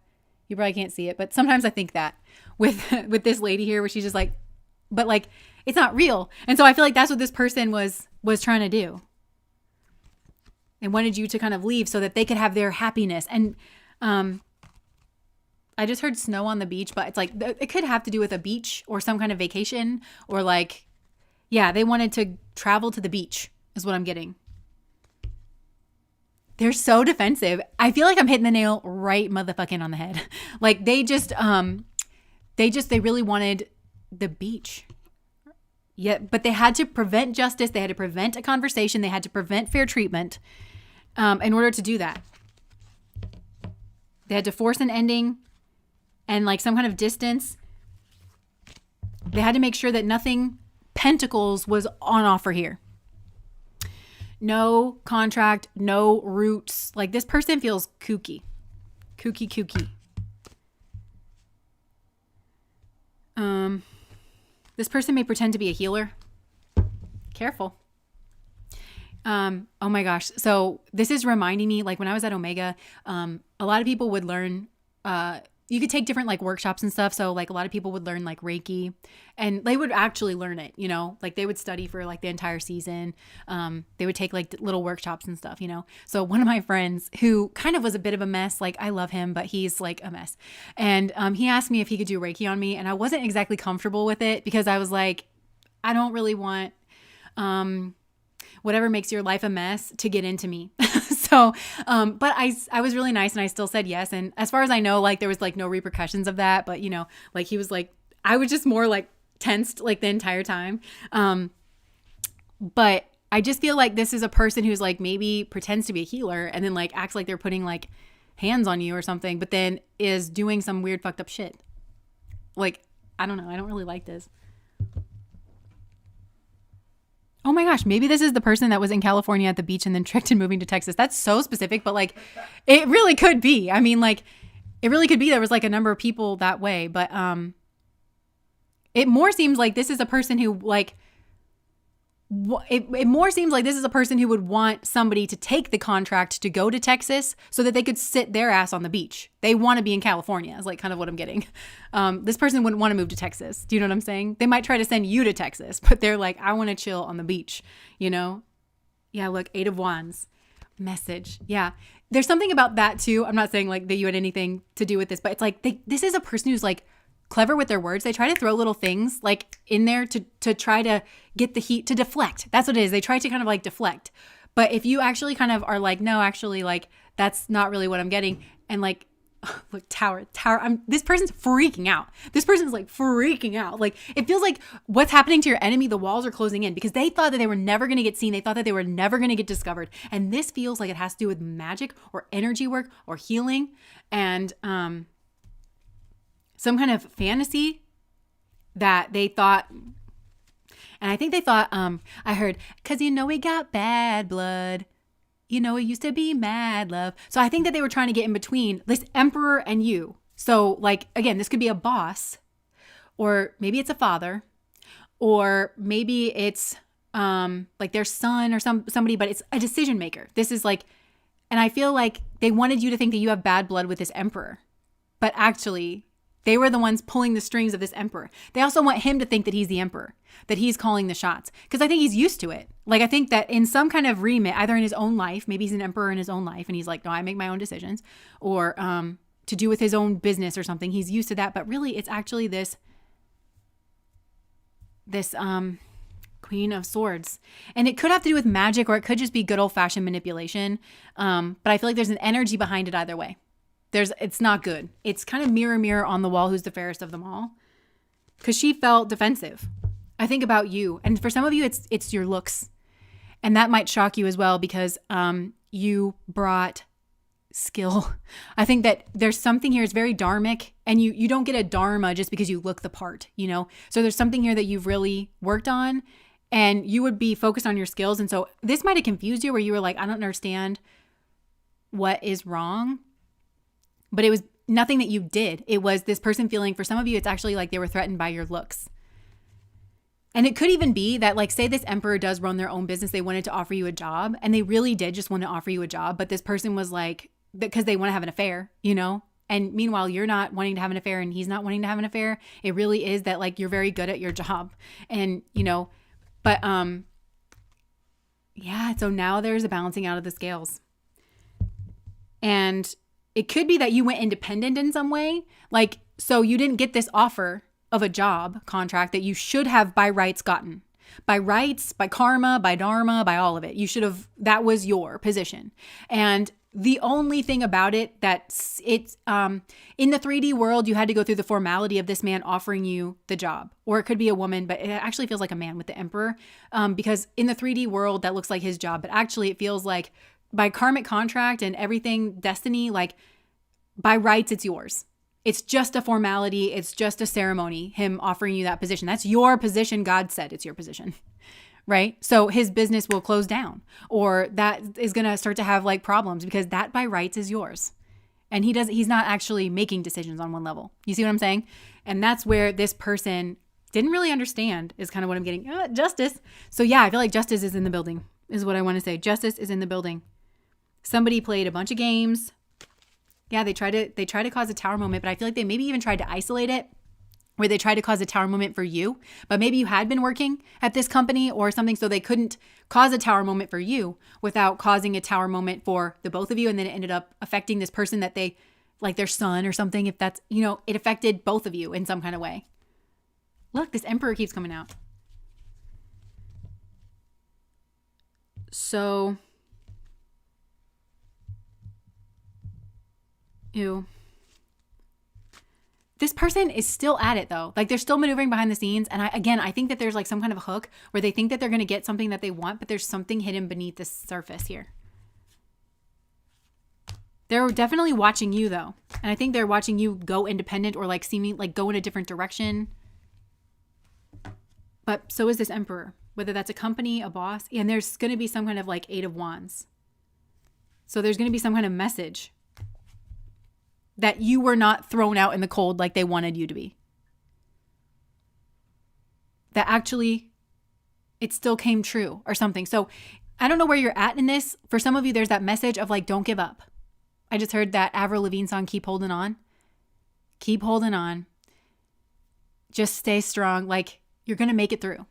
You probably can't see it, but sometimes I think that with this lady here where she's just but it's not real. And so I feel like that's what this person was trying to do. And wanted you to kind of leave so that they could have their happiness. And, I just heard snow on the beach, but it's it could have to do with a beach or some kind of vacation or they wanted to travel to the beach is what I'm getting. They're so defensive. I feel like I'm hitting the nail right motherfucking on the head. They really wanted the beach. Yeah, but they had to prevent justice. They had to prevent a conversation. They had to prevent fair treatment. in order to do that. They had to force an ending and like some kind of distance. They had to make sure that nothing pentacles was on offer here. No contract, no roots. Like this person feels kooky. Kooky. This person may pretend to be a healer. Careful. Oh my gosh. So this is reminding me, like when I was at Omega, a lot of people would learn, you could take different like workshops and stuff. So like a lot of people would learn like Reiki and they would actually learn it, you know, like they would study for like the entire season. They would take like little workshops and stuff, you know? So one of my friends who kind of was a bit of a mess, like I love him, but he's like a mess. And, he asked me if he could do Reiki on me and I wasn't exactly comfortable with it because I was like, I don't really want, whatever makes your life a mess to get into me. So, but I was really nice and I still said yes. And as far as I know, like there was like no repercussions of that, but you know, like he was like, I was just more like tensed like the entire time. But I just feel like this is a person who's like maybe pretends to be a healer and then like acts like they're putting like hands on you or something, but then is doing some weird fucked up shit. Like, I don't know. I don't really like this. Oh my gosh, maybe this is the person that was in California at the beach and then tricked and moving to Texas. That's so specific, but like it really could be. I mean, like it really could be there was like a number of people that way, but it more seems like this is a person who like it more seems like this is a person who would want somebody to take the contract to go to Texas so that they could sit their ass on the beach. They want to be in California is like kind of what I'm getting. This person wouldn't want to move to Texas. Do you know what I'm saying? They might try to send you to Texas, but they're like, I want to chill on the beach, you know? Yeah, look, 8 of Wands. Message. Yeah. There's something about that too. I'm not saying like that you had anything to do with this, but it's like this is a person who's like clever with their words. They try to throw little things like in there to try to get the heat, to deflect. That's what it is. They try to kind of like deflect. But if you actually kind of are like, no, actually like that's not really what I'm getting. And like, look, tower. This person's freaking out. This person's like freaking out. Like it feels like what's happening to your enemy, the walls are closing in because they thought that they were never going to get seen. They thought that they were never going to get discovered. And this feels like it has to do with magic or energy work or healing. And, some kind of fantasy that they thought, and I think they thought, I heard, cause you know we got bad blood. You know, it used to be mad love. So I think that they were trying to get in between this emperor and you. So like, again, this could be a boss or maybe it's a father or maybe it's, like their son or somebody, but it's a decision maker. This is like, and I feel like they wanted you to think that you have bad blood with this emperor, but actually they were the ones pulling the strings of this emperor. They also want him to think that he's the emperor, that he's calling the shots. Because I think he's used to it. Like, I think that in some kind of remit, either in his own life, maybe he's an emperor in his own life, and he's like, no, I make my own decisions. Or to do with his own business or something. He's used to that. But really, it's actually this Queen of Swords. And it could have to do with magic, or it could just be good old-fashioned manipulation. But I feel like there's an energy behind it either way. It's not good. It's kind of mirror on the wall, who's the fairest of them all. Because she felt defensive. I think about you. And for some of you, it's your looks. And that might shock you as well because you brought skill. I think that there's something here, it's very dharmic. And you don't get a dharma just because you look the part, you know? So there's something here that you've really worked on. And you would be focused on your skills. And so this might have confused you where you were like, I don't understand what is wrong. But it was nothing that you did. It was this person feeling, for some of you, it's actually like they were threatened by your looks. And it could even be that, like, say this emperor does run their own business. They wanted to offer you a job and they really did just want to offer you a job. But this person was like, because they want to have an affair, you know? And meanwhile, you're not wanting to have an affair and he's not wanting to have an affair. It really is that like, you're very good at your job and, you know, but, yeah. So now there's a balancing out of the scales. And it could be that you went independent in some way. Like, so you didn't get this offer of a job contract that you should have by rights gotten. By rights, by karma, by dharma, by all of it. You should have, that was your position. And the only thing about it that's it's in the 3D world, you had to go through the formality of this man offering you the job. Or it could be a woman, but it actually feels like a man with the emperor. Because in the 3D world, that looks like his job. But actually it feels like by karmic contract and everything, destiny, like by rights, it's yours. It's just a formality. It's just a ceremony, him offering you that position. That's your position. God said it's your position, right? So his business will close down, or that is going to start to have like problems, because that by rights is yours. And he's not actually making decisions on one level. You see what I'm saying? And that's where this person didn't really understand, is kind of what I'm getting. Justice. So yeah, I feel like justice is in the building, is what I want to say. Justice is in the building. Somebody played a bunch of games. Yeah, they tried to cause a tower moment, but I feel like they maybe even tried to isolate it, where they tried to cause a tower moment for you, but maybe you had been working at this company or something, so they couldn't cause a tower moment for you without causing a tower moment for the both of you. And then it ended up affecting this person that they, like their son or something, if that's, it affected both of you in some kind of way. Look, this emperor keeps coming out. So, ew. This person is still at it though. Like they're still maneuvering behind the scenes. And I think that there's like some kind of hook where they think that they're going to get something that they want, but there's something hidden beneath the surface here. They're definitely watching you though. And I think they're watching you go independent, or like seeming like go in a different direction. But so is this emperor, whether that's a company, a boss, and there's going to be some kind of like 8 of Wands. So there's going to be some kind of message that you were not thrown out in the cold like they wanted you to be. That actually it still came true or something. So I don't know where you're at in this. For some of you, there's that message of like, don't give up. I just heard that Avril Lavigne song, Keep Holding On. Keep holding on. Just stay strong. Like you're going to make it through.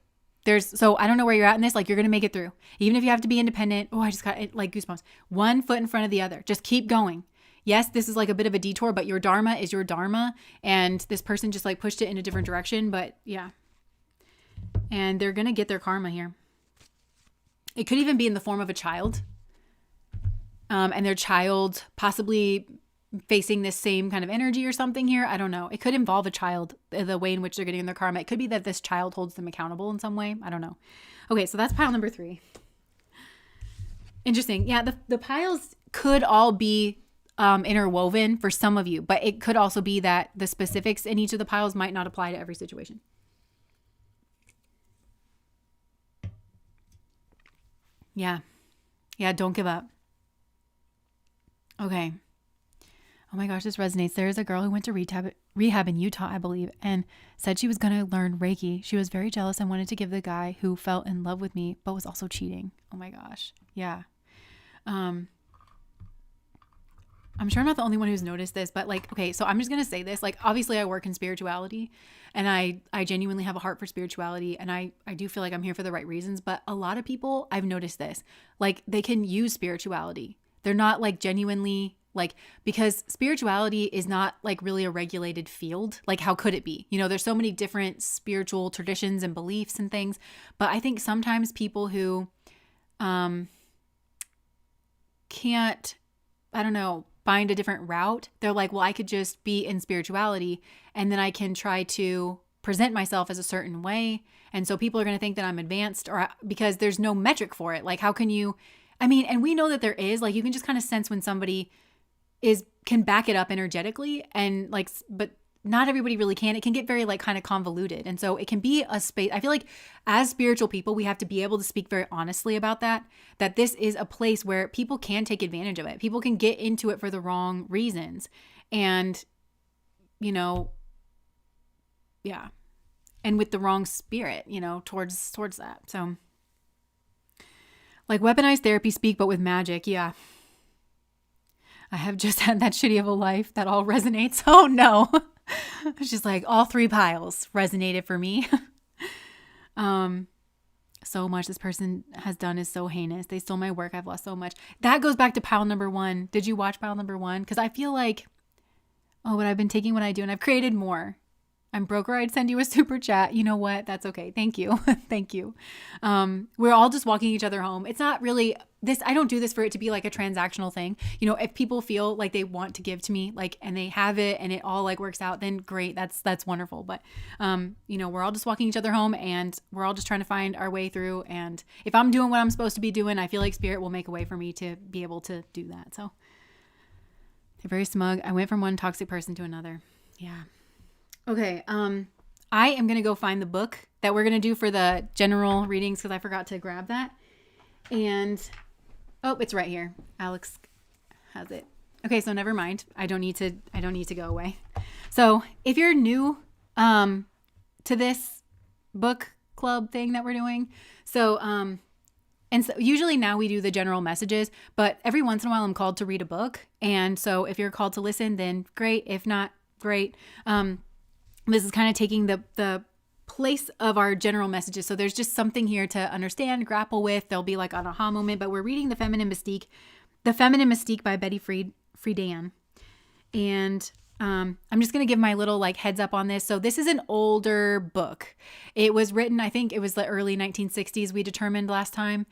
So I don't know where you're at in this. Like you're going to make it through. Even if you have to be independent. Oh, I just got like goosebumps. One foot in front of the other. Just keep going. Yes, this is like a bit of a detour, but your dharma is your dharma. And this person just like pushed it in a different direction. But yeah. And they're going to get their karma here. It could even be in the form of a child. And their child possibly facing this same kind of energy or something here. I don't know. It could involve a child, the way in which they're getting their karma. It could be that this child holds them accountable in some way. I don't know. Okay, so that's pile number 3. Interesting. Yeah, the piles could all be interwoven for some of you, but it could also be that the specifics in each of the piles might not apply to every situation. Yeah. Yeah, don't give up. Okay. Oh my gosh, this resonates. There is a girl who went to rehab in Utah, I believe, and said she was going to learn Reiki. She was very jealous and wanted to give the guy who fell in love with me, but was also cheating. Oh my gosh. Yeah. I'm sure I'm not the only one who's noticed this, but like, okay, so I'm just going to say this. Like, obviously I work in spirituality, and I genuinely have a heart for spirituality, and I do feel like I'm here for the right reasons, but a lot of people, I've noticed this, like they can use spirituality. They're not like genuinely like, because spirituality is not like really a regulated field. Like how could it be? There's so many different spiritual traditions and beliefs and things, but I think sometimes people who can't, I don't know, find a different route, they're like, well, I could just be in spirituality and then I can try to present myself as a certain way. And so people are going to think that I'm advanced, or because there's no metric for it. Like, how can you, and we know that there is, like, you can just kind of sense when somebody can back it up energetically, and like, but not everybody really can. It can get very like kind of convoluted. And so it can be a space. I feel like as spiritual people, we have to be able to speak very honestly about that this is a place where people can take advantage of it. People can get into it for the wrong reasons. And, yeah. And with the wrong spirit, towards that. So like weaponized therapy speak, but with magic. Yeah. I have just had that shitty of a life that all resonates. Oh no. It's just like all 3 piles resonated for me. So much this person has done is so heinous. They stole my work. I've lost so much. That goes back to pile number 1. Did you watch pile number 1? Because I feel like, but I've been taking what I do and I've created more. I'm broke or I'd send you a super chat. You know what? That's okay. Thank you. Thank you. We're all just walking each other home. It's not really this. I don't do this for it to be like a transactional thing. You know, if people feel like they want to give to me, like, and they have it and it all like works out, then great. That's wonderful. But, you know, we're all just walking each other home and we're all just trying to find our way through. And if I'm doing what I'm supposed to be doing, I feel like Spirit will make a way for me to be able to do that. So they're very smug. I went from one toxic person to another. Yeah. Okay, I am going to go find the book that we're going to do for the general readings because I forgot to grab that. And, oh, it's right here. Alex has it. Okay, so never mind. I don't need to go away. So if you're new to this book club thing that we're doing, so, and so usually now we do the general messages, but every once in a while I'm called to read a book. And so if you're called to listen, then great. If not, great. This is kind of taking the place of our general messages. So there's just something here to understand, grapple with. There'll be like an aha moment, but we're reading The Feminine Mystique by Betty Friedan. And I'm just going to give my little like heads up on this. So this is an older book. It was written, I think it was the early 1960s we determined last time.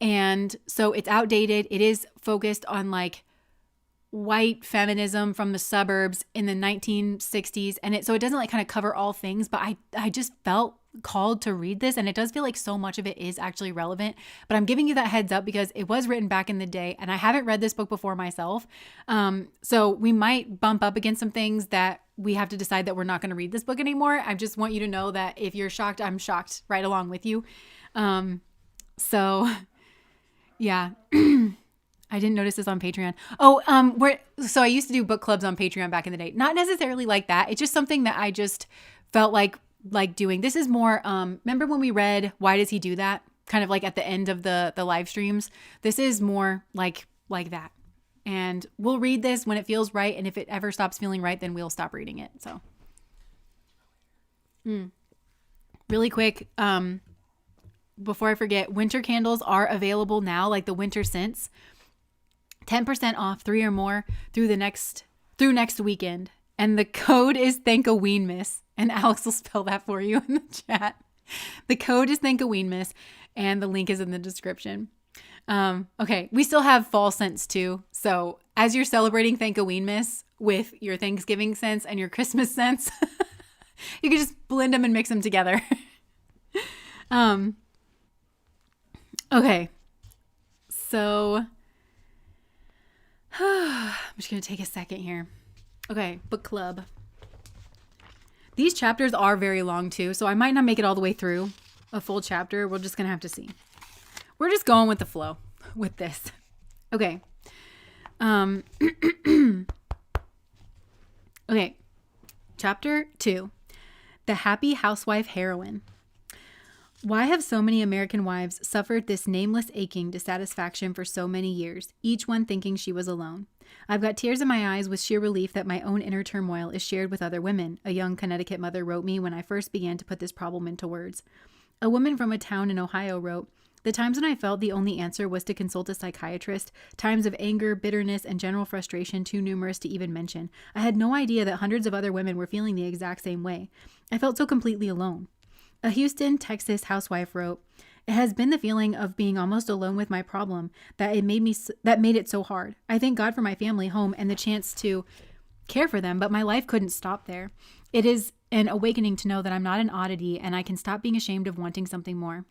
And so it's outdated. It is focused on like white feminism from the suburbs in the 1960s. And so it doesn't like kind of cover all things, but I just felt called to read this. And it does feel like so much of it is actually relevant, but I'm giving you that heads up because it was written back in the day and I haven't read this book before myself. So we might bump up against some things that we have to decide that we're not going to read this book anymore. I just want you to know that if you're shocked, I'm shocked right along with you. So yeah. I didn't notice this on Patreon. So I used to do book clubs on Patreon back in the day. Not necessarily like that. It's just something that I just felt like doing. This is more, remember when we read Why Does He Do That? Kind of like at the end of the live streams. This is more like that. And we'll read this when it feels right. And if it ever stops feeling right, then we'll stop reading it. So really quick, before I forget, winter candles are available now, like the winter scents. 10% off 3 or more through next weekend. And the code is Thankaweenmiss. And Alex will spell that for you in the chat. The code is Thankaweenmiss. And the link is in the description. Okay. We still have fall scents too. So as you're celebrating Thankaweenmiss with your Thanksgiving scents and your Christmas scents, you can just blend them and mix them together. Okay. So I'm just going to take a second here. Okay, book club. These chapters are very long too, so I might not make it all the way through a full chapter. We're just going to have to see. We're just going with the flow with this. Okay. Okay. Chapter 2. The Happy Housewife Heroine. Why have so many American wives suffered this nameless aching dissatisfaction for so many years, each one thinking she was alone? I've got tears in my eyes with sheer relief that my own inner turmoil is shared with other women, a young Connecticut mother wrote me when I first began to put this problem into words. A woman from a town in Ohio wrote, "The times when I felt the only answer was to consult a psychiatrist, times of anger, bitterness, and general frustration too numerous to even mention. I had no idea that hundreds of other women were feeling the exact same way. I felt so completely alone." A Houston, Texas housewife wrote, "It has been the feeling of being almost alone with my problem that made it so hard. I thank God for my family home and the chance to care for them, but my life couldn't stop there. It is an awakening to know that I'm not an oddity and I can stop being ashamed of wanting something more.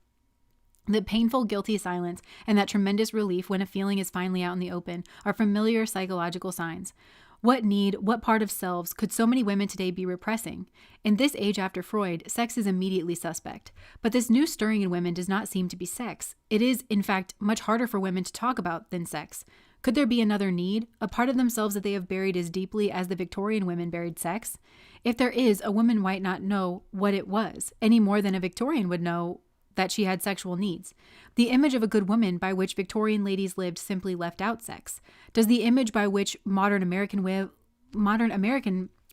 The painful, guilty silence and that tremendous relief when a feeling is finally out in the open are familiar psychological signs. What need, what part of selves could so many women today be repressing? In this age after Freud, sex is immediately suspect. But this new stirring in women does not seem to be sex. It is, in fact, much harder for women to talk about than sex. Could there be another need, a part of themselves that they have buried as deeply as the Victorian women buried sex? If there is, a woman might not know what it was, any more than a Victorian would know that she had sexual needs. The image of a good woman by which Victorian ladies lived simply left out sex. Does the image by which modern American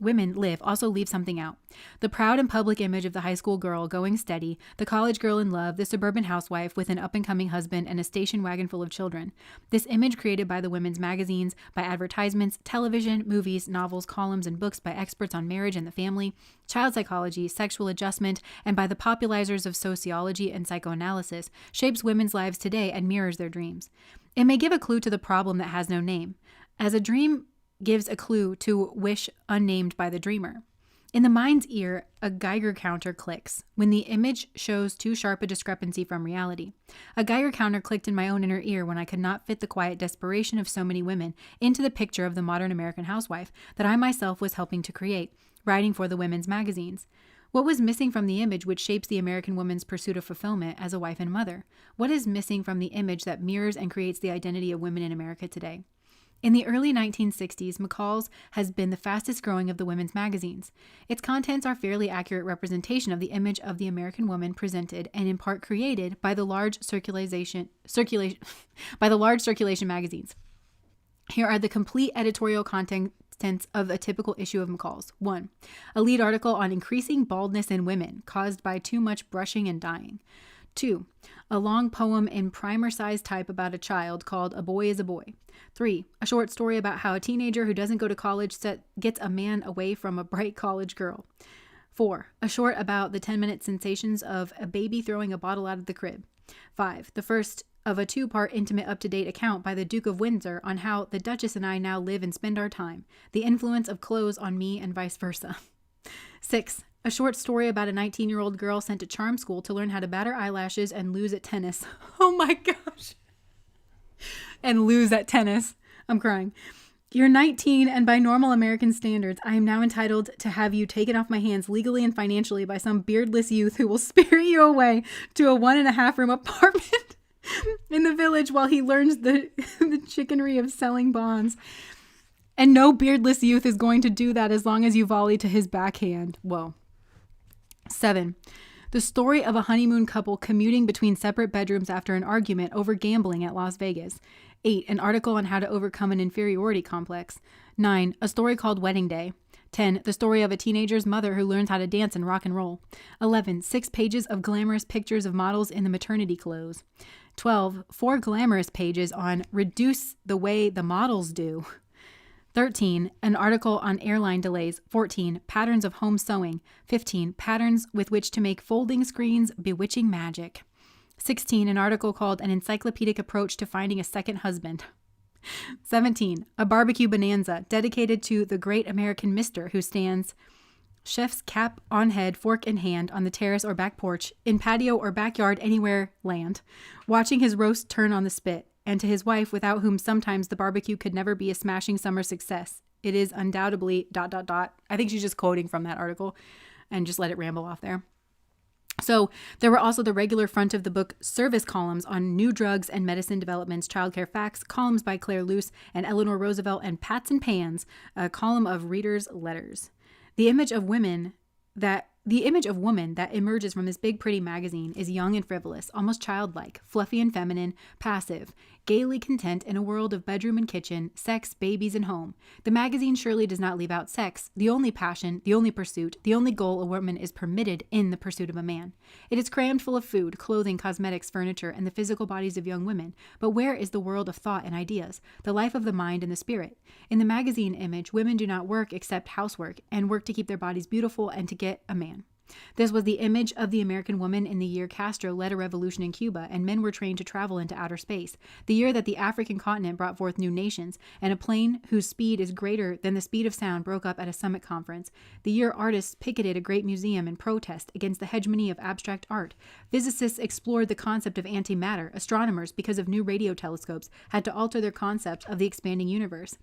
women live also leave something out. The proud and public image of the high school girl going steady, the college girl in love, the suburban housewife with an up-and-coming husband and a station wagon full of children. This image created by the women's magazines, by advertisements, television, movies, novels, columns, and books by experts on marriage and the family, child psychology, sexual adjustment, and by the popularizers of sociology and psychoanalysis, shapes women's lives today and mirrors their dreams. It may give a clue to the problem that has no name, as a dream gives a clue to wish unnamed by the dreamer. In the mind's ear, a Geiger counter clicks when the image shows too sharp a discrepancy from reality. A Geiger counter clicked in my own inner ear when I could not fit the quiet desperation of so many women into the picture of the modern American housewife that I myself was helping to create, writing for the women's magazines. What was missing from the image which shapes the American woman's pursuit of fulfillment as a wife and mother? What is missing from the image that mirrors and creates the identity of women in America today? In the early 1960s, McCall's has been the fastest growing of the women's magazines. Its contents are fairly accurate representation of the image of the American woman presented and in part created by the large circulation magazines. Here are the complete editorial contents of a typical issue of McCall's. 1. A lead article on increasing baldness in women caused by too much brushing and dyeing. 2. A long poem in primer-sized type about a child called A Boy is a Boy. 3. A short story about how a teenager who doesn't go to college gets a man away from a bright college girl. 4. A short about the 10-minute sensations of a baby throwing a bottle out of the crib. 5. The first of a 2-part intimate up-to-date account by the Duke of Windsor on how the Duchess and I now live and spend our time, the influence of clothes on me and vice versa. 6. A short story about a 19-year-old girl sent to charm school to learn how to bat her eyelashes and lose at tennis. Oh my gosh. And lose at tennis. I'm crying. You're 19, and by normal American standards, I am now entitled to have you taken off my hands legally and financially by some beardless youth who will spirit you away to a 1.5-room apartment in the village while he learns the chickenry of selling bonds. And no beardless youth is going to do that as long as you volley to his backhand. Whoa. 7. The story of a honeymoon couple commuting between separate bedrooms after an argument over gambling at Las Vegas. 8. An article on how to overcome an inferiority complex. 9. A story called Wedding Day. 10. The story of a teenager's mother who learns how to dance and rock and roll. 11. 6 pages of glamorous pictures of models in the maternity clothes. 12. 4 glamorous pages on reduce the way the models do. 13. An article on airline delays. 14. Patterns of home sewing. 15. Patterns with which to make folding screens bewitching magic. 16. An article called An Encyclopedic Approach to Finding a Second Husband. 17. A barbecue bonanza dedicated to the great American mister who stands chef's cap on head, fork in hand, on the terrace or back porch, in patio or backyard, anywhere land, watching his roast turn on the spit. And to his wife, without whom sometimes the barbecue could never be a smashing summer success. It is undoubtedly ... I think she's just quoting from that article and just let it ramble off there. So there were also the regular front of the book service columns on new drugs and medicine developments, childcare facts, columns by Claire Luce and Eleanor Roosevelt, and Pats and Pans, a column of readers' letters. The image of woman that emerges from this big, pretty magazine is young and frivolous, almost childlike, fluffy and feminine, passive, gaily content in a world of bedroom and kitchen, sex, babies, and home. The magazine surely does not leave out sex, the only passion, the only pursuit, the only goal a woman is permitted in the pursuit of a man. It is crammed full of food, clothing, cosmetics, furniture, and the physical bodies of young women. But where is the world of thought and ideas, the life of the mind and the spirit? In the magazine image, women do not work except housework, and work to keep their bodies beautiful and to get a man. This was the image of the American woman in the year Castro led a revolution in Cuba and men were trained to travel into outer space, the year that the African continent brought forth new nations, and a plane whose speed is greater than the speed of sound broke up at a summit conference, the year artists picketed a great museum in protest against the hegemony of abstract art, physicists explored the concept of antimatter, astronomers, because of new radio telescopes, had to alter their concept of the expanding universe.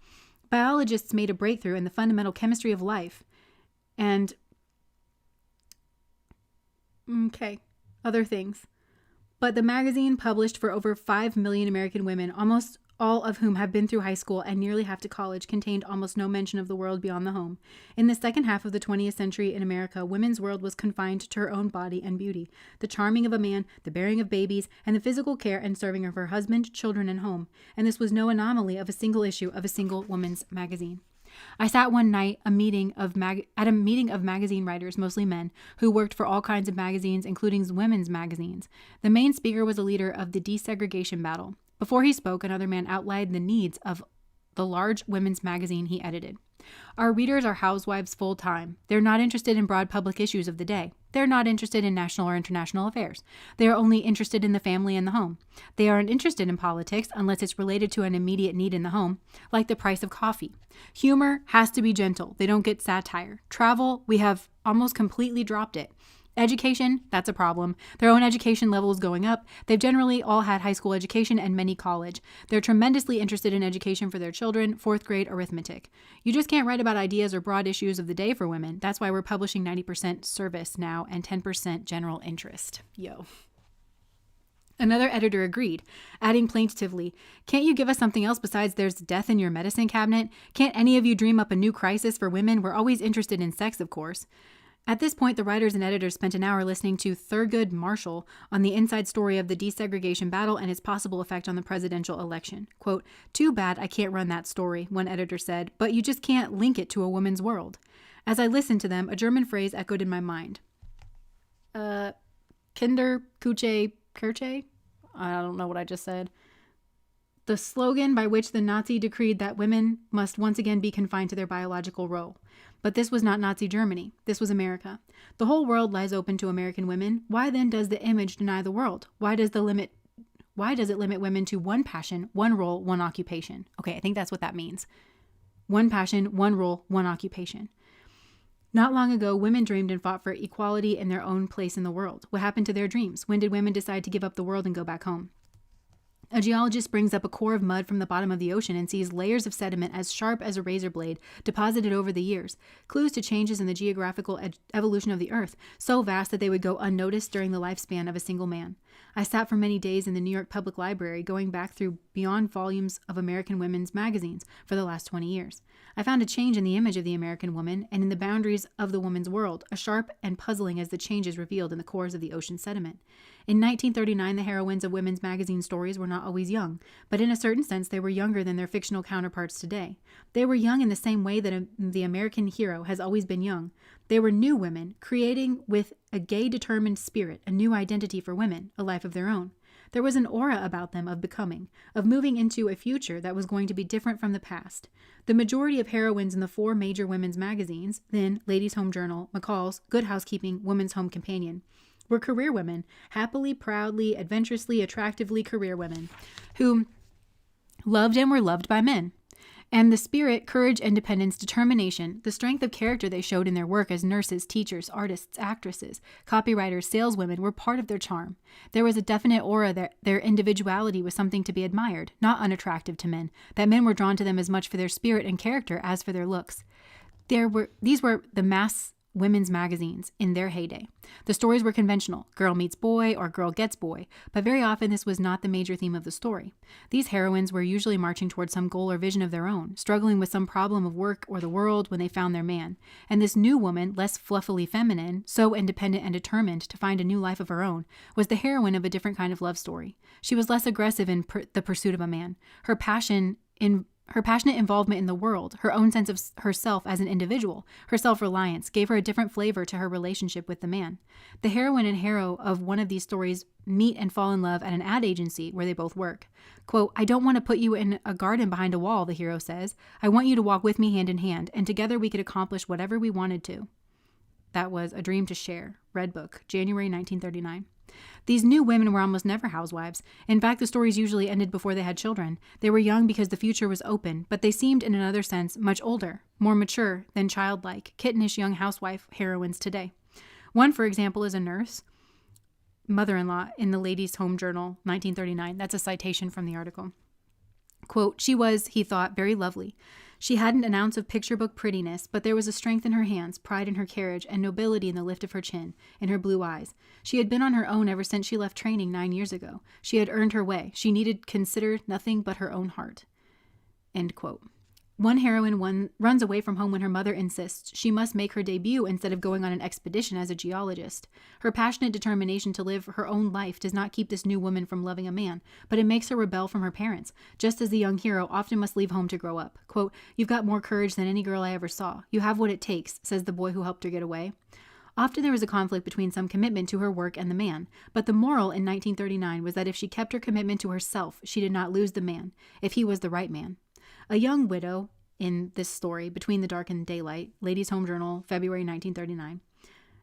Biologists made a breakthrough in the fundamental chemistry of life, and other things. But the magazine published for over 5 million American women, almost all of whom have been through high school and nearly half to college, contained almost no mention of the world beyond the home. In the second half of the 20th century in America, women's world was confined to her own body and beauty, the charming of a man, the bearing of babies, and the physical care and serving of her husband, children, and home. And this was no anomaly of a single issue of a single woman's magazine. I sat one night at a meeting of magazine writers, mostly men, who worked for all kinds of magazines, including women's magazines. The main speaker was a leader of the desegregation battle. Before he spoke, another man outlined the needs of the large women's magazine he edited. Our readers are housewives full time. They're not interested in broad public issues of the day. They're not interested in national or international affairs. They are only interested in the family and the home. They aren't interested in politics unless it's related to an immediate need in the home, like the price of coffee. Humor has to be gentle. They don't get satire. Travel, we have almost completely dropped it. Education, that's a problem. Their own education level is going up. They've generally all had high school education and many college. They're tremendously interested in education for their children, 4th grade arithmetic. You just can't write about ideas or broad issues of the day for women. That's why we're publishing 90% service now and 10% general interest. Yo. Another editor agreed, adding plaintively, "Can't you give us something else besides there's death in your medicine cabinet? Can't any of you dream up a new crisis for women? We're always interested in sex, of course." At this point, the writers and editors spent an hour listening to Thurgood Marshall on the inside story of the desegregation battle and its possible effect on the presidential election. Quote, "Too bad I can't run that story," one editor said, "but you just can't link it to a woman's world." As I listened to them, a German phrase echoed in my mind. Kinder, Kuche, Kirche? I don't know what I just said. The slogan by which the Nazi decreed that women must once again be confined to their biological role. But this was not Nazi Germany. This was America. The whole world lies open to American women. Why then does the image deny the world? Why does it limit women to one passion, one role, one occupation? Okay, I think that's what that means. One passion, one role, one occupation. Not long ago, women dreamed and fought for equality in their own place in the world. What happened to their dreams? When did women decide to give up the world and go back home? A geologist brings up a core of mud from the bottom of the ocean and sees layers of sediment as sharp as a razor blade deposited over the years, clues to changes in the geographical evolution of the earth, so vast that they would go unnoticed during the lifespan of a single man. I sat for many days in the New York Public Library, going back through beyond volumes of American women's magazines for the last 20 years. I found a change in the image of the American woman and in the boundaries of the woman's world, as sharp and puzzling as the changes revealed in the cores of the ocean sediment. In 1939, the heroines of women's magazine stories were not always young, but in a certain sense they were younger than their fictional counterparts today. They were young in the same way that the American hero has always been young. They were new women, creating with a gay, determined spirit a new identity for women, a life of their own. There was an aura about them of becoming, of moving into a future that was going to be different from the past. The majority of heroines in the 4 major women's magazines, then Ladies' Home Journal, McCall's, Good Housekeeping, Women's Home Companion, were career women, happily, proudly, adventurously, attractively career women, who loved and were loved by men. And the spirit, courage, independence, determination, the strength of character they showed in their work as nurses, teachers, artists, actresses, copywriters, saleswomen were part of their charm. There was a definite aura that their individuality was something to be admired, not unattractive to men, that men were drawn to them as much for their spirit and character as for their looks. These were the mass women's magazines in their heyday. The stories were conventional, girl meets boy or girl gets boy, but very often this was not the major theme of the story. These heroines were usually marching towards some goal or vision of their own, struggling with some problem of work or the world when they found their man. And this new woman, less fluffily feminine, so independent and determined to find a new life of her own, was the heroine of a different kind of love story. She was less aggressive in the pursuit of a man. Her passionate involvement in the world, her own sense of herself as an individual, her self-reliance, gave her a different flavor to her relationship with the man. The heroine and hero of one of these stories meet and fall in love at an ad agency where they both work. Quote, "I don't want to put you in a garden behind a wall," the hero says. "I want you to walk with me hand in hand, and together we could accomplish whatever we wanted to." That was A Dream to Share, Red Book, January 1939. These new women were almost never housewives. In fact, the stories usually ended before they had children. They were young because the future was open, but they seemed, in another sense, much older, more mature than childlike, kittenish young housewife heroines today. One, for example, is a nurse, mother-in-law in the Ladies' Home Journal, 1939. That's a citation from the article. Quote, "She was, he thought, very lovely. She hadn't an ounce of picture book prettiness, but there was a strength in her hands, pride in her carriage, and nobility in the lift of her chin, in her blue eyes. She had been on her own ever since she left training 9 years ago. She had earned her way. She needed consider nothing but her own heart." End quote. One heroine runs away from home when her mother insists she must make her debut instead of going on an expedition as a geologist. Her passionate determination to live her own life does not keep this new woman from loving a man, but it makes her rebel from her parents, just as the young hero often must leave home to grow up. Quote, "You've got more courage than any girl I ever saw. You have what it takes," says the boy who helped her get away. Often there was a conflict between some commitment to her work and the man, but the moral in 1939 was that if she kept her commitment to herself, she did not lose the man, if he was the right man. A young widow, in this story, Between the Dark and Daylight, Ladies' Home Journal, February 1939,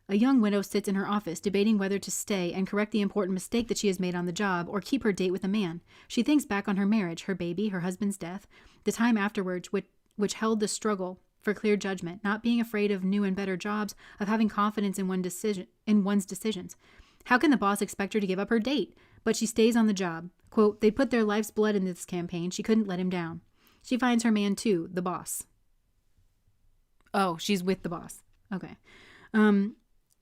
a young widow sits in her office debating whether to stay and correct the important mistake that she has made on the job or keep her date with a man. She thinks back on her marriage, her baby, her husband's death, the time afterwards which held the struggle for clear judgment, not being afraid of new and better jobs, of having confidence in one's decisions. How can the boss expect her to give up her date? But she stays on the job. Quote, "They put their life's blood into this campaign. She couldn't let him down." She finds her man too, the boss. Oh, she's with the boss. Okay.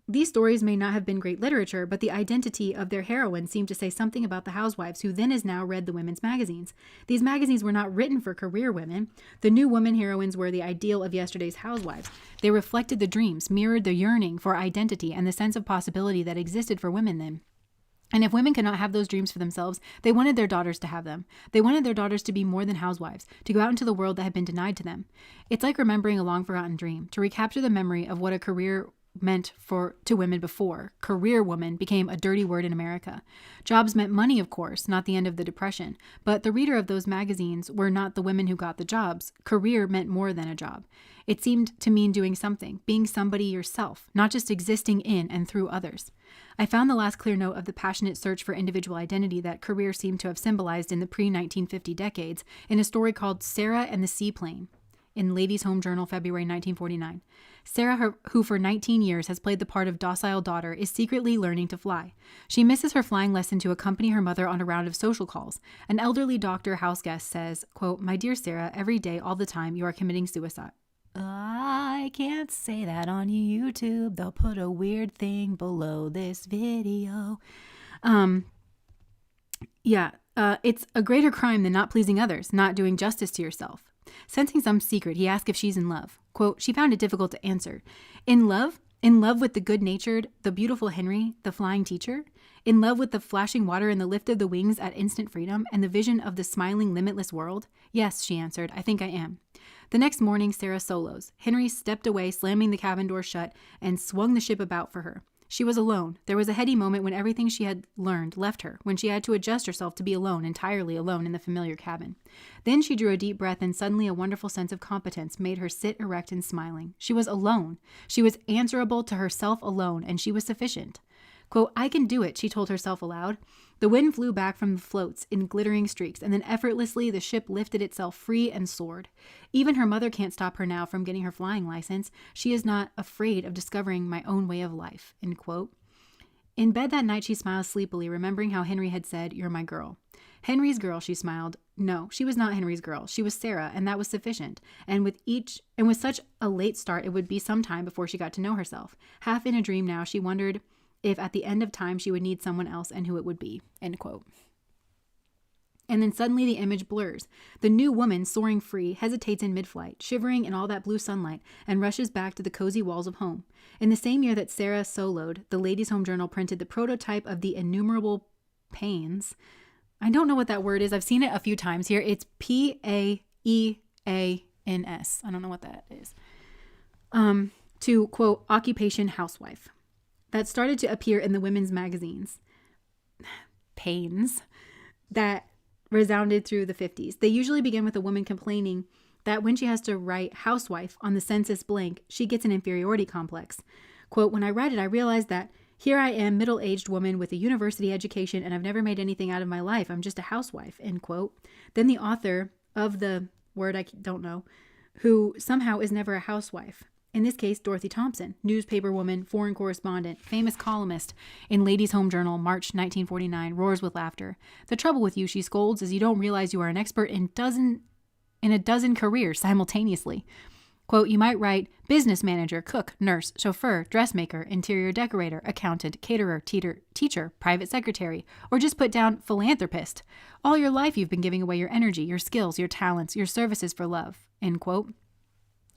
These stories may not have been great literature, but the identity of their heroines seemed to say something about the housewives who then as now read the women's magazines. These magazines were not written for career women. The new woman heroines were the ideal of yesterday's housewives. They reflected the dreams, mirrored the yearning for identity and the sense of possibility that existed for women then. And if women could not have those dreams for themselves, they wanted their daughters to have them. They wanted their daughters to be more than housewives, to go out into the world that had been denied to them. It's like remembering a long-forgotten dream, to recapture the memory of what a career meant to women before. Career woman became a dirty word in America. Jobs meant money, of course, not the end of the Depression. But the reader of those magazines were not the women who got the jobs. Career meant more than a job. It seemed to mean doing something, being somebody yourself, not just existing in and through others. I found the last clear note of the passionate search for individual identity that career seemed to have symbolized in the pre-1950 decades in a story called Sarah and the Seaplane, in Ladies' Home Journal, February 1949. Sarah, who for 19 years has played the part of docile daughter, is secretly learning to fly. She misses her flying lesson to accompany her mother on a round of social calls. An elderly doctor house guest says, quote, "My dear Sarah, every day, all the time, you are committing suicide." I can't say that on YouTube. They'll put a weird thing below this video. It's a greater crime than not pleasing others, not doing justice to yourself. Sensing some secret, he asked if she's in love. Quote, "She found it difficult to answer. In love? In love with the good-natured, the beautiful Henry, the flying teacher? In love with the flashing water and the lift of the wings at instant freedom and the vision of the smiling, limitless world? Yes," she answered, "I think I am." The next morning, Sarah solos. Henry stepped away, slamming the cabin door shut, and swung the ship about for her. She was alone. There was a heady moment when everything she had learned left her, when she had to adjust herself to be alone, entirely alone in the familiar cabin. Then she drew a deep breath, and suddenly a wonderful sense of competence made her sit erect and smiling. She was alone. She was answerable to herself alone, and she was sufficient. Quote, "I can do it," she told herself aloud. The wind flew back from the floats in glittering streaks, and then effortlessly the ship lifted itself free and soared. Even her mother can't stop her now from getting her flying license. She is not afraid of discovering my own way of life, end quote. In bed that night, she smiled sleepily, remembering how Henry had said, "You're my girl." Henry's girl, she smiled. No, she was not Henry's girl. She was Sarah, and that was sufficient. And with such a late start, it would be some time before she got to know herself. Half in a dream now, she wondered if at the end of time she would need someone else and who it would be, end quote. And then suddenly the image blurs. The new woman, soaring free, hesitates in mid-flight, shivering in all that blue sunlight, and rushes back to the cozy walls of home. In the same year that Sarah soloed, the Ladies' Home Journal printed the prototype of the innumerable pains. I don't know what that word is. I've seen it a few times here. It's Paeans. I don't know what that is. To, quote, "occupation housewife," that started to appear in the women's magazines. Pains that resounded through the 50s. They usually begin with a woman complaining that when she has to write housewife on the census blank, she gets an inferiority complex. Quote, "When I read it, I realized that here I am, middle-aged woman with a university education, and I've never made anything out of my life. I'm just a housewife," end quote. Then the author of the word I don't know, who somehow is never a housewife. In this case, Dorothy Thompson, newspaper woman, foreign correspondent, famous columnist in Ladies' Home Journal, March 1949, roars with laughter. "The trouble with you," she scolds, "is you don't realize you are an expert in a dozen careers simultaneously." Quote, you might write business manager, cook, nurse, chauffeur, dressmaker, interior decorator, accountant, caterer, teacher, private secretary, or just put down philanthropist. All your life you've been giving away your energy, your skills, your talents, your services for love, end quote.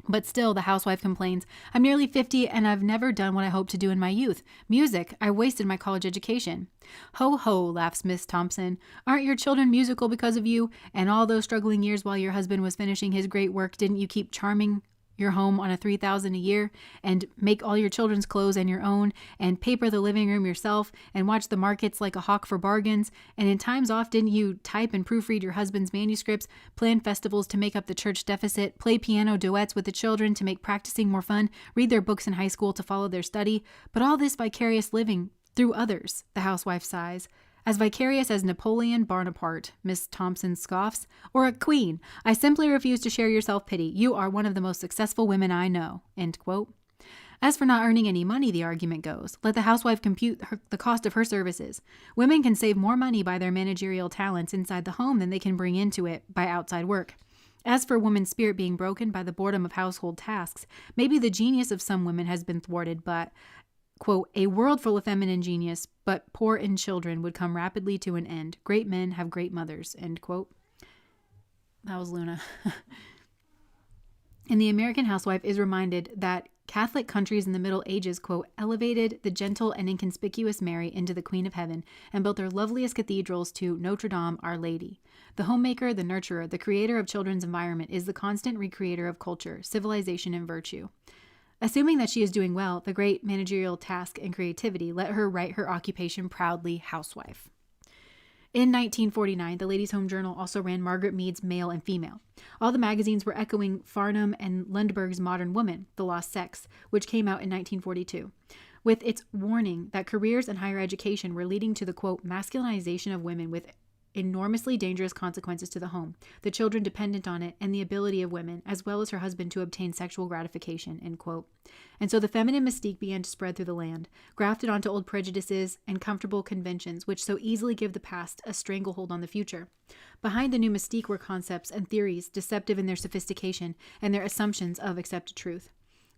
But still, the housewife complains, I'm nearly 50 and I've never done what I hoped to do in my youth. Music. I wasted my college education. Ho ho, laughs Miss Thompson. Aren't your children musical because of you? And all those struggling years while your husband was finishing his great work, didn't you keep charming your home on a $3,000 a year and make all your children's clothes and your own and paper the living room yourself and watch the markets like a hawk for bargains? And in times off, didn't you type and proofread your husband's manuscripts, plan festivals to make up the church deficit, play piano duets with the children to make practicing more fun, read their books in high school to follow their study? But all this vicarious living through others, the housewife sighs. As vicarious as Napoleon Bonaparte, Miss Thompson scoffs, or a queen. I simply refuse to share your self-pity. You are one of the most successful women I know, end quote. As for not earning any money, the argument goes, let the housewife compute the cost of her services. Women can save more money by their managerial talents inside the home than they can bring into it by outside work. As for woman's spirit being broken by the boredom of household tasks, maybe the genius of some women has been thwarted, but quote, a world full of feminine genius, but poor in children, would come rapidly to an end. Great men have great mothers, end quote. That was Luna. And the American housewife is reminded that Catholic countries in the Middle Ages, quote, elevated the gentle and inconspicuous Mary into the Queen of Heaven and built their loveliest cathedrals to Notre Dame, Our Lady. The homemaker, the nurturer, the creator of children's environment is the constant recreator of culture, civilization, and virtue. Assuming that she is doing well, the great managerial task and creativity, let her write her occupation proudly, housewife. In 1949, the Ladies' Home Journal also ran Margaret Mead's Male and Female. All the magazines were echoing Farnham and Lundberg's Modern Woman, The Lost Sex, which came out in 1942, with its warning that careers and higher education were leading to the, quote, masculinization of women with enormously dangerous consequences to the home, the children dependent on it, and the ability of women, as well as her husband, to obtain sexual gratification, end quote. And so the feminine mystique began to spread through the land, grafted onto old prejudices and comfortable conventions, which so easily give the past a stranglehold on the future. Behind the new mystique were concepts and theories, deceptive in their sophistication and their assumptions of accepted truth.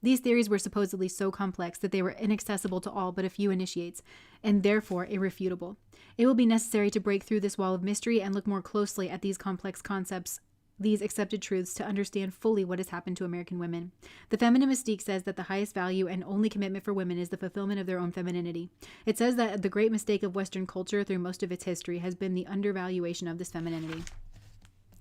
These theories were supposedly so complex that they were inaccessible to all but a few initiates, and therefore irrefutable. It will be necessary to break through this wall of mystery and look more closely at these complex concepts, these accepted truths, to understand fully what has happened to American women. The feminine mystique says that the highest value and only commitment for women is the fulfillment of their own femininity. It says that the great mistake of Western culture through most of its history has been the undervaluation of this femininity.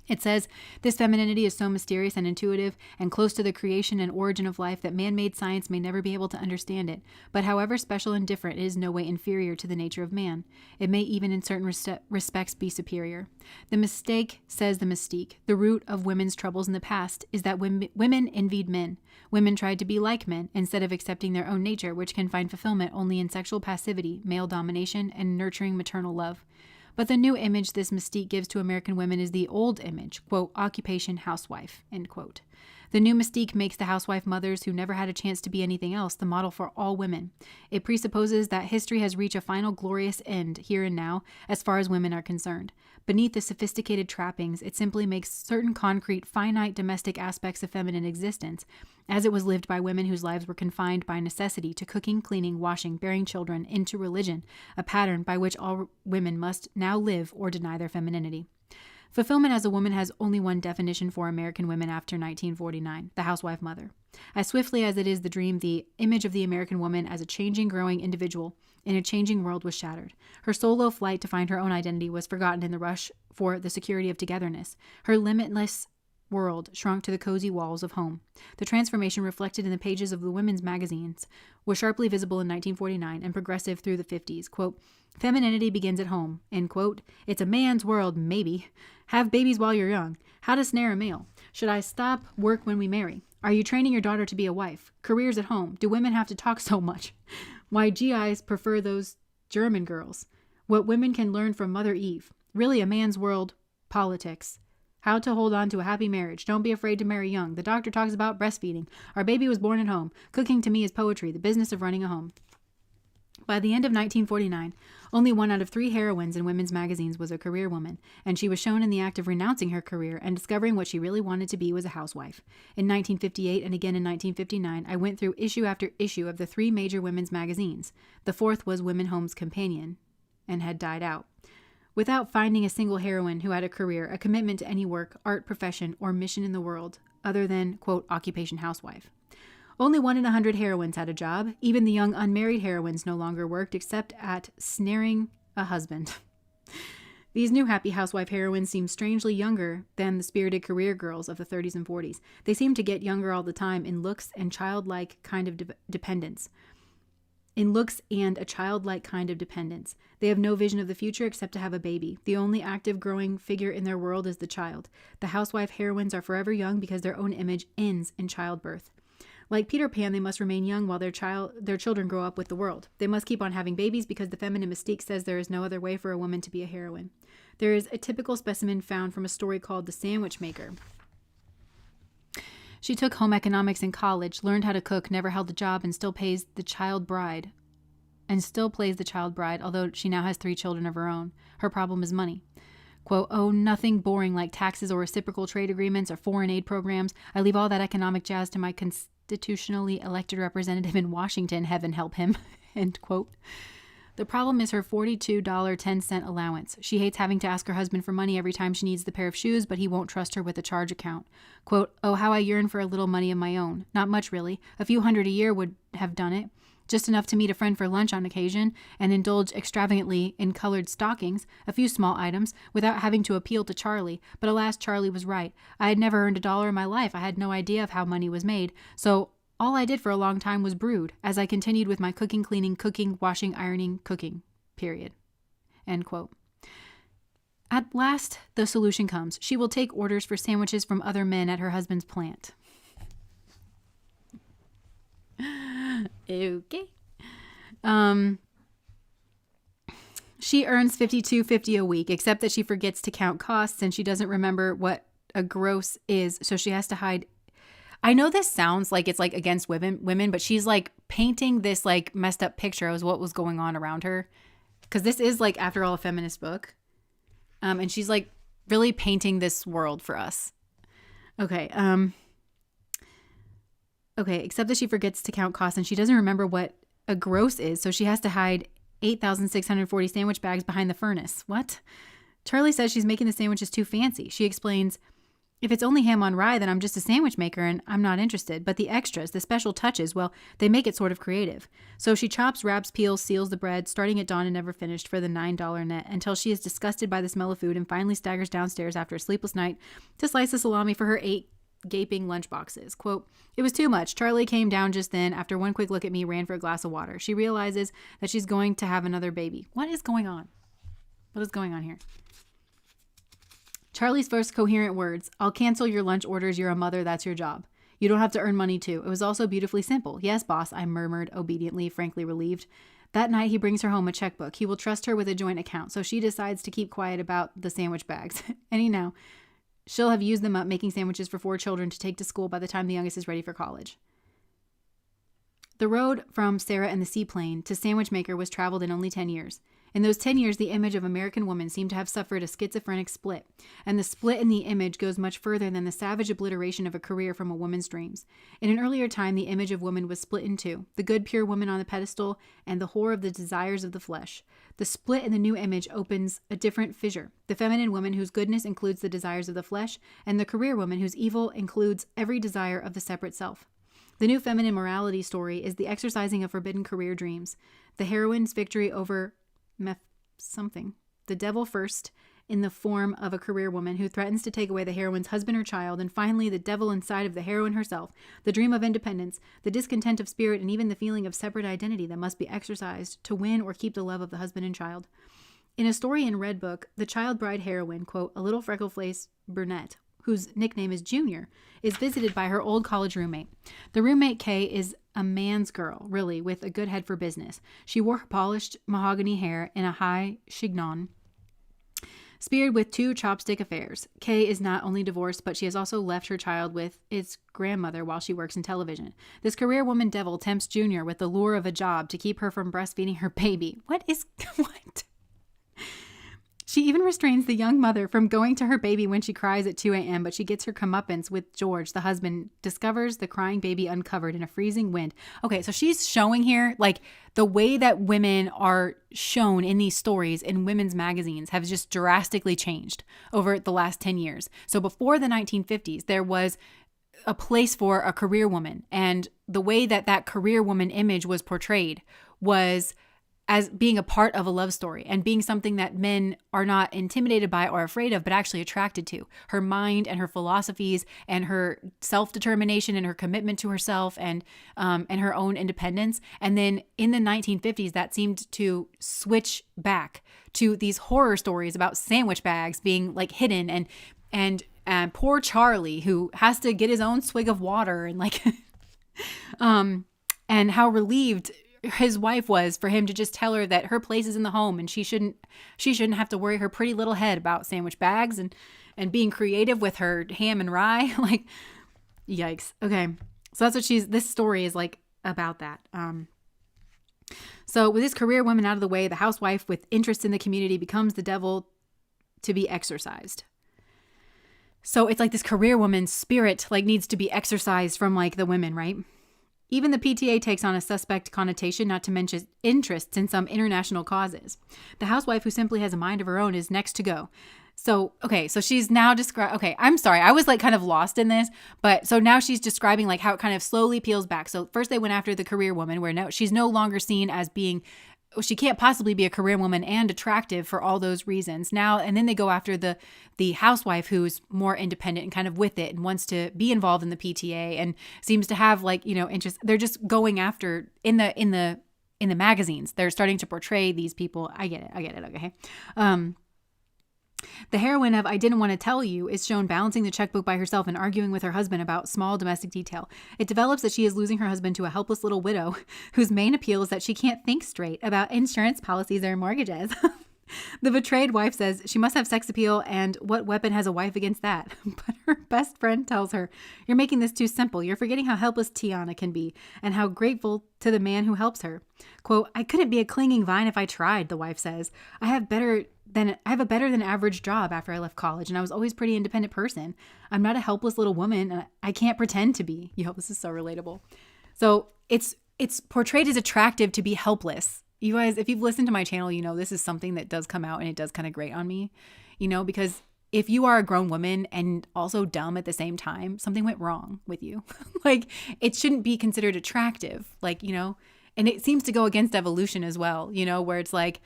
It says, this femininity is so mysterious and intuitive and close to the creation and origin of life that man-made science may never be able to understand it. But however special and different, it is no way inferior to the nature of man. It may even in certain respects be superior. The mistake, says the mystique, the root of women's troubles in the past is that women envied men. Women tried to be like men instead of accepting their own nature, which can find fulfillment only in sexual passivity, male domination, and nurturing maternal love. But the new image this mystique gives to American women is the old image, quote, occupation housewife, end quote. The new mystique makes the housewife mothers who never had a chance to be anything else the model for all women. It presupposes that history has reached a final glorious end here and now as far as women are concerned. Beneath the sophisticated trappings, it simply makes certain concrete, finite domestic aspects of feminine existence, as it was lived by women whose lives were confined by necessity to cooking, cleaning, washing, bearing children, into religion, a pattern by which all women must now live or deny their femininity. Fulfillment as a woman has only one definition for American women after 1949, the housewife mother. As swiftly as it is the dream, the image of the American woman as a changing, growing individual in a changing world was shattered. Her solo flight to find her own identity was forgotten in the rush for the security of togetherness. Her limitless world shrunk to the cozy walls of home. The transformation reflected in the pages of the women's magazines was sharply visible in 1949 and progressive through the 50s. Quote, femininity begins at home, end quote. It's a man's world, maybe. Have babies while you're young. How to snare a male. Should I stop work when we marry? Are you training your daughter to be a wife? Careers at home. Do women have to talk so much? Why GIs prefer those German girls. What women can learn from Mother Eve. Really a man's world. Politics. How to hold on to a happy marriage. Don't be afraid to marry young. The doctor talks about breastfeeding. Our baby was born at home. Cooking to me is poetry, the business of running a home. By the end of 1949, only 1 out of 3 heroines in women's magazines was a career woman, and she was shown in the act of renouncing her career and discovering what she really wanted to be was a housewife. In 1958 and again in 1959, I went through issue after issue of the 3 major women's magazines. The 4th was Women Home's Companion, and had died out. Without finding a single heroine who had a career, a commitment to any work, art, profession, or mission in the world, other than, quote, occupation housewife. Only 1 in 100 heroines had a job. Even the young unmarried heroines no longer worked except at snaring a husband. These new happy housewife heroines seem strangely younger than the spirited career girls of the 30s and 40s. They seem to get younger all the time in looks and childlike kind of dependence. In looks and a childlike kind of dependence. They have no vision of the future except to have a baby. The only active growing figure in their world is the child. The housewife heroines are forever young because their own image ends in childbirth. Like Peter Pan, they must remain young while their children grow up with the world. They must keep on having babies because the feminine mystique says there is no other way for a woman to be a heroine. There is a typical specimen found from a story called The Sandwich Maker. She took home economics in college, learned how to cook, never held a job, and still plays the child bride, although she now has 3 children of her own. Her problem is money. Quote, oh, nothing boring like taxes or reciprocal trade agreements or foreign aid programs. I leave all that economic jazz to my constitutionally elected representative in Washington, heaven help him, end quote. The problem is her $42.10 allowance. She hates having to ask her husband for money every time she needs the pair of shoes, but he won't trust her with a charge account. Quote, oh, how I yearn for a little money of my own. Not much, really. A few hundred a year would have done it. Just enough to meet a friend for lunch on occasion and indulge extravagantly in colored stockings, a few small items, without having to appeal to Charlie. But alas, Charlie was right. I had never earned $1 in my life. I had no idea of how money was made. So all I did for a long time was brood, as I continued with my cooking, cleaning, washing, ironing, cooking, period. End quote. At last, the solution comes. She will take orders for sandwiches from other men at her husband's plant. Okay. She earns $52.50 a week, except that she forgets to count costs and she doesn't remember what a gross is, so she has to hide. I know this sounds like it's like against women, but she's like painting this like messed up picture of what was going on around her. Because this is like, after all, a feminist book. And she's like really painting this world for us. Okay. Okay, except that she forgets to count costs and she doesn't remember what a gross is. So she has to hide 8,640 sandwich bags behind the furnace. What? Charlie says she's making the sandwiches too fancy. She explains, if it's only ham on rye, then I'm just a sandwich maker and I'm not interested. But the extras, the special touches, well, they make it sort of creative. So she chops, wraps, peels, seals the bread, starting at dawn and never finished for the $9 net, until she is disgusted by the smell of food and finally staggers downstairs after a sleepless night to slice the salami for her 8 gaping lunch boxes. Quote, it was too much. Charlie came down just then. After one quick look at me, ran for a glass of water. She realizes that she's going to have another baby. What is going on? What is going on here? Charlie's first coherent words, I'll cancel your lunch orders. You're a mother. That's your job. You don't have to earn money too. It was also beautifully simple. Yes, boss, I murmured obediently, frankly relieved. That night, he brings her home a checkbook. He will trust her with a joint account, so she decides to keep quiet about the sandwich bags. Anyhow, she'll have used them up making sandwiches for 4 children to take to school by the time the youngest is ready for college. The road from Sarah and the Seaplane to Sandwich Maker was traveled in only 10 years. In those 10 years, the image of American woman seemed to have suffered a schizophrenic split, and the split in the image goes much further than the savage obliteration of a career from a woman's dreams. In an earlier time, the image of woman was split in two, the good, pure woman on the pedestal and the whore of the desires of the flesh. The split in the new image opens a different fissure, the feminine woman whose goodness includes the desires of the flesh, and the career woman whose evil includes every desire of the separate self. The new feminine morality story is the exercising of forbidden career dreams, the heroine's victory over the devil first, in the form of a career woman who threatens to take away the heroine's husband or child, and finally the devil inside of the heroine herself, the dream of independence, the discontent of spirit, and even the feeling of separate identity that must be exercised to win or keep the love of the husband and child. In a story in Red Book, the child bride heroine, quote, a little freckle-faced brunette, whose nickname is Junior, is visited by her old college roommate. The roommate, Kay, is a man's girl, really, with a good head for business. She wore her polished mahogany hair in a high chignon, Speared with 2 chopstick affairs. Kay is not only divorced, but she has also left her child with its grandmother while she works in television. This career woman devil tempts Junior with the lure of a job to keep her from breastfeeding her baby. What? She even restrains the young mother from going to her baby when she cries at 2 a.m., but she gets her comeuppance with George, the husband, discovers the crying baby uncovered in a freezing wind. Okay, so she's showing here, like, the way that women are shown in these stories in women's magazines have just drastically changed over the last 10 years. So before the 1950s, there was a place for a career woman, and the way that that career woman image was portrayed was as being a part of a love story and being something that men are not intimidated by or afraid of, but actually attracted to. Her mind and her philosophies and her self-determination and her commitment to herself and her own independence. And then in the 1950s, that seemed to switch back to these horror stories about sandwich bags being like hidden and poor Charlie, who has to get his own swig of water and like, and how relieved his wife was for him to just tell her that her place is in the home and she shouldn't have to worry her pretty little head about sandwich bags and being creative with her ham and rye. Like, yikes. Okay. So that's what this story is like about that. So with this career woman out of the way, the housewife with interest in the community becomes the devil to be exorcised. So it's like this career woman's spirit like needs to be exorcised from like the women, right? Even the PTA takes on a suspect connotation, not to mention interests in some international causes. The housewife who simply has a mind of her own is next to go. So, okay, so she's now okay, I'm sorry. I was like kind of lost in this, but so now she's describing like how it kind of slowly peels back. So first they went after the career woman where now she's no longer seen as being, she can't possibly be a career woman and attractive for all those reasons now. And then they go after the housewife who's more independent and kind of with it and wants to be involved in the PTA and seems to have like, you know, interest. They're just going after in the magazines. They're starting to portray these people. I get it. Okay. The heroine of I Didn't Want to Tell You is shown balancing the checkbook by herself and arguing with her husband about small domestic detail. It develops that she is losing her husband to a helpless little widow whose main appeal is that she can't think straight about insurance policies or mortgages. The betrayed wife says she must have sex appeal, and what weapon has a wife against that? But her best friend tells her, "You're making this too simple. You're forgetting how helpless Tiana can be and how grateful to the man who helps her." Quote, "I couldn't be a clinging vine if I tried," the wife says. I have a better than average job after I left college, and I was always a pretty independent person. I'm not a helpless little woman, and I can't pretend to be." Yo, this is so relatable. So it's portrayed as attractive to be helpless. You guys, if you've listened to my channel, you know this is something that does come out and it does kind of grate on me, you know, because if you are a grown woman and also dumb at the same time, something went wrong with you. Like, it shouldn't be considered attractive, like, you know, and it seems to go against evolution as well, you know, where it's like,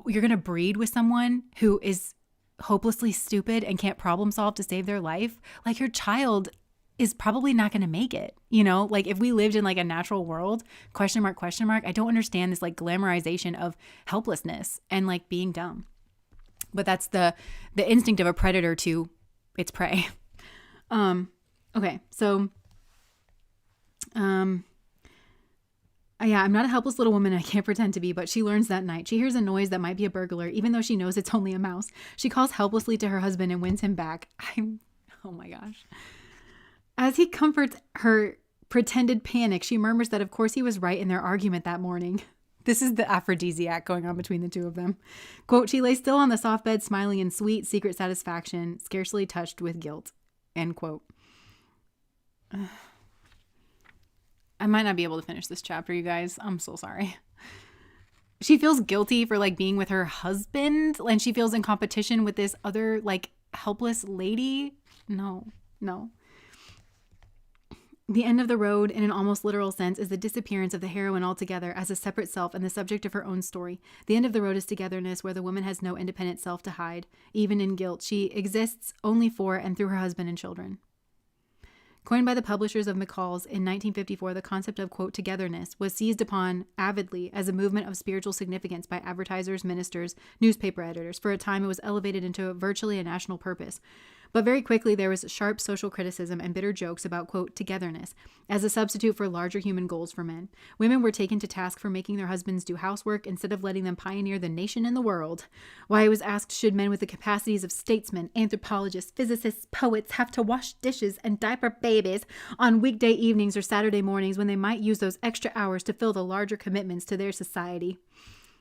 you're going to breed with someone who is hopelessly stupid and can't problem solve to save their life. Like, your child is probably not going to make it, you know, like if we lived in like a natural world, question mark, I don't understand this like glamorization of helplessness and like being dumb. But that's the instinct of a predator to its prey. Okay. So, yeah, I'm not a helpless little woman. I can't pretend to be, but she learns that night. She hears a noise that might be a burglar, even though she knows it's only a mouse. She calls helplessly to her husband and wins him back. Oh my gosh. As he comforts her pretended panic, she murmurs that of course he was right in their argument that morning. This is the aphrodisiac going on between the two of them. Quote, "She lay still on the soft bed, smiling in sweet, secret satisfaction, scarcely touched with guilt." End quote. I might not be able to finish this chapter, you guys. I'm so sorry. She feels guilty for like being with her husband, and she feels in competition with this other like helpless lady. No. The end of the road, in an almost literal sense, is the disappearance of the heroine altogether as a separate self and the subject of her own story. The end of the road is togetherness, where the woman has no independent self to hide. Even in guilt, she exists only for and through her husband and children. Coined by the publishers of McCall's in 1954, the concept of, quote, togetherness was seized upon avidly as a movement of spiritual significance by advertisers, ministers, newspaper editors. For a time, it was elevated into virtually a national purpose. But very quickly, there was sharp social criticism and bitter jokes about, quote, togetherness as a substitute for larger human goals for men. Women were taken to task for making their husbands do housework instead of letting them pioneer the nation and the world. Why, it was asked, should men with the capacities of statesmen, anthropologists, physicists, poets have to wash dishes and diaper babies on weekday evenings or Saturday mornings when they might use those extra hours to fill the larger commitments to their society?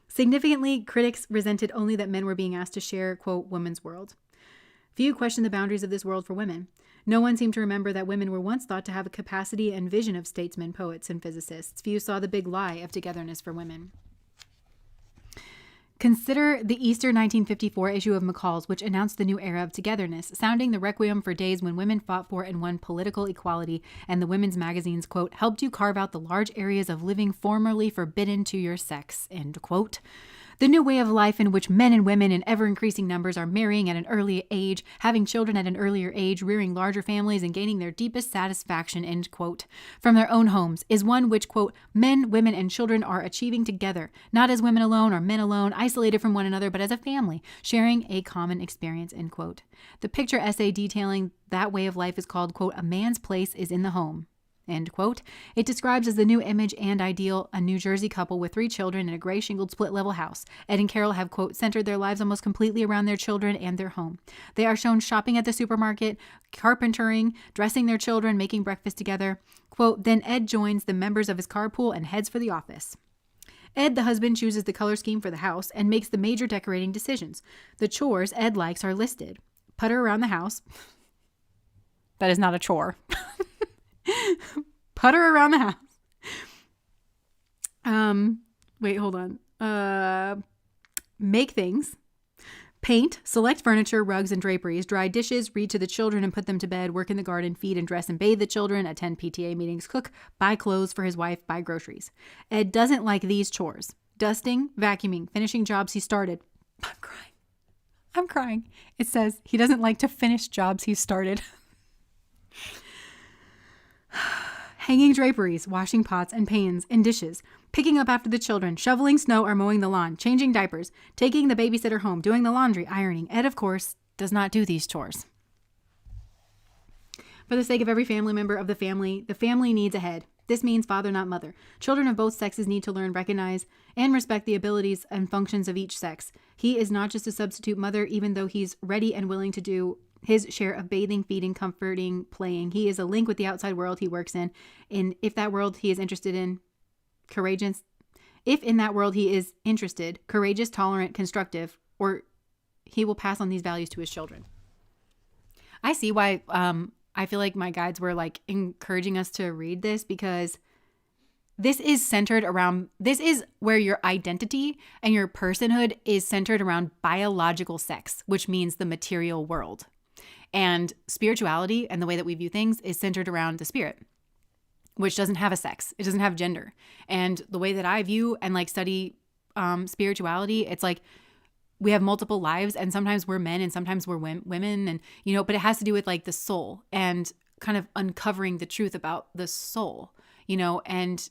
Significantly, critics resented only that men were being asked to share, quote, women's world. Few questioned the boundaries of this world for women. No one seemed to remember that women were once thought to have a capacity and vision of statesmen, poets, and physicists. Few saw the big lie of togetherness for women. Consider the Easter 1954 issue of McCall's, which announced the new era of togetherness, sounding the requiem for days when women fought for and won political equality, and the women's magazines, quote, helped you carve out the large areas of living formerly forbidden to your sex, end quote. The new way of life in which men and women in ever-increasing numbers are marrying at an early age, having children at an earlier age, rearing larger families, and gaining their deepest satisfaction, end quote, from their own homes, is one which, quote, men, women, and children are achieving together, not as women alone or men alone, isolated from one another, but as a family, sharing a common experience, end quote. The picture essay detailing that way of life is called, quote, A Man's Place is in the Home. End quote. It describes as the new image and ideal a New Jersey couple with 3 children in a gray shingled split level house. Ed and Carol have, quote, centered their lives almost completely around their children and their home. They are shown shopping at the supermarket, carpentering, dressing their children, making breakfast together. Quote, then Ed joins the members of his carpool and heads for the office. Ed, the husband, chooses the color scheme for the house and makes the major decorating decisions. The chores Ed likes are listed. Putter around the house. That is not a chore. Putter around the house. Wait, hold on. Make things. Paint, select furniture, rugs, and draperies, dry dishes, read to the children and put them to bed, work in the garden, feed and dress and bathe the children, attend PTA meetings, cook, buy clothes for his wife, buy groceries. Ed doesn't like these chores. Dusting, vacuuming, finishing jobs he started. I'm crying. It says he doesn't like to finish jobs he started. Hanging draperies, washing pots and pans and dishes, picking up after the children, shoveling snow or mowing the lawn, changing diapers, taking the babysitter home, doing the laundry, ironing. Ed, of course, does not do these chores. For the sake of every family member of the family needs a head. This means father, not mother. Children of both sexes need to learn, recognize, and respect the abilities and functions of each sex. He is not just a substitute mother, even though he's ready and willing to do his share of bathing, feeding, comforting, playing. He is a link with the outside world he works in. And if that world he is interested in, courageous, tolerant, constructive, or he will pass on these values to his children. I see why I feel like my guides were like encouraging us to read this, because this is where your identity and your personhood is centered around biological sex, which means the material world. And spirituality and the way that we view things is centered around the spirit, which doesn't have a sex. It doesn't have gender. And the way that I view and like study spirituality, it's like we have multiple lives, and sometimes we're men and sometimes we're women, and but it has to do with like the soul and kind of uncovering the truth about the soul, and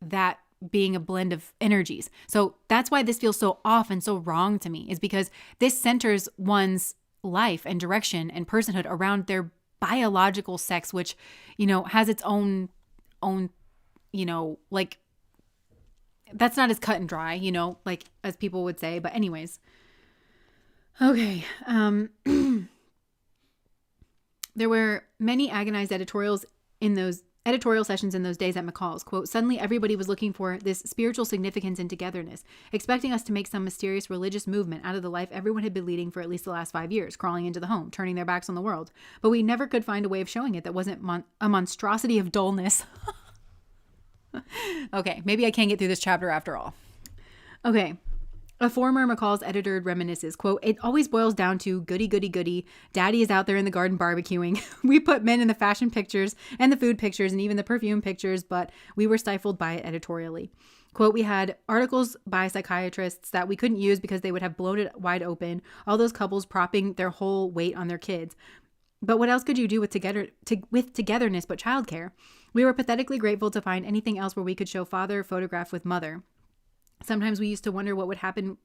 that being a blend of energies. So that's why this feels so off and so wrong to me, is because this centers one's life and direction and personhood around their biological sex, which, has its own, like, that's not as cut and dry, like as people would say. But anyways, okay. There were many agonized editorial sessions in those days at McCall's. Quote, suddenly everybody was looking for this spiritual significance and togetherness, expecting us to make some mysterious religious movement out of the life everyone had been leading for at least the last 5 years, crawling into the home, turning their backs on the world. But we never could find a way of showing it that wasn't a monstrosity of dullness. Okay, maybe I can't get through this chapter after all. Okay. A former McCall's editor reminisces, quote, it always boils down to goody, goody, goody. Daddy is out there in the garden barbecuing. We put men in the fashion pictures and the food pictures and even the perfume pictures, but we were stifled by it editorially. Quote, we had articles by psychiatrists that we couldn't use because they would have blown it wide open. All those couples propping their whole weight on their kids. But what else could you do with togetherness but childcare? We were pathetically grateful to find anything else where we could show father photographed with mother. Sometimes we used to wonder what would happen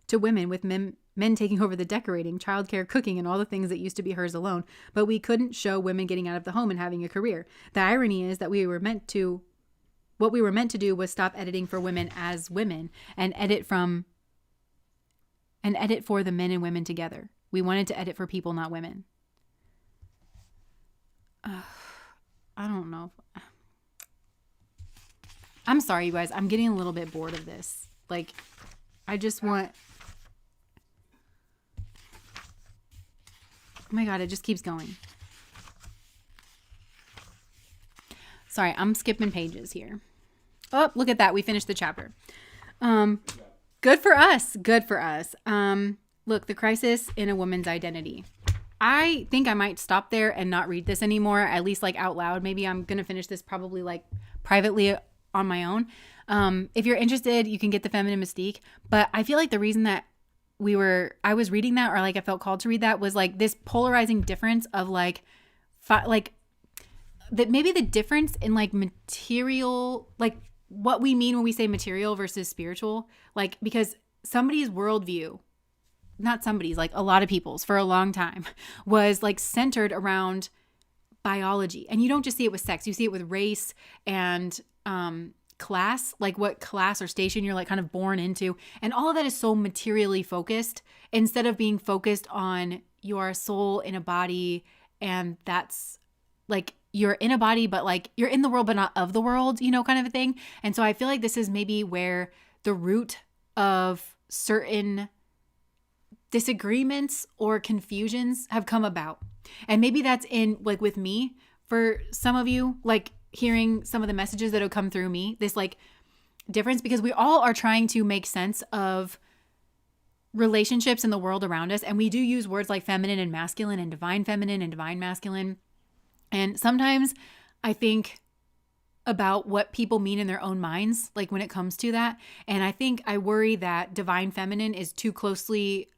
to women, with men taking over the decorating, childcare, cooking, and all the things that used to be hers alone. But we couldn't show women getting out of the home and having a career. The irony is that what we were meant to do was stop editing for women as women and edit for the men and women together. We wanted to edit for people, not women. I don't know. I'm sorry, you guys. I'm getting a little bit bored of this. Like, I just want... Oh my God, it just keeps going. Sorry, I'm skipping pages here. Oh, look at that. We finished the chapter. Good for us. Good for us. Look, the crisis in a woman's identity. I think I might stop there and not read this anymore, at least like out loud. Maybe I'm going to finish this probably like privately on my own. If you're interested, you can get the Feminine Mystique. But I feel like the reason that I was reading that, or like I felt called to read that, was like this polarizing difference of like that maybe the difference in like material, like what we mean when we say material versus spiritual, like because somebody's worldview, not somebody's, like a lot of people's for a long time, was like centered around biology. And you don't just see it with sex, you see it with race and class, like what class or station you're like kind of born into. And all of that is so materially focused instead of being focused on your soul in a body. And that's like, you're in a body, but like you're in the world, but not of the world, you know, kind of a thing. And so I feel like this is maybe where the root of certain disagreements or confusions have come about. And maybe that's in like with me, for some of you, like hearing some of the messages that have come through me, this like difference, because we all are trying to make sense of relationships in the world around us. And we do use words like feminine and masculine and divine feminine and divine masculine. And sometimes I think about what people mean in their own minds, like when it comes to that. And I worry that divine feminine is too closely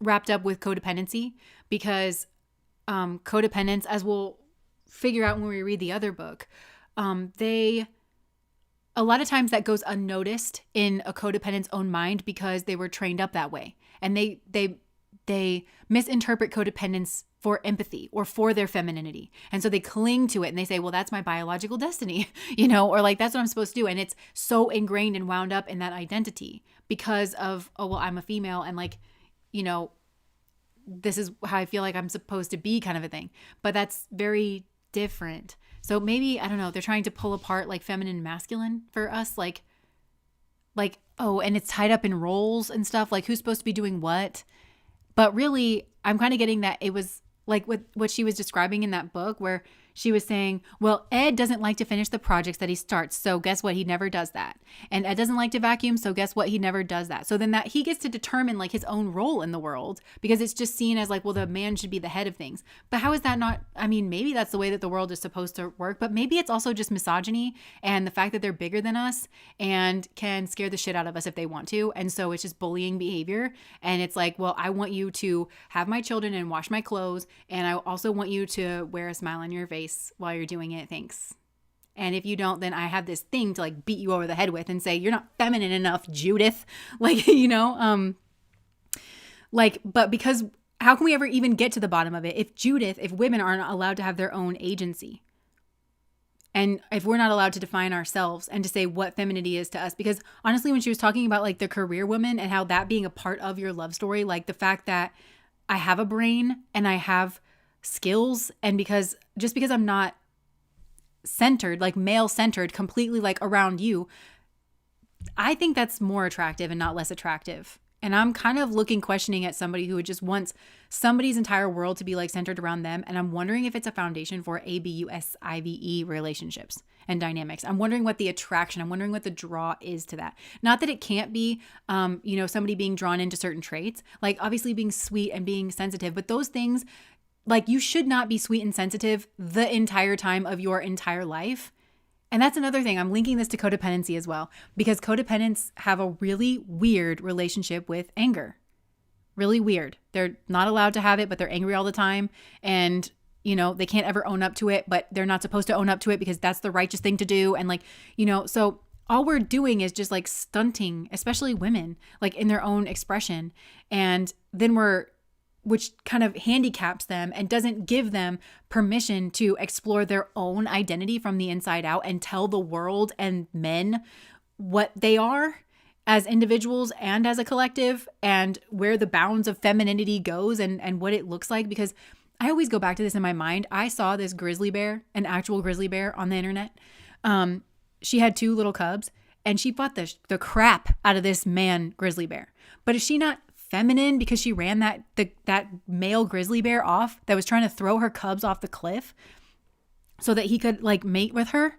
wrapped up with codependency, because codependence, as we'll figure out when we read the other book, a lot of times that goes unnoticed in a codependent's own mind because they were trained up that way. And they misinterpret codependence for empathy or for their femininity. And so they cling to it and they say, well, that's my biological destiny, you know, or like, that's what I'm supposed to do. And it's so ingrained and wound up in that identity because of, oh, well, I'm a female and like, you know, this is how I feel like I'm supposed to be, kind of a thing. But that's very different. So maybe, I don't know, they're trying to pull apart like feminine and masculine for us. Like, oh, and it's tied up in roles and stuff, like who's supposed to be doing what. But really, I'm kind of getting that it was like with what she was describing in that book, where she was saying, well, Ed doesn't like to finish the projects that he starts. So guess what? He never does that. And Ed doesn't like to vacuum. So guess what? He never does that. So then that he gets to determine like his own role in the world, because it's just seen as like, well, the man should be the head of things. But how is that not? I mean, maybe that's the way that the world is supposed to work, but maybe it's also just misogyny and the fact that they're bigger than us and can scare the shit out of us if they want to. And so it's just bullying behavior. And it's like, well, I want you to have my children and wash my clothes. And I also want you to wear a smile on your face while you're doing it. Thanks. And if you don't, then I have this thing to like beat you over the head with and say, you're not feminine enough, Judith. Like, you know, like, but because how can we ever even get to the bottom of it if women aren't allowed to have their own agency? And if we're not allowed to define ourselves and to say what femininity is to us, because honestly, when she was talking about like the career woman and how that being a part of your love story, like the fact that I have a brain and I have skills, and because I'm not centered, like male centered, completely like around you, I think that's more attractive and not less attractive. And I'm kind of questioning at somebody who just wants somebody's entire world to be like centered around them. And I'm wondering if it's a foundation for ABUSIVE relationships and dynamics. I'm wondering what the attraction, I'm wondering what the draw is to that. Not that it can't be, you know, somebody being drawn into certain traits, like obviously being sweet and being sensitive, but those things, like you should not be sweet and sensitive the entire time of your entire life. And that's another thing. I'm linking this to codependency as well, because codependents have a really weird relationship with anger. Really weird. They're not allowed to have it, but they're angry all the time. And, you know, they can't ever own up to it, but they're not supposed to own up to it because that's the righteous thing to do. And like, you know, so all we're doing is just like stunting, especially women, like in their own expression. And then which kind of handicaps them and doesn't give them permission to explore their own identity from the inside out and tell the world and men what they are as individuals and as a collective, and where the bounds of femininity goes and what it looks like. Because I always go back to this in my mind. I saw this grizzly bear, an actual grizzly bear on the internet. She had 2 little cubs and she fought the crap out of this man grizzly bear. But is she not feminine because she ran that male grizzly bear off that was trying to throw her cubs off the cliff so that he could like mate with her?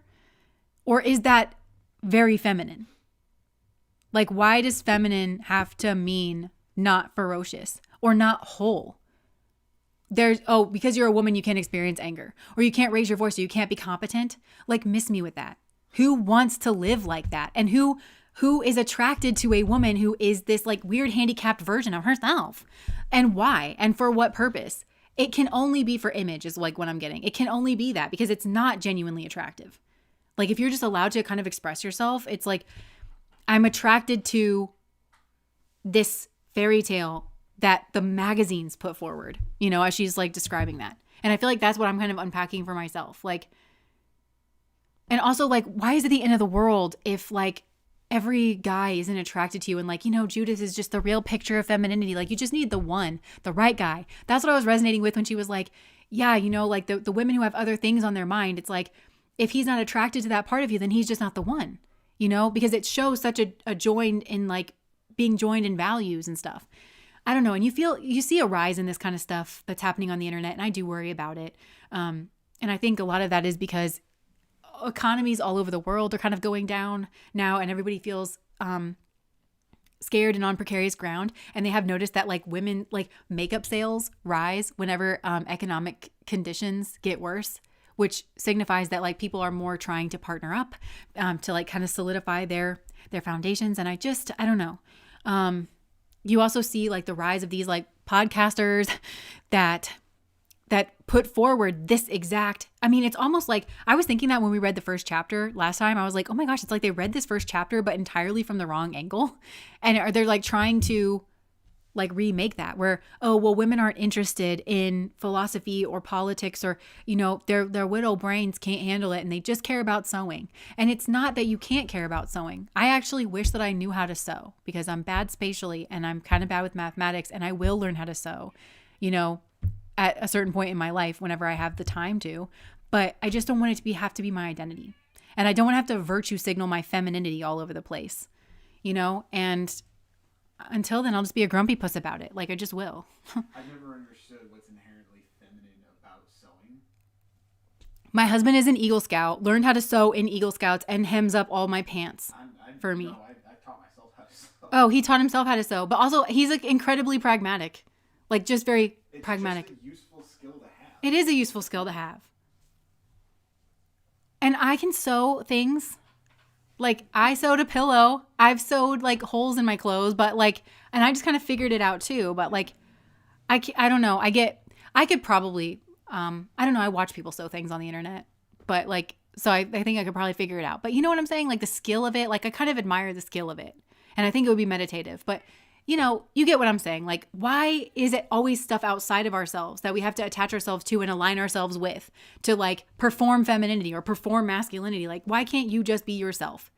Or is that very feminine? Like, why does feminine have to mean not ferocious or not whole? Because you're a woman, you can't experience anger, or you can't raise your voice, or you can't be competent. Like, miss me with that. Who wants to live like that? And who is attracted to a woman who is this like weird handicapped version of herself? And why? And for what purpose? It can only be for image is like what I'm getting. It can only be that because it's not genuinely attractive. Like, if you're just allowed to kind of express yourself, it's like, I'm attracted to this fairy tale that the magazines put forward, you know, as she's like describing that. And I feel like that's what I'm kind of unpacking for myself. Like, and also like, why is it the end of the world if like every guy isn't attracted to you? And like, you know, Judith is just the real picture of femininity. Like, you just need the right guy. That's what I was resonating with when she was like, yeah, you know, like the women who have other things on their mind. It's like, if he's not attracted to that part of you, then he's just not the one. You know, because it shows such a joined in like being joined in values and stuff. I don't know. And you see a rise in this kind of stuff that's happening on the internet. And I do worry about it. And I think a lot of that is because economies all over the world are kind of going down now, and everybody feels scared and on precarious ground. And they have noticed that like women, like makeup sales rise whenever economic conditions get worse, which signifies that like people are more trying to partner up to like kind of solidify their foundations. And I don't know. You also see like the rise of these like podcasters that put forward this exact, I mean, it's almost like, I was thinking that when we read the first chapter last time, I was like, oh my gosh, it's like they read this first chapter, but entirely from the wrong angle. And they're like trying to like remake that where, oh, well, women aren't interested in philosophy or politics, or, you know, their widow brains can't handle it and they just care about sewing. And it's not that you can't care about sewing. I actually wish that I knew how to sew because I'm bad spatially and I'm kind of bad with mathematics, and I will learn how to sew, you know, at a certain point in my life whenever I have the time to. But I just don't want it to have to be my identity. And I don't want to have to virtue signal my femininity all over the place, you know? And until then, I'll just be a grumpy puss about it. Like, I just will. I've never understood what's inherently feminine about sewing. My husband is an Eagle Scout, learned how to sew in Eagle Scouts, and hems up all my pants for me. No, I taught myself how to sew. Oh, he taught himself how to sew. But also, he's like incredibly pragmatic. Like, just very pragmatic. It's just a useful skill to have. It is a useful skill to have. And I can sew things. Like, I sewed a pillow. I've sewed like holes in my clothes, but like, and I just kind of figured it out too. But like, I don't know. I could probably, I don't know. I watch people sew things on the internet, but like, so I think I could probably figure it out. But you know what I'm saying? Like the skill of it, like I kind of admire the skill of it. And I think it would be meditative, but you know, you get what I'm saying. Like, why is it always stuff outside of ourselves that we have to attach ourselves to and align ourselves with to like perform femininity or perform masculinity? Like, why can't you just be yourself?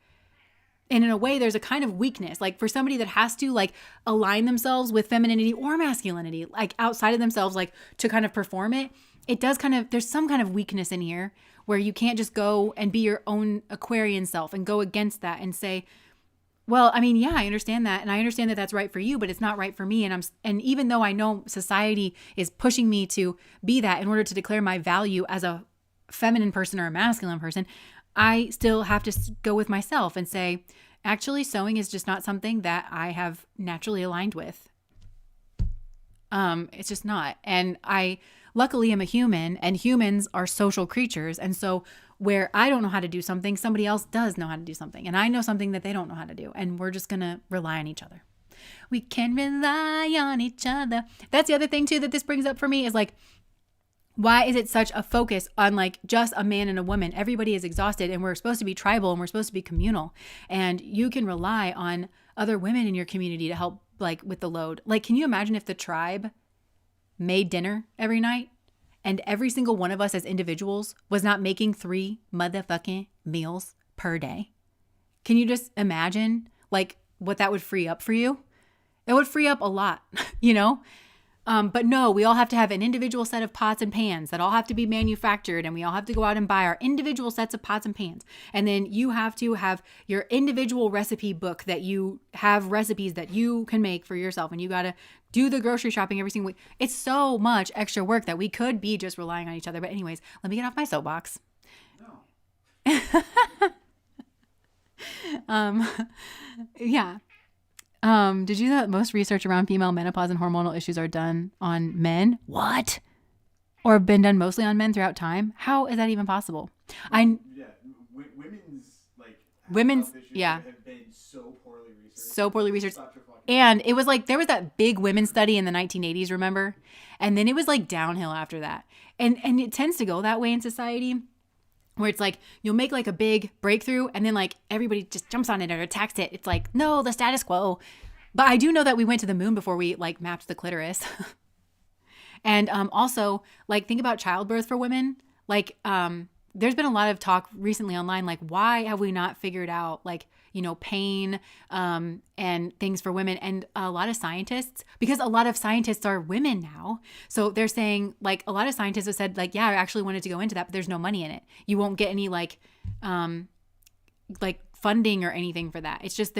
And in a way, there's a kind of weakness, like for somebody that has to like align themselves with femininity or masculinity, like outside of themselves, like to kind of perform it. It does kind of, there's some kind of weakness in here where you can't just go and be your own Aquarian self and go against that and say, well, I mean, yeah, I understand that. And I understand that that's right for you, but it's not right for me. And even though I know society is pushing me to be that in order to declare my value as a feminine person or a masculine person, I still have to go with myself and say, actually, sewing is just not something that I have naturally aligned with. It's just not. And I luckily am a human, and humans are social creatures. And so where I don't know how to do something, somebody else does know how to do something. And I know something that they don't know how to do. And we're just going to rely on each other. We can rely on each other. That's the other thing too that this brings up for me is like, Why is it such a focus on like just a man and a woman? Everybody is exhausted and we're supposed to be tribal and we're supposed to be communal. And you can rely on other women in your community to help like with the load. Like, can you imagine if the tribe made dinner every night and every single one of us as individuals was not making 3 motherfucking meals per day? Can you just imagine like what that would free up for you? It would free up a lot, you know? But no, we all have to have an individual set of pots and pans that all have to be manufactured, and we all have to go out and buy our individual sets of pots and pans. And then you have to have your individual recipe book that you have recipes that you can make for yourself, and you got to do the grocery shopping every single week. It's so much extra work that we could be just relying on each other. But anyways, let me get off my soapbox. No. Yeah. Did you know that most research around female menopause and hormonal issues are done on men? What? Or have been done mostly on men throughout time? How is that even possible? Women's have been so poorly researched. So poorly researched. And it was like, there was that big women's study in the 1980s, remember? And then it was like downhill after that. And it tends to go that way in society, where it's like, you'll make like a big breakthrough and then like everybody just jumps on it or attacks it. It's like, no, the status quo. But I do know that we went to the moon before we like mapped the clitoris. And also like think about childbirth for women. Like there's been a lot of talk recently online, like why have we not figured out like, you know, pain and things for women. And a lot of scientists, because a lot of scientists are women now. So they're saying like a lot of scientists have said like, yeah, I actually wanted to go into that, but there's no money in it. You won't get any like funding or anything for that. It's just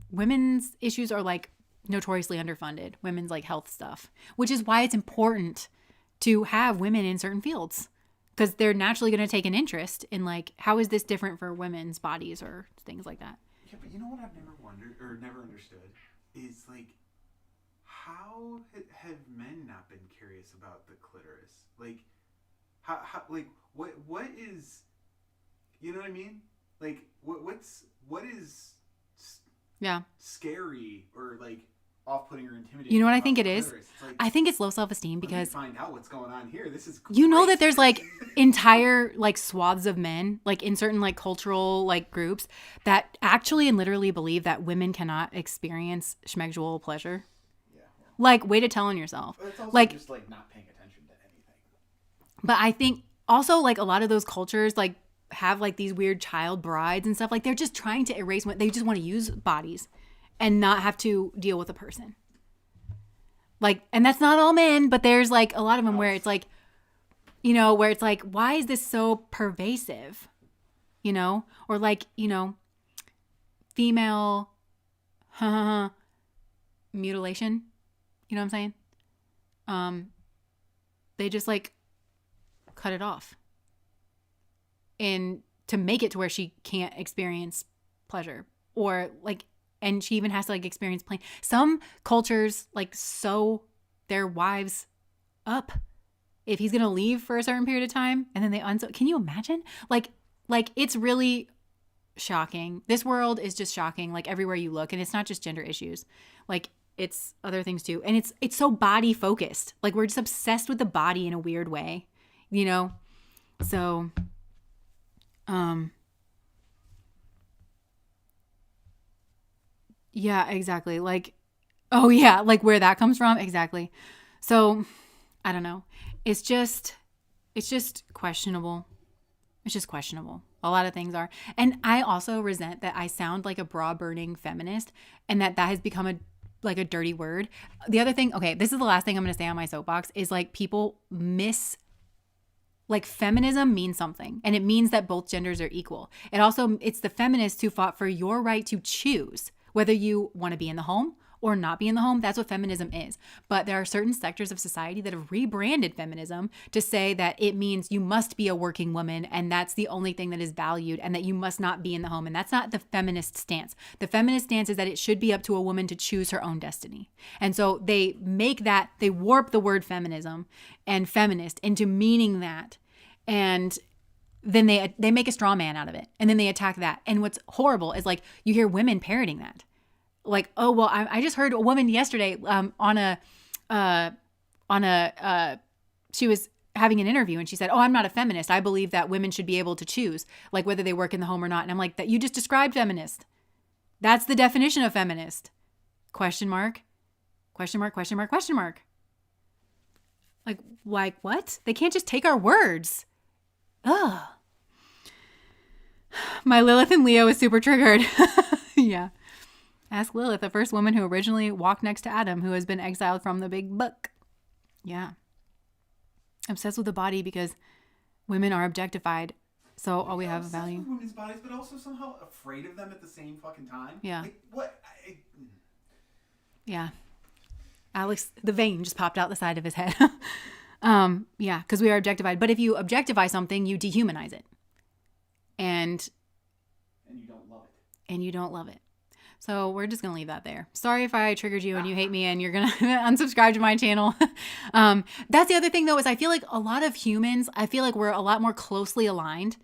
women's issues are like notoriously underfunded, women's like health stuff, which is why it's important to have women in certain fields. Because they're naturally going to take an interest in like, how is this different for women's bodies or things like that? Yeah, but you know what I've never wondered or never understood is like, how have men not been curious about the clitoris? Like, how like what is, you know what I mean? Like, what is scary or like off-putting or intimidating? You know what I think it is? Like, I think it's low self-esteem because find out what's going on here. This is great. You know that there's like entire like swaths of men like in certain like cultural like groups that actually and literally believe that women cannot experience schmegdual pleasure. Yeah. Like, way to tell on yourself. But it's also like just like not paying attention to anything. But I think also like a lot of those cultures like have like these weird child brides and stuff. Like they're just trying to erase they just want to use bodies and not have to deal with a person. Like, and that's not all men, but there's like a lot of them where it's like, you know, where it's like, why is this so pervasive? You know, or like, you know, female mutilation. You know what I'm saying? They just like cut it off. And to make it to where she can't experience pleasure or like, and she even has to like experience pain. Some cultures like sew their wives up if he's going to leave for a certain period of time and then they unsew. Can you imagine? Like it's really shocking. This world is just shocking like everywhere you look, and it's not just gender issues. Like it's other things too. And it's so body focused. Like we're just obsessed with the body in a weird way, you know? So yeah, exactly. Like, oh yeah, like where that comes from. Exactly. So I don't know. It's just questionable. It's just questionable. A lot of things are. And I also resent that I sound like a bra burning feminist and that has become a dirty word. The other thing, okay, this is the last thing I'm going to say on my soapbox is like people like feminism means something, and it means that both genders are equal. It's the feminists who fought for your right to choose whether you want to be in the home or not be in the home. That's what feminism is. But there are certain sectors of society that have rebranded feminism to say that it means you must be a working woman and that's the only thing that is valued and that you must not be in the home. And that's not the feminist stance. The feminist stance is that it should be up to a woman to choose her own destiny. And so they warp the word feminism and feminist into meaning that. And then they make a straw man out of it, and then they attack that. And what's horrible is like you hear women parroting that, like, oh well, I just heard a woman yesterday she was having an interview and she said, oh, I'm not a feminist. I believe that women should be able to choose, like whether they work in the home or not. And I'm like, that you just described feminist. That's the definition of feminist. Question mark, question mark, question mark, question mark. Like what? They can't just take our words. Ugh. My Lilith and Leo is super triggered. Yeah. Ask Lilith, the first woman who originally walked next to Adam, who has been exiled from the big book. Yeah. Obsessed with the body because women are objectified. So all we have a value. With women's bodies, but also somehow afraid of them at the same fucking time. Yeah. Like, what? Yeah. Alex, the vein just popped out the side of his head. Yeah, because we are objectified. But if you objectify something, you dehumanize it. And you don't love it. And you don't love it. So we're just going to leave that there. Sorry if I triggered you and you hate me and you're going to unsubscribe to my channel. That's the other thing, though, is I feel like a lot of humans, I feel like we're a lot more closely aligned.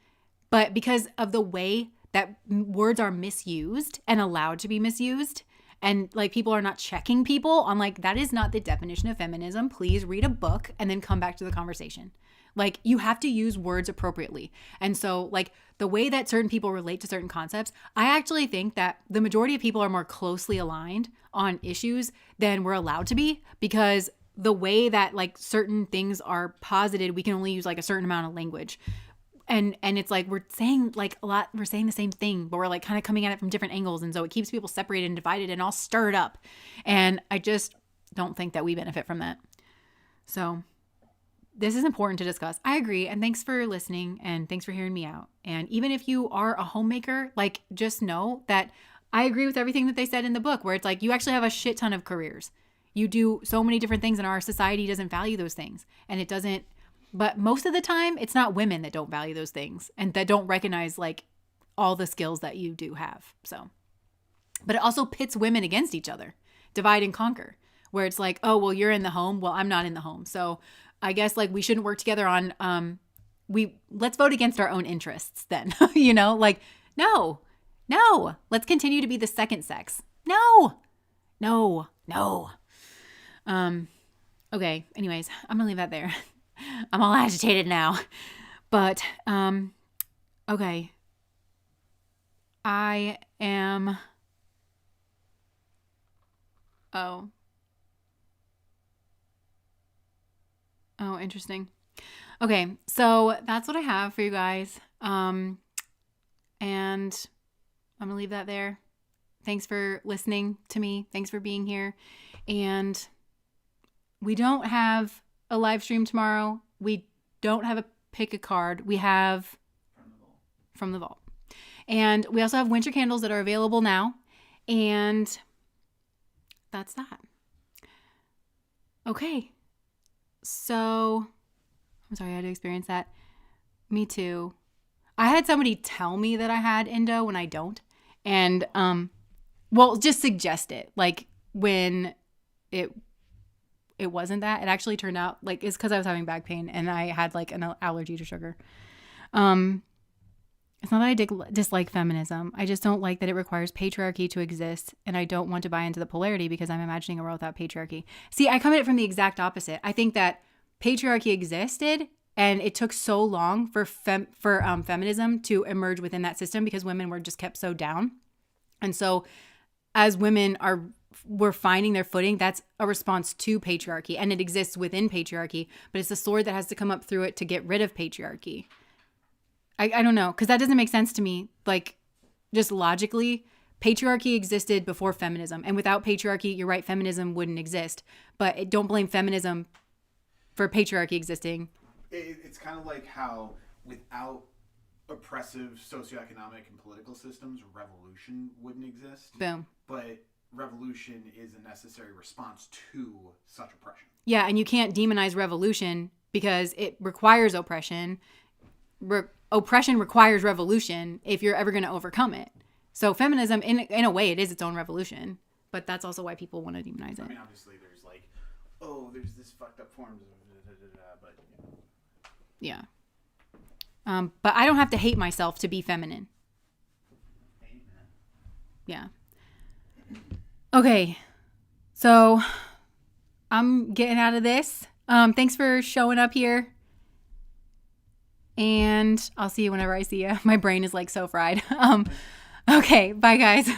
But because of the way that words are misused and allowed to be misused, and like people are not checking people on like, that is not the definition of feminism. Please read a book and then come back to the conversation. Like you have to use words appropriately. And so like the way that certain people relate to certain concepts, I actually think that the majority of people are more closely aligned on issues than we're allowed to be, because the way that like certain things are posited, we can only use like a certain amount of language. And it's like we're saying like a lot, we're saying the same thing, but we're like kind of coming at it from different angles. And so it keeps people separated and divided and all stirred up. And I just don't think that we benefit from that. So this is important to discuss. I agree. And thanks for listening and thanks for hearing me out. And even if you are a homemaker, like just know that I agree with everything that they said in the book, where it's like you actually have a shit ton of careers. You do so many different things and our society doesn't value those things. And it doesn't. But most of the time, it's not women that don't value those things and that don't recognize like all the skills that you do have. So, but it also pits women against each other, divide and conquer, where it's like, oh, well, you're in the home. Well, I'm not in the home. So I guess like we shouldn't work together on, let's vote against our own interests then, you know, like, no, let's continue to be the second sex. No. Okay. Anyways, I'm gonna leave that there. I'm all agitated now, but, okay. I am, interesting. Okay. So that's what I have for you guys. And I'm going to leave that there. Thanks for listening to me. Thanks for being here. And we don't have a live stream tomorrow. We don't have a pick a card. We have from the vault. And we also have winter candles that are available now. And that's that. Okay. So I'm sorry I had to experience that. Me too. I had somebody tell me that I had endo when I don't. And well, just suggest it. Like when it wasn't that. It actually turned out like it's because I was having back pain and I had like an allergy to sugar. It's not that I dislike feminism. I just don't like that it requires patriarchy to exist, and I don't want to buy into the polarity because I'm imagining a world without patriarchy. See, I come at it from the exact opposite. I think that patriarchy existed, and it took so long for feminism to emerge within that system because women were just kept so down. And so as women were finding their footing, that's a response to patriarchy, and it exists within patriarchy, but it's the sword that has to come up through it to get rid of patriarchy. I don't know, because that doesn't make sense to me. Like, just logically, patriarchy existed before feminism. And without patriarchy, you're right, feminism wouldn't exist. But don't blame feminism for patriarchy existing. It's kind of like how without oppressive socioeconomic and political systems, revolution wouldn't exist. Boom. But revolution is a necessary response to such oppression. Yeah, and you can't demonize revolution because it requires oppression. Oppression requires revolution if you're ever going to overcome it. So feminism, in a way, it is its own revolution. But that's also why people want to demonize it. I mean, obviously, there's like, there's this fucked up form. But yeah. But I don't have to hate myself to be feminine. Amen. Yeah. Okay. So I'm getting out of this. Thanks for showing up here And I'll see you whenever I see you. My brain is like so fried. Okay, bye guys.